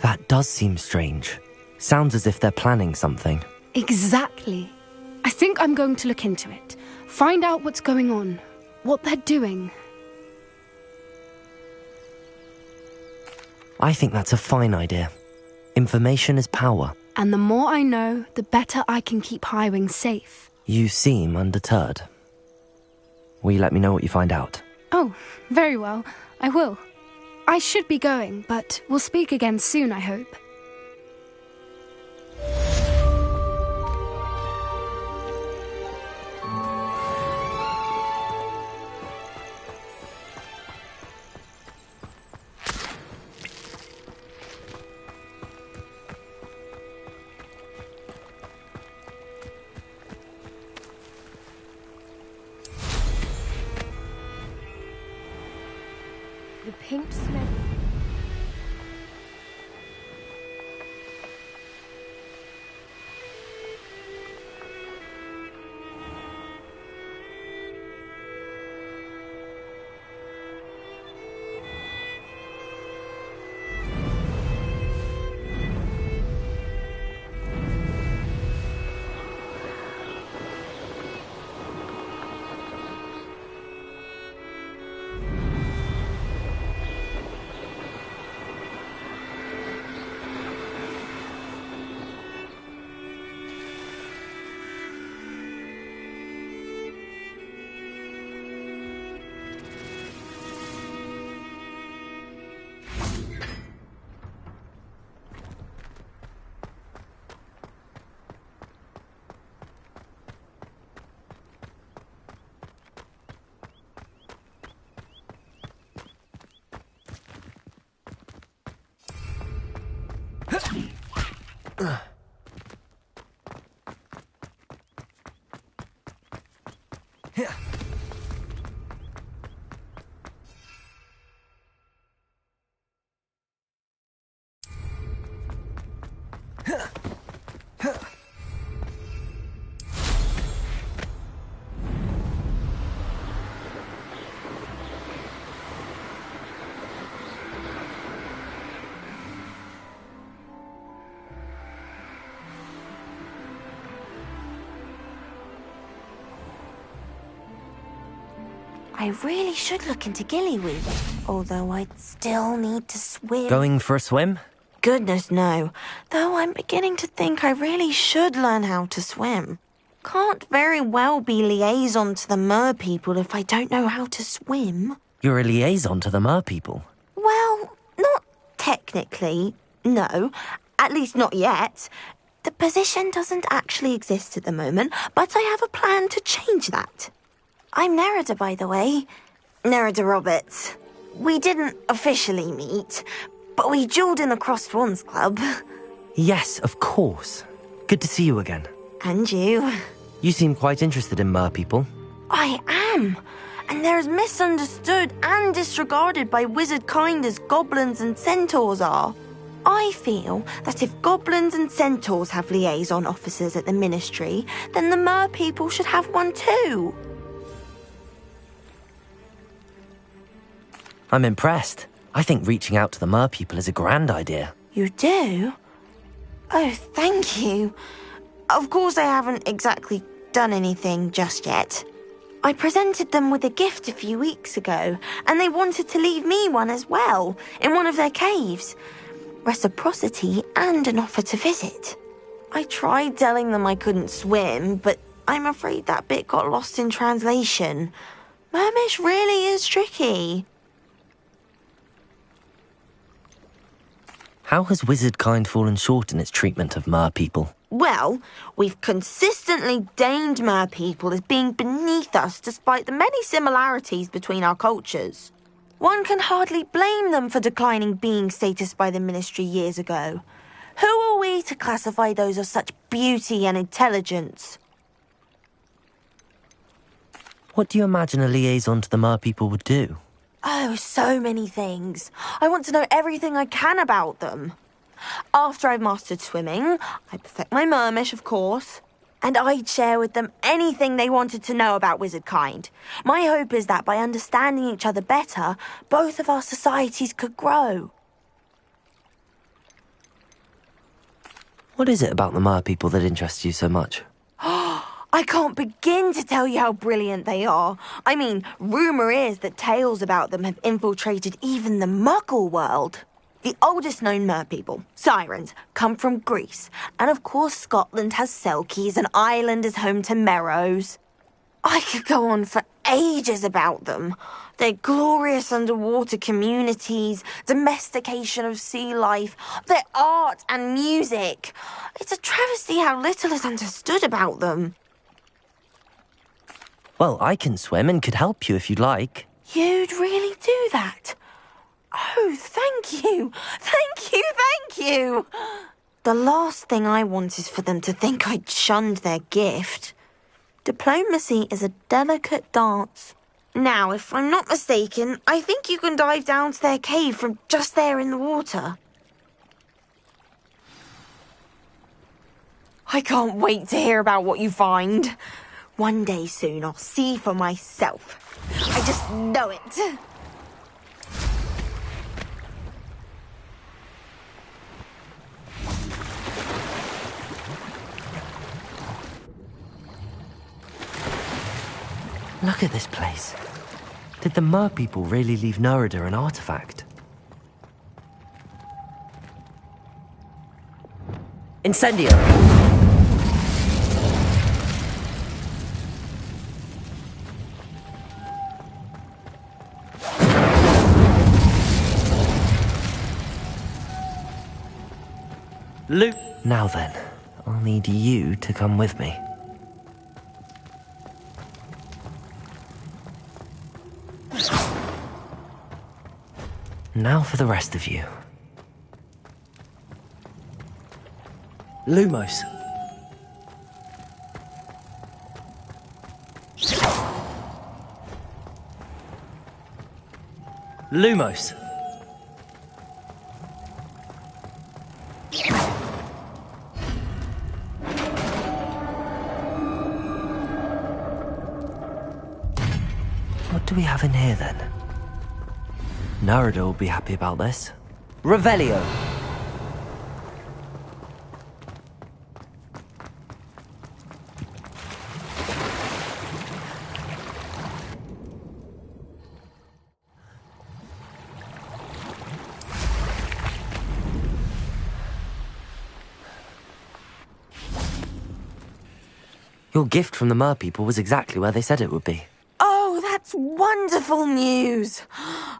A: That does seem strange. Sounds as if they're planning something.
S: Exactly. I think I'm going to look into it. Find out what's going on. What they're doing.
A: I think that's a fine idea. Information is power.
S: And the more I know, the better I can keep Highwing safe.
A: You seem undeterred. Will you let me know what you find out?
S: Oh, very well. I will. I should be going, but we'll speak again soon, I hope.
D: The pink smell.
C: I really should look into gillyweed, although I'd still need to swim.
A: Going for a swim?
C: Goodness, no. Though I'm beginning to think I really should learn how to swim. Can't very well be liaison to the mer people if I don't know how to swim.
A: You're a liaison to the mer people?
C: Well, not technically, no. At least not yet. The position doesn't actually exist at the moment, but I have a plan to change that. I'm Nerida, by the way. Nerida Roberts. We didn't officially meet, but we duelled in the Crossed Swans Club.
A: Yes, of course. Good to see you again.
C: And you.
A: You seem quite interested in mer people.
C: I am. And they're as misunderstood and disregarded by wizard kind as goblins and centaurs are. I feel that if goblins and centaurs have liaison officers at the Ministry, then the mer people should have one too.
A: I'm impressed. I think reaching out to the mer people is a grand idea.
C: You do? Oh, thank you. Of course I haven't exactly done anything just yet. I presented them with a gift a few weeks ago, and they wanted to leave me one as well, in one of their caves. Reciprocity and an offer to visit. I tried telling them I couldn't swim, but I'm afraid that bit got lost in translation. Mermish really is tricky.
A: How has wizard kind fallen short in its treatment of mer people?
C: Well, we've consistently deigned mer people as being beneath us despite the many similarities between our cultures. One can hardly blame them for declining being status by the Ministry years ago. Who are we to classify those of such beauty and intelligence?
A: What do you imagine a liaison to the Mer people would do?
C: Oh, so many things. I want to know everything I can about them. After I've mastered swimming, I'd perfect my mermish, of course, and I'd share with them anything they wanted to know about wizard kind. My hope is that by understanding each other better, both of our societies could grow.
A: What is it about the Mer people that interests you so much?
C: I can't begin to tell you how brilliant they are. I mean, rumour is that tales about them have infiltrated even the Muggle world. The oldest known Mer people, Sirens, come from Greece. And of course Scotland has Selkies and Ireland is home to Merrows. I could go on for ages about them. Their glorious underwater communities, domestication of sea life, their art and music. It's a travesty how little is understood about them.
A: Well, I can swim and could help you if you'd like.
C: You'd really do that? Oh, thank you. Thank you, thank you. The last thing I want is for them to think I'd shunned their gift. Diplomacy is a delicate dance. Now, if I'm not mistaken, I think you can dive down to their cave from just there in the water. I can't wait to hear about what you find. One day soon, I'll see for myself. I just know it.
A: Look at this place. Did the Mer people really leave Nerida an artifact? Incendio!
M: Luke.
A: Now then, I'll need you to come with me. Now for the rest of you.
M: Lumos. Lumos.
A: What do we have in here then? Nerida will be happy about this. Revelio. Your gift from the Mer people was exactly where they said it would be.
C: Oh, that's wonderful news.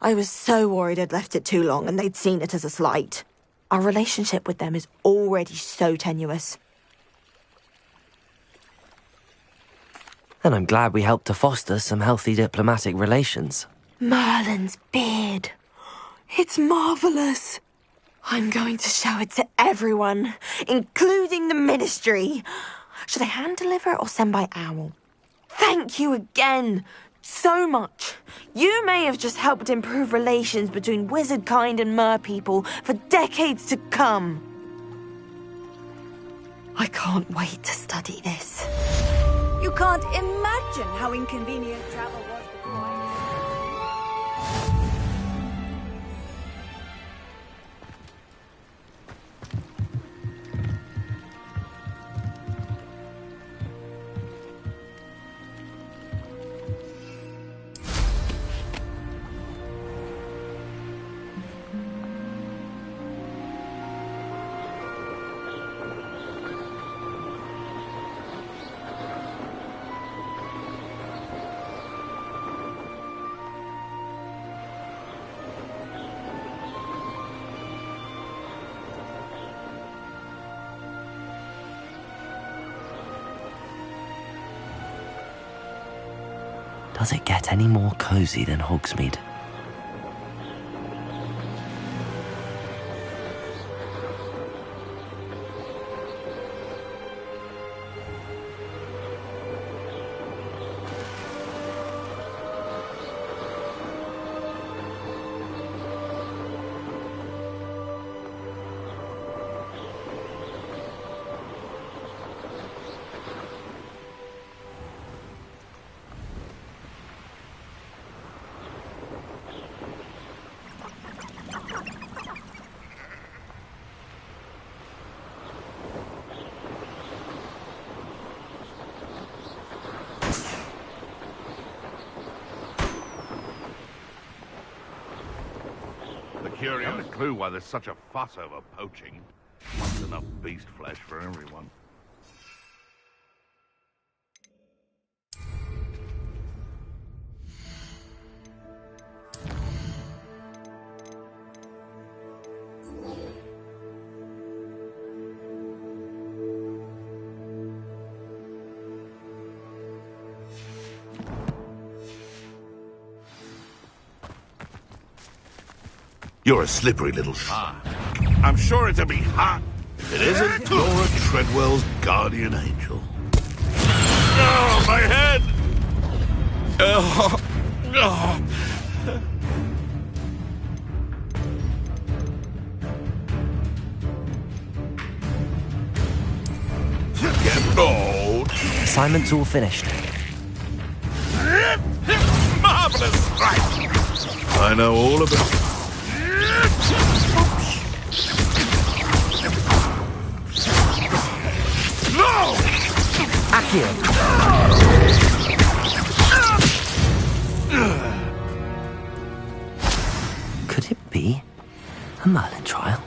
C: I was so worried I'd left it too long and they'd seen it as a slight. Our relationship with them is already so tenuous.
A: And I'm glad we helped to foster some healthy diplomatic relations.
C: Merlin's beard. It's marvellous. I'm going to show it to everyone, including the Ministry. Should I hand deliver it or send by owl? Thank you again. So much. You may have just helped improve relations between wizard kind and Mer people for decades to come. I can't wait to study this.
Q: You can't imagine how inconvenient travel was before.
A: Does it get any more cozy than Hogsmeade?
J: curious. I haven't a clue why there's such a fuss over poaching. Not enough beast flesh for everyone. You're a slippery little shark. I'm sure it'll be hot. If it isn't, Laura Treadwell's guardian angel. Oh, my head! Oh, oh. Get bold.
A: Assignment's all finished.
J: Marvelous strike! I know all about it. No!
A: Accio! Could it be a Merlin trial?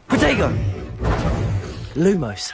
A: Protego! Lumos.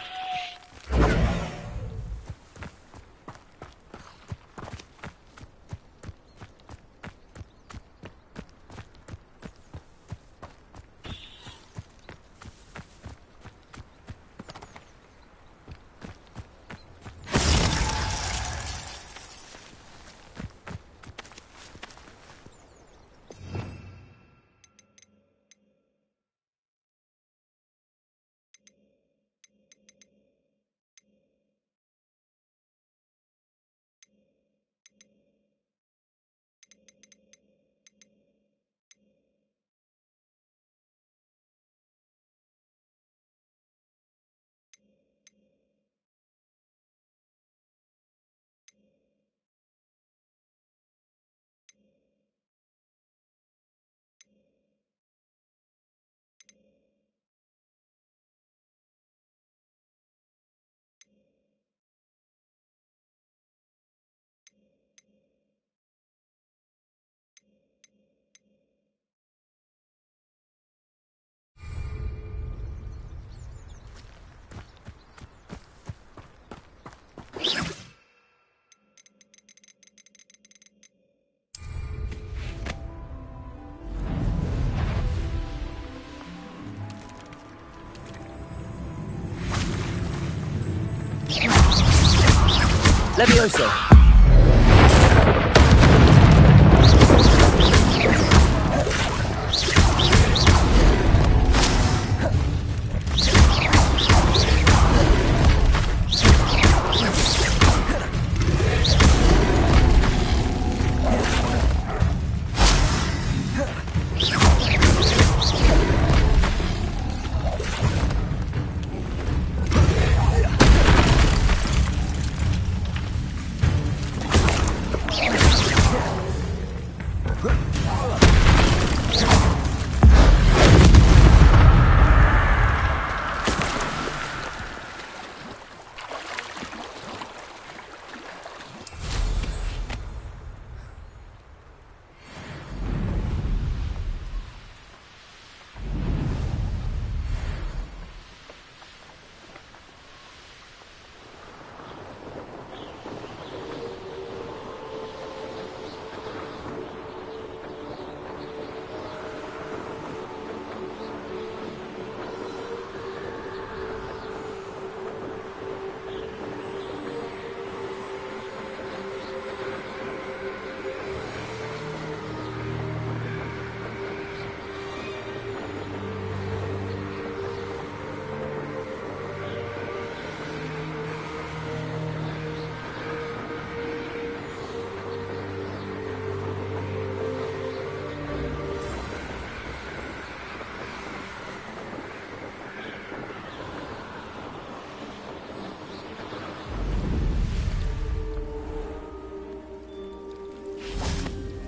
A: Levioso.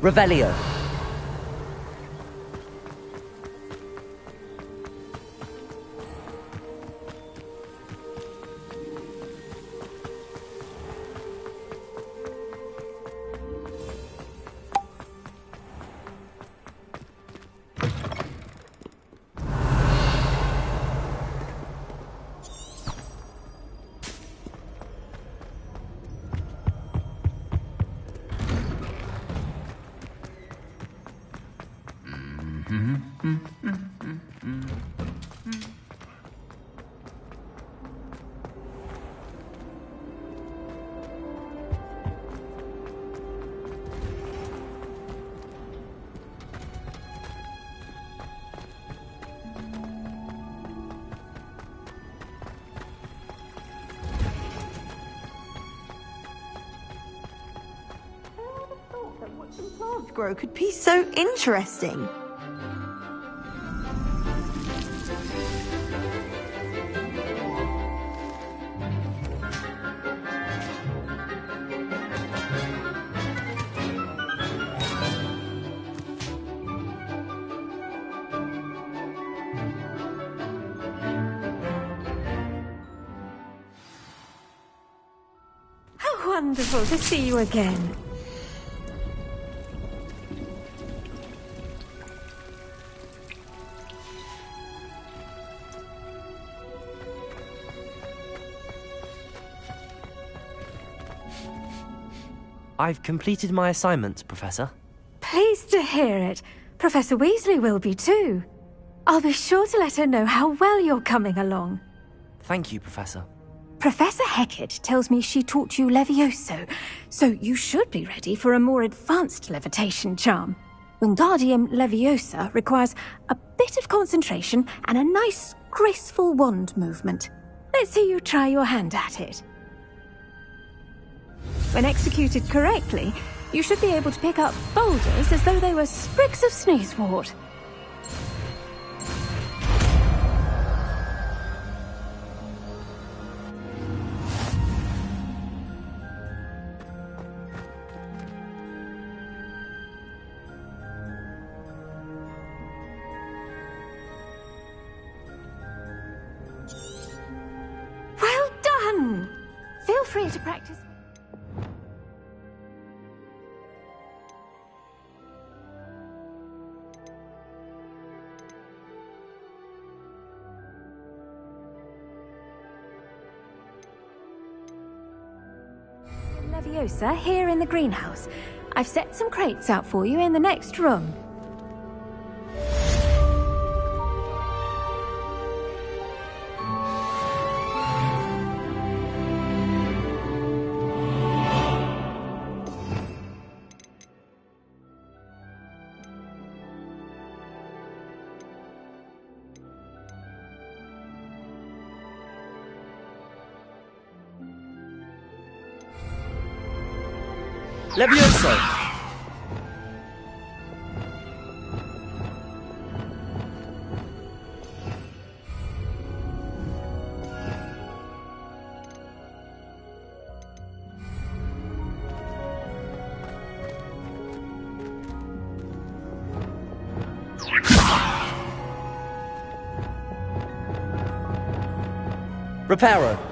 M: Revelio.
C: Watching plants grow could be so interesting.
D: How wonderful to see you again.
A: I've completed my assignment, Professor.
D: Pleased to hear it. Professor Weasley will be too. I'll be sure to let her know how well you're coming along.
A: Thank you, Professor.
D: Professor Hecat tells me she taught you Levioso, so you should be ready for a more advanced levitation charm. Wingardium Leviosa requires a bit of concentration and a nice, graceful wand movement. Let's see you try your hand at it. When executed correctly, you should be able to pick up boulders as though they were sprigs of sneezewort. Well done! Feel free to practice. Leviosa here in the greenhouse. I've set some crates out for you in the next room.
M: Levioso! Reparo!